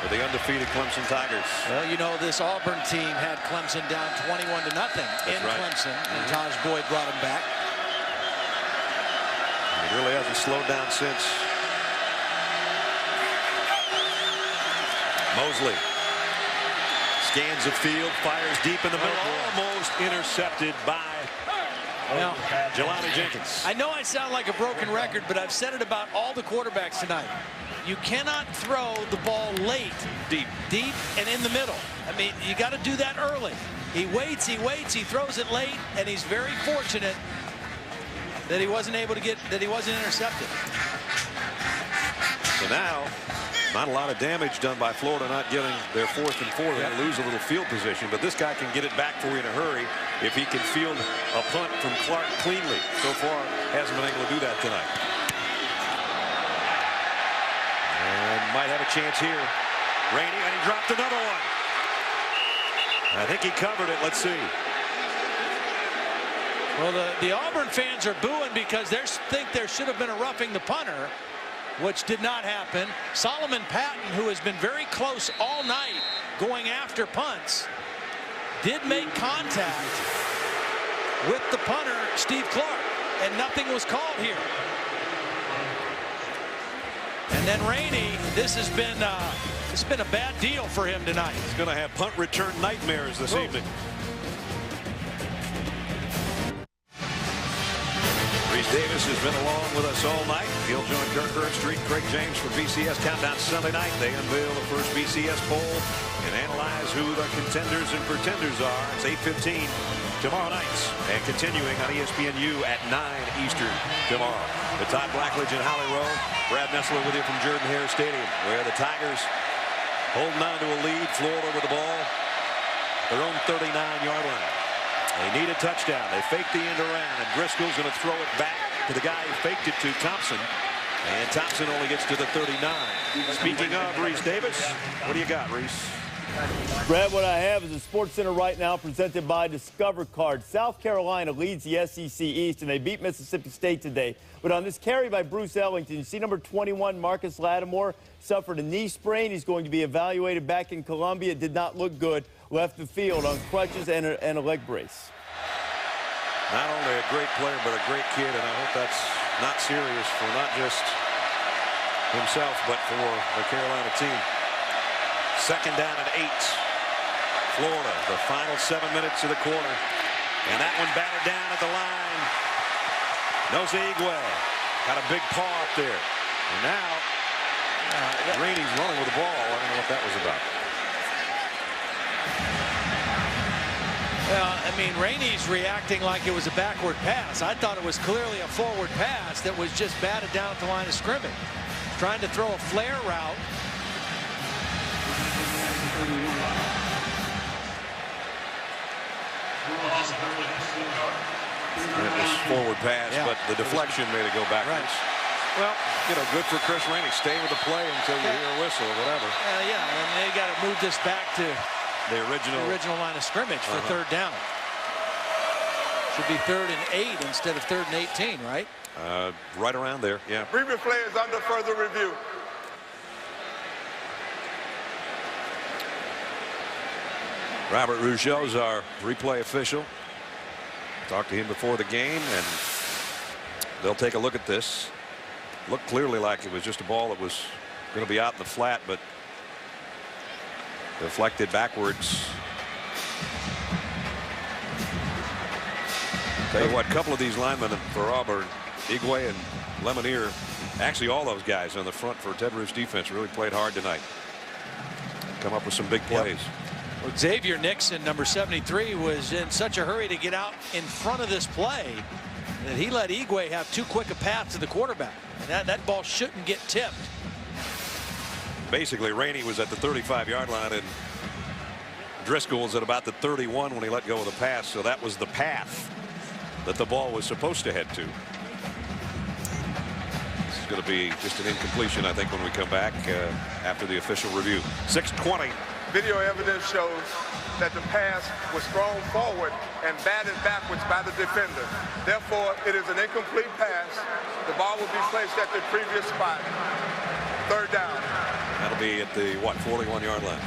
for the undefeated Clemson Tigers. Well, you know, this Auburn team had Clemson down 21-0 in Clemson, and Taj Boyd brought him back. He really hasn't slowed down since. Mosley scans the field, fires deep in the middle, almost intercepted by Jelani Jenkins. I know I sound like a broken record, but I've said it about all the quarterbacks tonight. You cannot throw the ball late, deep, and in the middle. I mean, you got to do that early. He waits, he throws it late, and he's very fortunate that he wasn't able to he wasn't intercepted. So now, not a lot of damage done by Florida not getting their 4th and 4. They lose a little field position, but this guy can get it back for you in a hurry if he can field a punt from Clark cleanly. So far, hasn't been able to do that tonight. And might have a chance here. Rainey, and he dropped another one. I think he covered it. Let's see. Well, the Auburn fans are booing because they think there should have been a roughing the punter, which did not happen. Solomon Patton, who has been very close all night going after punts, did make contact with the punter, Steve Clark, and nothing was called here. And then Rainey, this has been a bad deal for him tonight. He's going to have punt return nightmares this evening. Reese Davis has been along with us all night. He'll join Kirk Herbstreit, Craig James for BCS Countdown Sunday night. They unveil the first BCS poll and analyze who the contenders and pretenders are. It's 8:15 tomorrow night, and continuing on ESPNU at 9 Eastern tomorrow. The Todd Blackledge and Holly Rowe. Brad Nessler with you from Jordan-Hare Stadium, where the Tigers holding on to a lead. Florida with the ball, their own 39-yard line. They need a touchdown. They fake the end around, and Driscoll's going to throw it back to the guy who faked it to Thompson. And Thompson only gets to the 39. Speaking of Reese Davis, what do you got, Reese? Brad, what I have is a Sports Center right now presented by Discover Card. South Carolina leads the SEC East, and they beat Mississippi State today. But on this carry by Bruce Ellington, you see number 21, Marcus Lattimore, suffered a knee sprain. He's going to be evaluated back in Columbia. It did not look good. Left the field on crutches and a leg brace. Not only a great player, but a great kid, and I hope that's not serious for not just himself, but for the Carolina team. 2nd down and 8. Florida, the final 7 minutes of the quarter. And that one batted down at the line. Nosa Igwe got a big paw up there. And now, Rainey's running with the ball. I don't know what that was about. Well, I mean, Rainey's reacting like it was a backward pass. I thought it was clearly a forward pass that was just batted down at the line of scrimmage. Trying to throw a flare route. It was forward pass, but the deflection made it go backwards. Right. Well, you know, good for Chris Rainey. Stay with the play until you hear a whistle or whatever. Yeah, and they got to move this back to the original line of scrimmage for 3rd down. Should be 3rd and 8 instead of 3rd and 18, right? Right around there, yeah. Previous play is under further review. Robert Rougeau's our replay official. Talked to him before the game, and they'll take a look at this. Looked clearly like it was just a ball that was going to be out in the flat, but deflected backwards. Tell you what, a couple of these linemen for Auburn, Igwe and Lemonier, actually all those guys on the front for Ted Roof's defense really played hard tonight. Come up with some big plays. Well, Xavier Nixon, number 73, was in such a hurry to get out in front of this play that he let Igwe have too quick a path to the quarterback. That ball shouldn't get tipped. Basically, Rainey was at the 35-yard line, and Driscoll was at about the 31 when he let go of the pass. So that was the path that the ball was supposed to head to. This is going to be just an incompletion, I think, when we come back after the official review. 6:20. Video evidence shows that the pass was thrown forward and batted backwards by the defender. Therefore, it is an incomplete pass. The ball will be placed at the previous spot. Third down. That'll be at the, what, 41-yard line.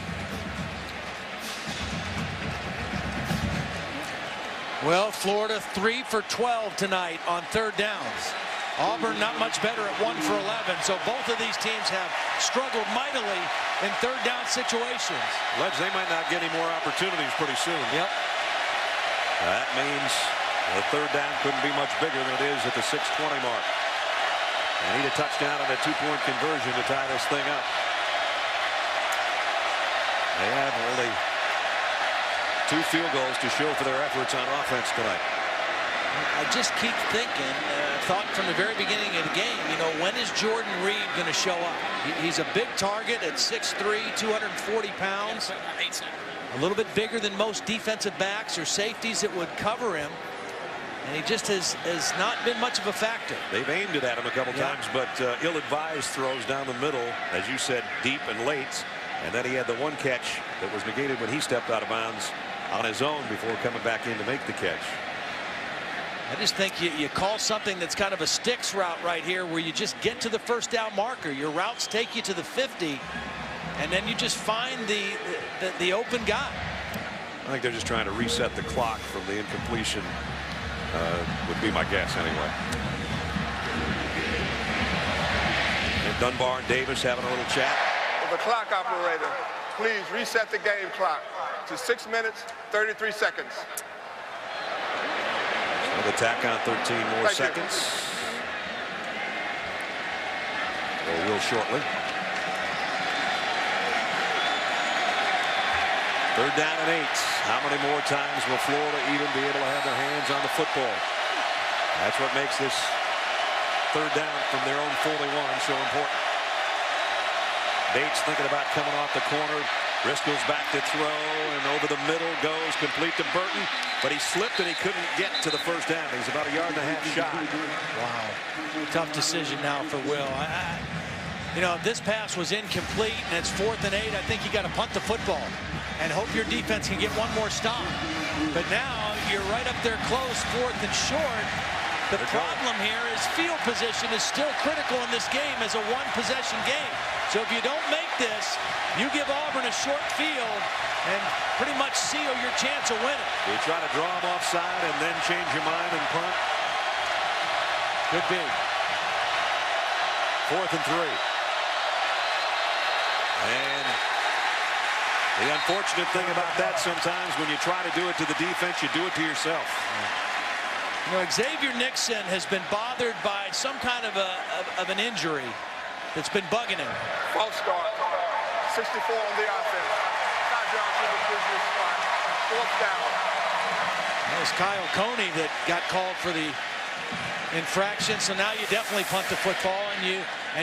Well, Florida 3 for 12 tonight on third downs. Auburn not much better at 1 for 11. So both of these teams have struggled mightily in third down situations. Ledge, they might not get any more opportunities pretty soon. Yep. That means the third down couldn't be much bigger than it is at the 6:20 mark. They need a touchdown and a 2-point conversion to tie this thing up. They have only 2 field goals to show for their efforts on offense tonight. I just keep thinking, thought from the very beginning of the game, you know, when is Jordan Reed going to show up? He's a big target at 6'3", 240 pounds. A little bit bigger than most defensive backs or safeties that would cover him. And he just has not been much of a factor. They've aimed it at him a couple times, but ill-advised throws down the middle, as you said, deep and late. And then he had the one catch that was negated when he stepped out of bounds on his own before coming back in to make the catch. I just think you call something that's kind of a sticks route right here, where you just get to the first down marker. Your routes take you to the 50, and then you just find the open guy. I think they're just trying to reset the clock from the incompletion, would be my guess anyway. And Dunbar and Davis having a little chat. The clock operator, please reset the game clock to 6 minutes, 33 seconds. So the tack on 13 more seconds. Or will shortly. Third down and 8. How many more times will Florida even be able to have their hands on the football? That's what makes this third down from their own 41 so important. Bates thinking about coming off the corner. Driscoll's back to throw, and over the middle goes, complete to Burton, but he slipped and he couldn't get to the first down. He's about a yard and a half shy. Wow. Tough decision now for Will. You know, if this pass was incomplete and it's 4th and 8, I think you got to punt the football and hope your defense can get one more stop. But now you're right up there close, 4th and short. The problem here is field position is still critical in this game as a one-possession game. So if you don't make this, you give Auburn a short field and pretty much seal your chance of winning. You try to draw them offside and then change your mind and punt. Could be. 4th and 3. And the unfortunate thing about that sometimes when you try to do it to the defense, you do it to yourself. You know, Xavier Nixon has been bothered by some kind of an injury that's been bugging him. False start. 64 on the offense. Touchdown to the previous spot. 4th down. That was Kyle Coney that got called for the infraction. So now you definitely punt the football, and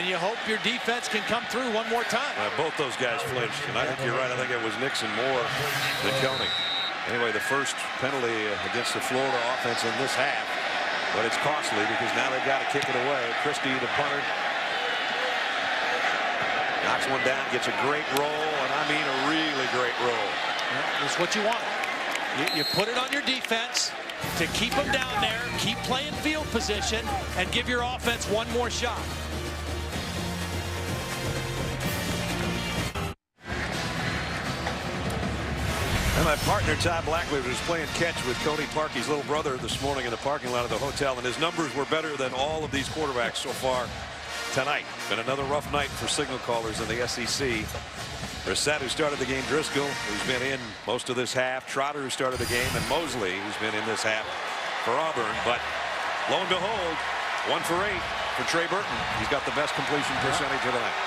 you hope your defense can come through one more time. Both those guys flinched, and I think you're right. I think it was Nixon more than Coney. Anyway, the first penalty against the Florida offense in this half, but it's costly because now they've got to kick it away. Christie, the punter, knocks one down, gets a great roll, and I mean a really great roll. That's what you want. You put it on your defense to keep them down there, keep playing field position, and give your offense one more shot. And my partner, Todd Blackwood, was playing catch with Coney Parkey's little brother this morning in the parking lot of the hotel, and his numbers were better than all of these quarterbacks so far tonight. Been another rough night for signal callers in the SEC. Brissett, who started the game, Driscoll, who's been in most of this half, Trotter, who started the game, and Mosley, who's been in this half for Auburn. But lo and behold, 1 for 8 for Trey Burton. He's got the best completion percentage of the night.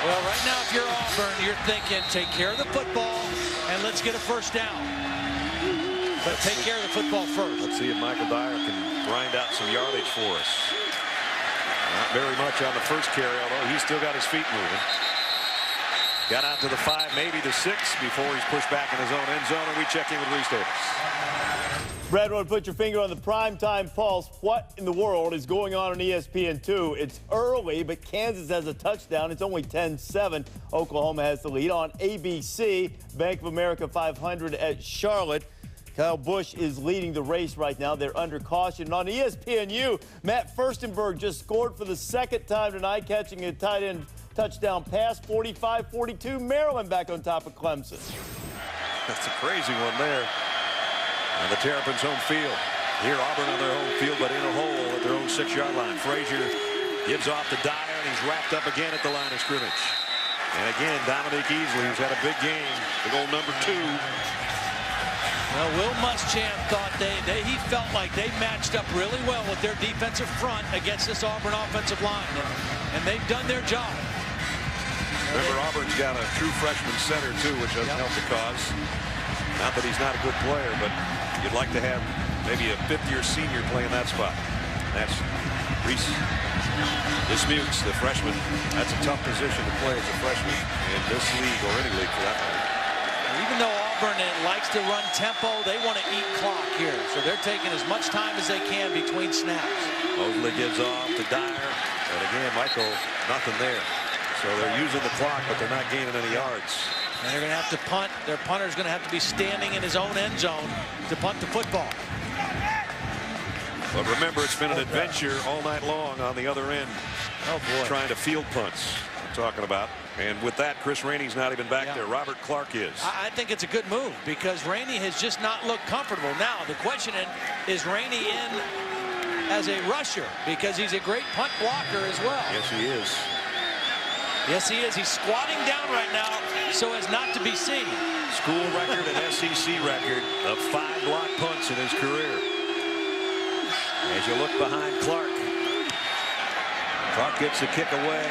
Well, right now, if you're Auburn, you're thinking, take care of the football, and let's get a first down. But take care of the football first. Let's see if Michael Dyer can grind out some yardage for us. Not very much on the first carry, although he's still got his feet moving. Got out to the 5, maybe the 6, before he's pushed back in his own end zone, and we check in with Reese Davis. Brad, want to put your finger on the primetime pulse. What in the world is going on ESPN2? It's early, but Kansas has a touchdown. It's only 10-7. Oklahoma has the lead on ABC. Bank of America 500 at Charlotte. Kyle Busch is leading the race right now. They're under caution. And on ESPNU, Matt Furstenberg just scored for the second time tonight, catching a tight end touchdown pass. 45-42. Maryland back on top of Clemson. That's a crazy one there. And the Terrapins home field. Here Auburn on their home field, but in a hole at their own 6-yard line. Frazier gives off to Dyer, and he's wrapped up again at the line of scrimmage. And again, Dominique Easley, who's had a big game, big old number 2. Well, Will Muschamp thought he felt like they matched up really well with their defensive front against this Auburn offensive line, and they've done their job. Remember, Auburn's got a true freshman center, too, which doesn't help the cause. Not that he's not a good player, but you'd like to have maybe a fifth-year senior playing that spot. That's Reese Dismukes, the freshman. That's a tough position to play as a freshman in this league or any league for that matter. Even though Auburn likes to run tempo, they want to eat clock here. So they're taking as much time as they can between snaps. Mosley gives off to Dyer. And again, Michael, nothing there. So they're using the clock, but they're not gaining any yards. And they're going to have to punt. Their punter's going to have to be standing in his own end zone to punt the football. But remember, it's been an adventure all night long on the other end. Oh, boy. Trying to field punts, I'm talking about. And with that, Chris Rainey's not even back there. Robert Clark is. I think it's a good move because Rainey has just not looked comfortable. Now, the question is Rainey in as a rusher because he's a great punt blocker as well. Yes, he is. Yes, he is. He's squatting down right now so as not to be seen. School record and SEC record of 5 block punts in his career. As you look behind Clark. Clark gets the kick away.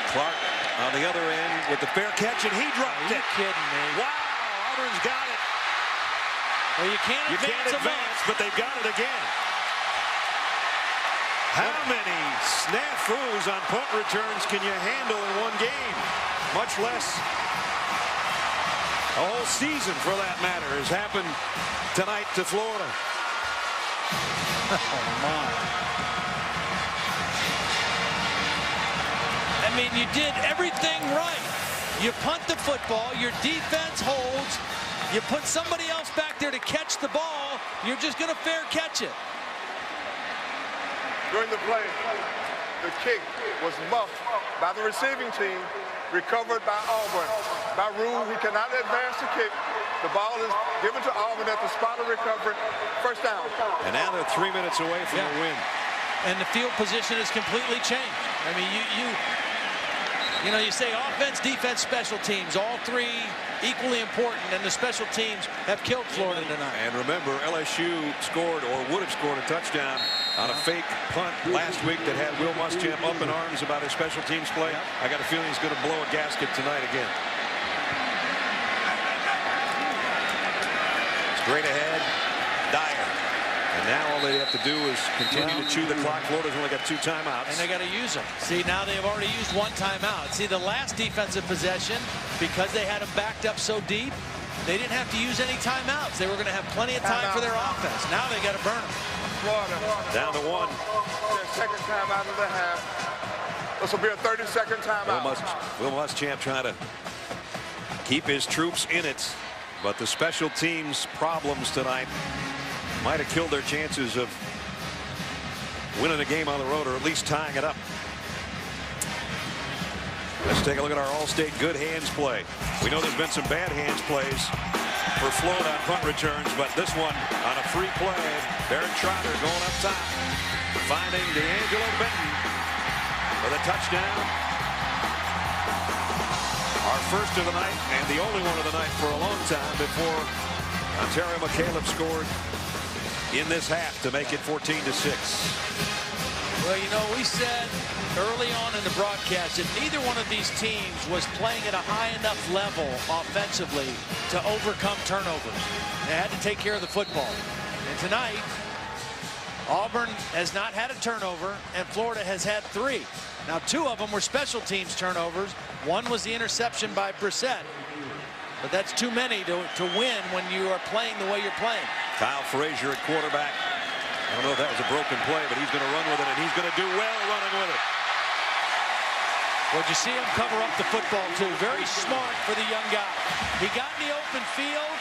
Clark on the other end with the fair catch, and he dropped it. Are you kidding me? Wow, Auburn's got it. Well, you can't advance, but they've got it again. How many snafus on punt returns can you handle in one game? Much less a whole season, for that matter, has happened tonight to Florida. Oh, my. I mean, you did everything right. You punt the football, your defense holds, you put somebody else back there to catch the ball, you're just going to fair catch it. During the play, the kick was muffed by the receiving team, recovered by Auburn. By rule, he cannot advance the kick. The ball is given to Auburn at the spot of recovery. First down. And now they're 3 minutes away from the win. And the field position has completely changed. I mean, you know, you say offense, defense, special teams, all three equally important, and the special teams have killed Florida tonight. And remember, LSU scored or would have scored a touchdown on a fake punt last week that had Will Muschamp up in arms about his special teams play. I got a feeling he's going to blow a gasket tonight again. Straight ahead, Dyer. And now all they have to do is continue to chew the clock. Florida's only got 2 timeouts. And they got to use them. See, now they've already used 1 timeout. See, the last defensive possession, because they had them backed up so deep, they didn't have to use any timeouts. They were going to have plenty of time for their offense. Now they got to burn them. Florida. Down to 1. Their second timeout of the half. This will be a 30-second timeout. Will Muschamp trying to keep his troops in it. But the special teams problems tonight might have killed their chances of winning a game on the road or at least tying it up. Let's take a look at our All-State good hands play. We know there's been some bad hands plays for Florida on punt returns, but this one on a free play. Barrett Trotter going up top, finding D'Angelo Benton for the touchdown. Our first of the night and the only one of the night for a long time before Ontario McCaleb scored in this half to make it 14-6. Well, you know, we said early on in the broadcast that neither one of these teams was playing at a high enough level offensively to overcome turnovers. They had to take care of the football. And tonight, Auburn has not had a turnover, and Florida has had 3. Now, 2 of them were special teams turnovers. 1 was the interception by Brissett. But that's too many to win when you are playing the way you're playing. Kyle Frazier at quarterback. I don't know if that was a broken play, but he's going to run with it, and he's going to do well running with it. Well, you see him cover up the football, too. Very smart for the young guy. He got in the open field,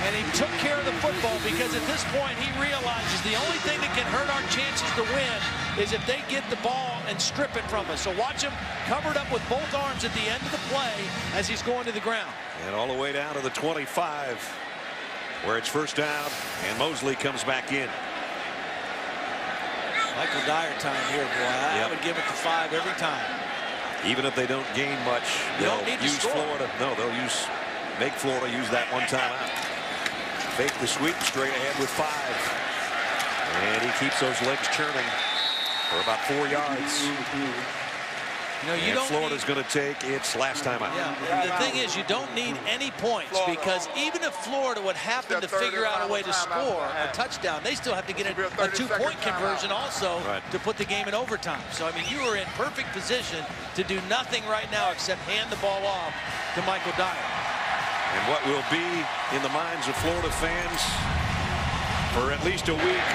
and he took care of the football because at this point he realizes the only thing that can hurt our chances to win is if they get the ball and strip it from us. So watch him covered up with both arms at the end of the play as he's going to the ground. And all the way down to the 25, where it's first down, and Mosley comes back in. Michael Dyer time here, boy. I would give it to 5 every time. Even if they don't gain much, they'll use Florida. No, they'll make Florida use that one time out. Fake the sweep, straight ahead with 5. And he keeps those legs churning for about 4 yards. You know, and Florida's going to take its last time out. Yeah, the thing is, you don't need any points because even if Florida would happen to figure out a way to score a touchdown, they still have to get a 2-point conversion also to put the game in overtime. So, I mean, you are in perfect position to do nothing right now except hand the ball off to Michael Dyer. And what will be in the minds of Florida fans for at least a week,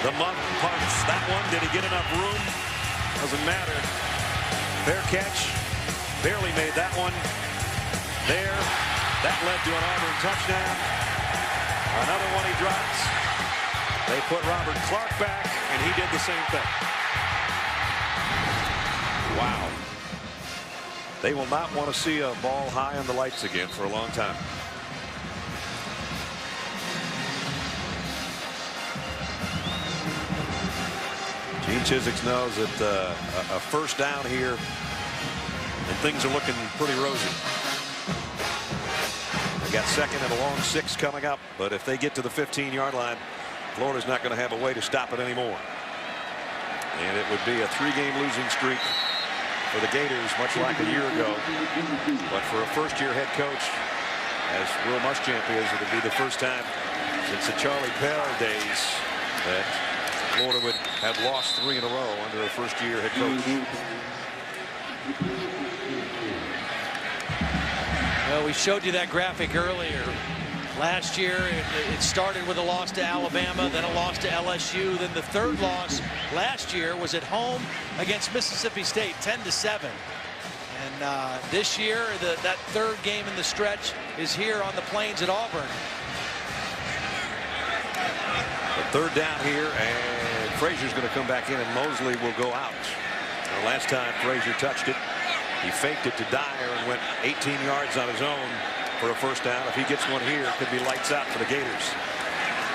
the month punts. That one, did he get enough room? Doesn't matter. Fair catch, barely made that one. There, that led to an Auburn touchdown. Another one he drops. They put Robert Clark back, and he did the same thing. Wow. They will not want to see a ball high on the lights again for a long time. Gene Chiswick knows that a first down here and things are looking pretty rosy. They got second and a long 6 coming up, but if they get to the 15-yard line, Florida's not going to have a way to stop it anymore. And it would be a 3-game losing streak for the Gators, much like a year ago. But for a first-year head coach, as Will Muschamp is, it would be the first time since the Charlie Pell days that Florida would have lost 3 in a row under a first-year head coach. Well, we showed you that graphic earlier. Last year, it started with a loss to Alabama, then a loss to LSU. Then the third loss last year was at home against Mississippi State, 10-7. And this year, that third game in the stretch is here on the plains at Auburn. The third down here, and Frazier's going to come back in, and Mosley will go out. The last time Frazier touched it, he faked it to Dyer and went 18 yards on his own for a first down. If he gets one here, it could be lights out for the Gators.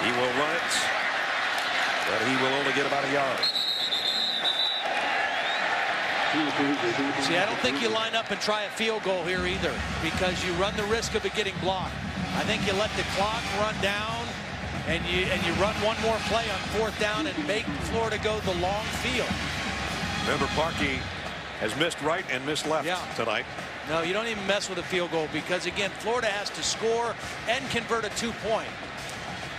He will run it, but he will only get about a yard. See, I don't think you line up and try a field goal here either, because you run the risk of it getting blocked. I think you let the clock run down, and you run one more play on 4th down and make Florida go the long field. Remember, Parkey has missed right and missed left tonight. No, you don't even mess with a field goal because, again, Florida has to score and convert a 2-point.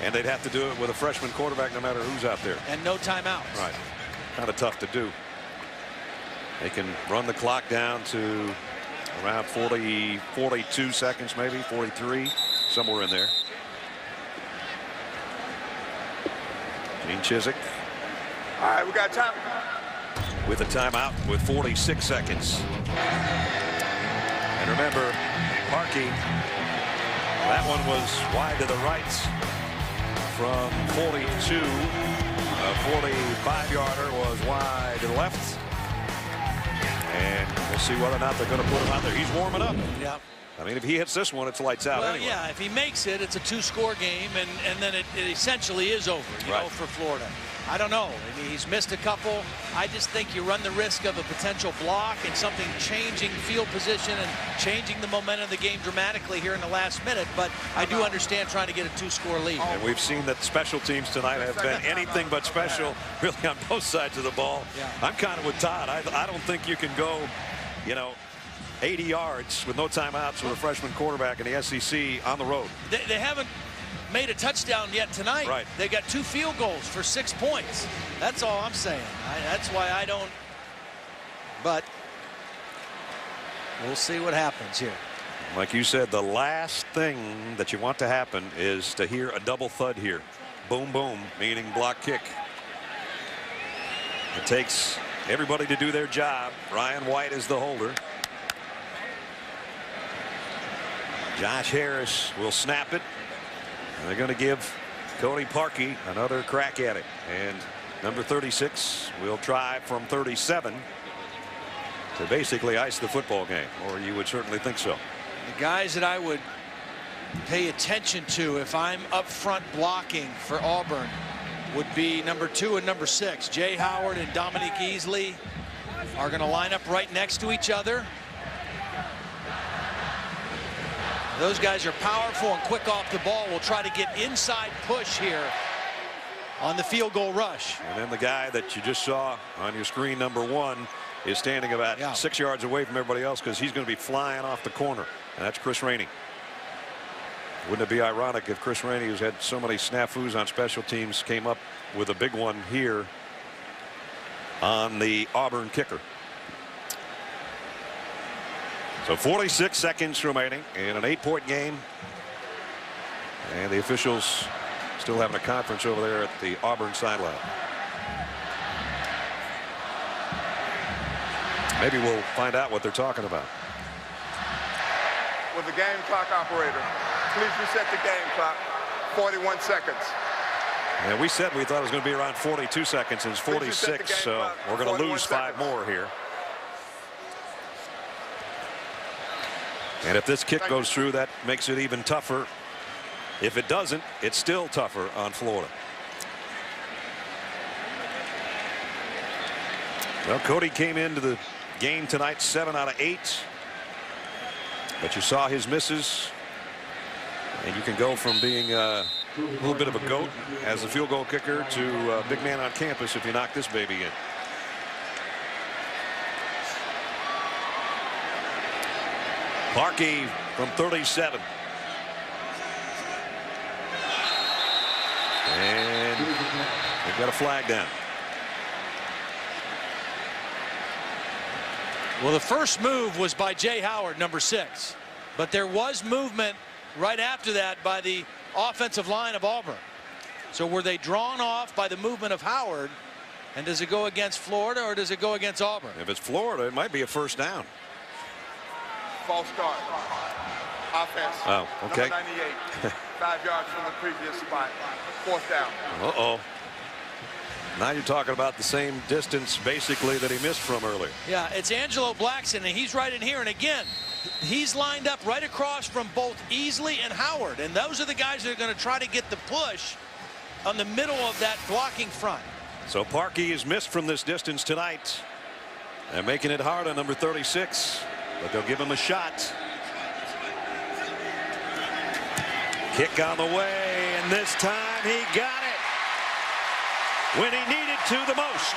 And they'd have to do it with a freshman quarterback no matter who's out there. And no timeouts. Right. Kind of tough to do. They can run the clock down to around 42 seconds, maybe 43, somewhere in there. Gene Chiswick. All right, we got time. With a timeout with 46 seconds. And remember, Parkey, that one was wide to the right from 42. A 45-yarder was wide to the left. And we'll see whether or not they're going to put him out there. He's warming up. Yeah. I mean, if he hits this one, it's lights out well, anyway. Yeah, if he makes it, it's a 2-score game, and then it essentially is over, you know, for Florida. I don't know. I mean, he's missed a couple. I just think you run the risk of a potential block and something changing field position and changing the momentum of the game dramatically here in the last minute. But I do understand trying to get a 2-score lead. And we've seen that special teams tonight have been anything but special, really, on both sides of the ball. Yeah. I'm kind of with Todd. I don't think you can go, you know, 80 yards with no timeouts with a freshman quarterback in the SEC on the road. They haven't made a touchdown yet tonight. Right. They got 2 field goals for 6 points. That's all I'm saying. That's why I don't. But we'll see what happens here. Like you said, the last thing that you want to happen is to hear a double thud here. Boom, boom, meaning block kick. It takes everybody to do their job. Ryan White is the holder. Josh Harris will snap it. And they're going to give Cody Parkey another crack at it. And number 36 will try from 37 to basically ice the football game, or you would certainly think so. The guys that I would pay attention to if I'm up front blocking for Auburn would be number 2 and number 6. Jay Howard and Dominique Easley are going to line up right next to each other. Those guys are powerful and quick off the ball. We'll try to get inside push here on the field goal rush. And then the guy that you just saw on your screen, number 1, is standing about 6 yards away from everybody else because he's going to be flying off the corner. And that's Chris Rainey. Wouldn't it be ironic if Chris Rainey, who's had so many snafus on special teams, came up with a big one here on the Auburn kicker? So 46 seconds remaining in an 8-point game. And the officials still having a conference over there at the Auburn sideline. Maybe we'll find out what they're talking about. With the game clock operator, please reset the game clock. 41 seconds. And we said we thought it was going to be around 42 seconds. It's 46, so we're going to lose 5 more here. And if this kick goes through, that makes it even tougher. If it doesn't, it's still tougher on Florida. Well, Cody came into the game tonight 7 out of 8. But you saw his misses. And you can go from being a little bit of a goat as a field goal kicker to a big man on campus if you knock this baby in. Parkey from 37. And they've got a flag down. Well, the first move was by Jay Howard, number 6. But there was movement right after that by the offensive line of Auburn. So were they drawn off by the movement of Howard? And does it go against Florida or does it go against Auburn? If it's Florida, it might be a first down. False start. Offense. Oh, okay. Number 98. 5 yards from the previous spot. 4th down. Uh-oh. Now you're talking about the same distance basically that he missed from earlier. Yeah, it's Angelo Blackson, and he's right in here. And again, he's lined up right across from both Easley and Howard. And those are the guys that are going to try to get the push on the middle of that blocking front. So Parkey is missed from this distance tonight. They're making it hard on number 36, but they'll give him a shot. Kick on the way, and this time he got it when he needed to the most.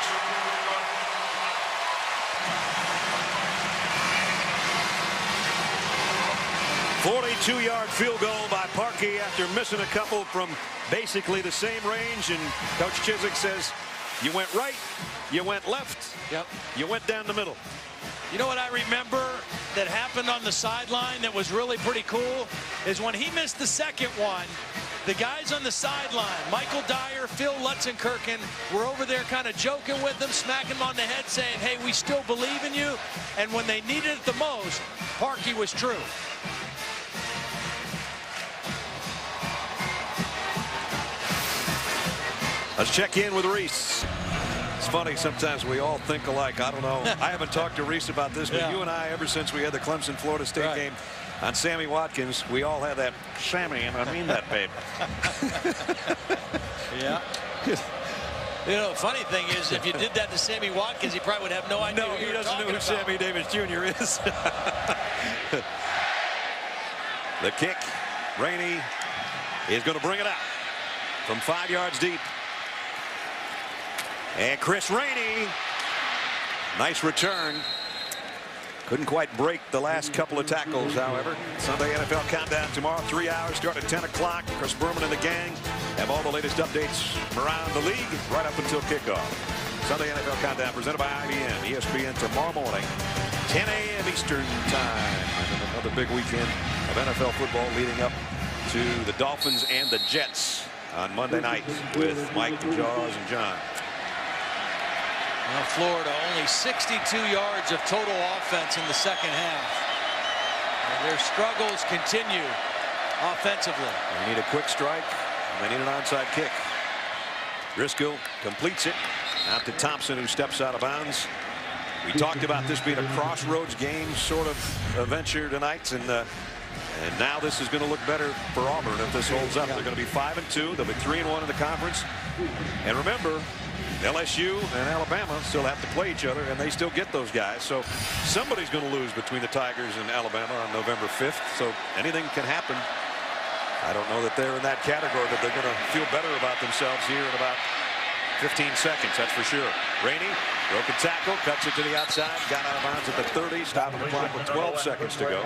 "42-yard field goal by Parkey after missing a couple from basically the same range, and Coach Chiswick says, you went right, you went left, you went down the middle." You know what I remember that happened on the sideline that was really pretty cool is when he missed the second one, the guys on the sideline, Michael Dyer, Phil Lutzenkirchen, were over there kind of joking with him, smacking him on the head, saying, hey, we still believe in you. And when they needed it the most, Parkey was true. Let's check in with Reese. It's funny, sometimes we all think alike. I don't know. I haven't talked to Reese about this, but you and I, ever since we had the Clemson-Florida State game on Sammy Watkins, we all had that, Sammy, and I mean that, babe. Yeah. You know, the funny thing is, if you did that to Sammy Watkins, he probably would have no idea. No, he doesn't know who Sammy Davis Jr. is. The kick, Rainey is going to bring it out from 5 yards deep. And Chris Rainey, nice return. Couldn't quite break the last couple of tackles, however. Sunday NFL Countdown tomorrow, 3 hours, start at 10 o'clock. Chris Berman and the gang have all the latest updates from around the league right up until kickoff. Sunday NFL Countdown presented by IBM, ESPN tomorrow morning. 10 a.m. Eastern time. And another big weekend of NFL football leading up to the Dolphins and the Jets on Monday night with Mike and Jaws and John. Well, Florida only 62 yards of total offense in the second half. And their struggles continue offensively. They need a quick strike, and they need an onside kick. Driscoll completes it out to Thompson, who steps out of bounds. We talked about this being a crossroads game sort of venture tonight, and now this is going to look better for Auburn if this holds up. They're going to be 5-2. They'll be 3-1 in the conference. And remember, LSU and Alabama still have to play each other, and they still get those guys. So somebody's going to lose between the Tigers and Alabama on November 5th. So anything can happen. I don't know that they're in that category, but they're going to feel better about themselves here in about 15 seconds, that's for sure. Rainey, broken tackle, cuts it to the outside, got out of bounds at the 30, stopping the clock with 12 seconds to go.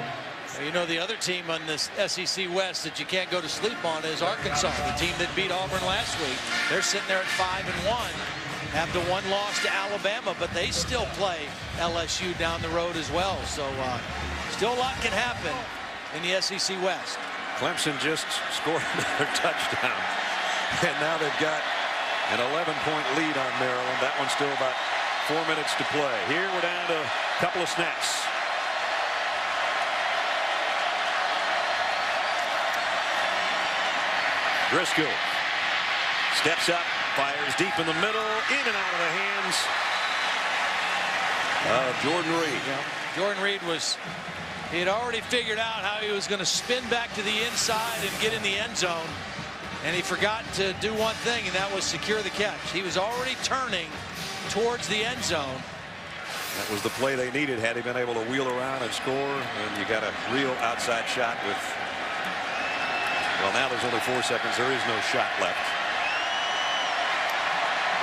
You know, the other team on this SEC West that you can't go to sleep on is Arkansas, the team that beat Auburn last week. They're sitting there at 5-1 after one loss to Alabama, but they still play LSU down the road as well. So still a lot can happen in the SEC West. Clemson just scored another touchdown, and now they've got an 11-point lead on Maryland. That one's still about 4 minutes to play. Here we're down to a couple of snaps. Driscoll steps up, fires deep in the middle, in and out of the hands of Jordan Reed. Jordan Reed he had already figured out how he was going to spin back to the inside and get in the end zone. And he forgot to do one thing, and that was secure the catch. He was already turning towards the end zone. That was the play they needed had he been able to wheel around and score. And you got a real outside shot with, well, now there's only 4 seconds. There is no shot left.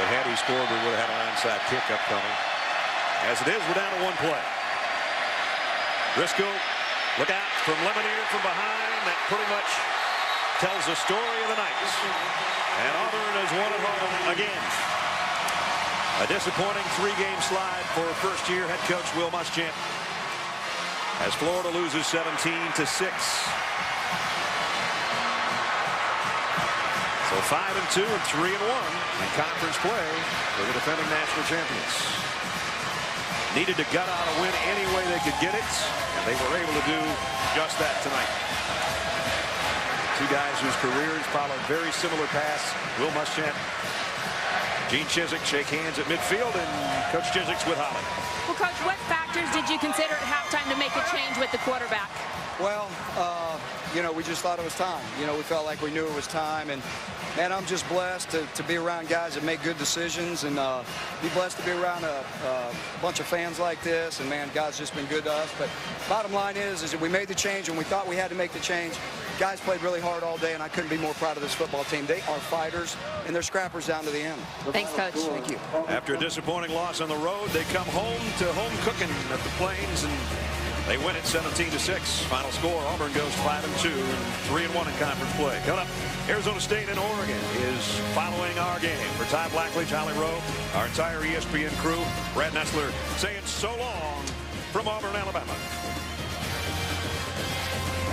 But had he scored, we would have had an onside kick upcoming. As it is, we're down to one play. Driscoll, look out from Lemonier from behind. That pretty much tells the story of the night. And Auburn has won at home again. A disappointing 3-game slide for first-year head coach Will Muschamp, as Florida loses 17-6. So 5-2 and 3-1 in conference play for the defending national champions. Needed to gut out a win any way they could get it, and they were able to do just that tonight. Two guys whose careers followed very similar paths. Will Muschamp, Gene Chizik shake hands at midfield, and Coach Chizik's with Holly. Well, Coach, what factors did you consider at halftime to make a change with the quarterback? Well, you know, we just thought it was time. You know, we felt like we knew it was time. And, man, I'm just blessed to be around guys that make good decisions, and be blessed to be around a bunch of fans like this. And, man, God's just been good to us. But bottom line is that we made the change, and we thought we had to make the change. Guys played really hard all day, and I couldn't be more proud of this football team. They are fighters, and they're scrappers down to the end. Thanks, Coach. Thank you. After a disappointing loss on the road, they come home to home cooking at the Plains, and they win it 17-6. Final score, Auburn goes 5-2 and 3-1 in conference play. Coming up, Arizona State and Oregon is following our game. For Ty Blackledge, Holly Rowe, our entire ESPN crew, Brad Nessler saying so long from Auburn, Alabama.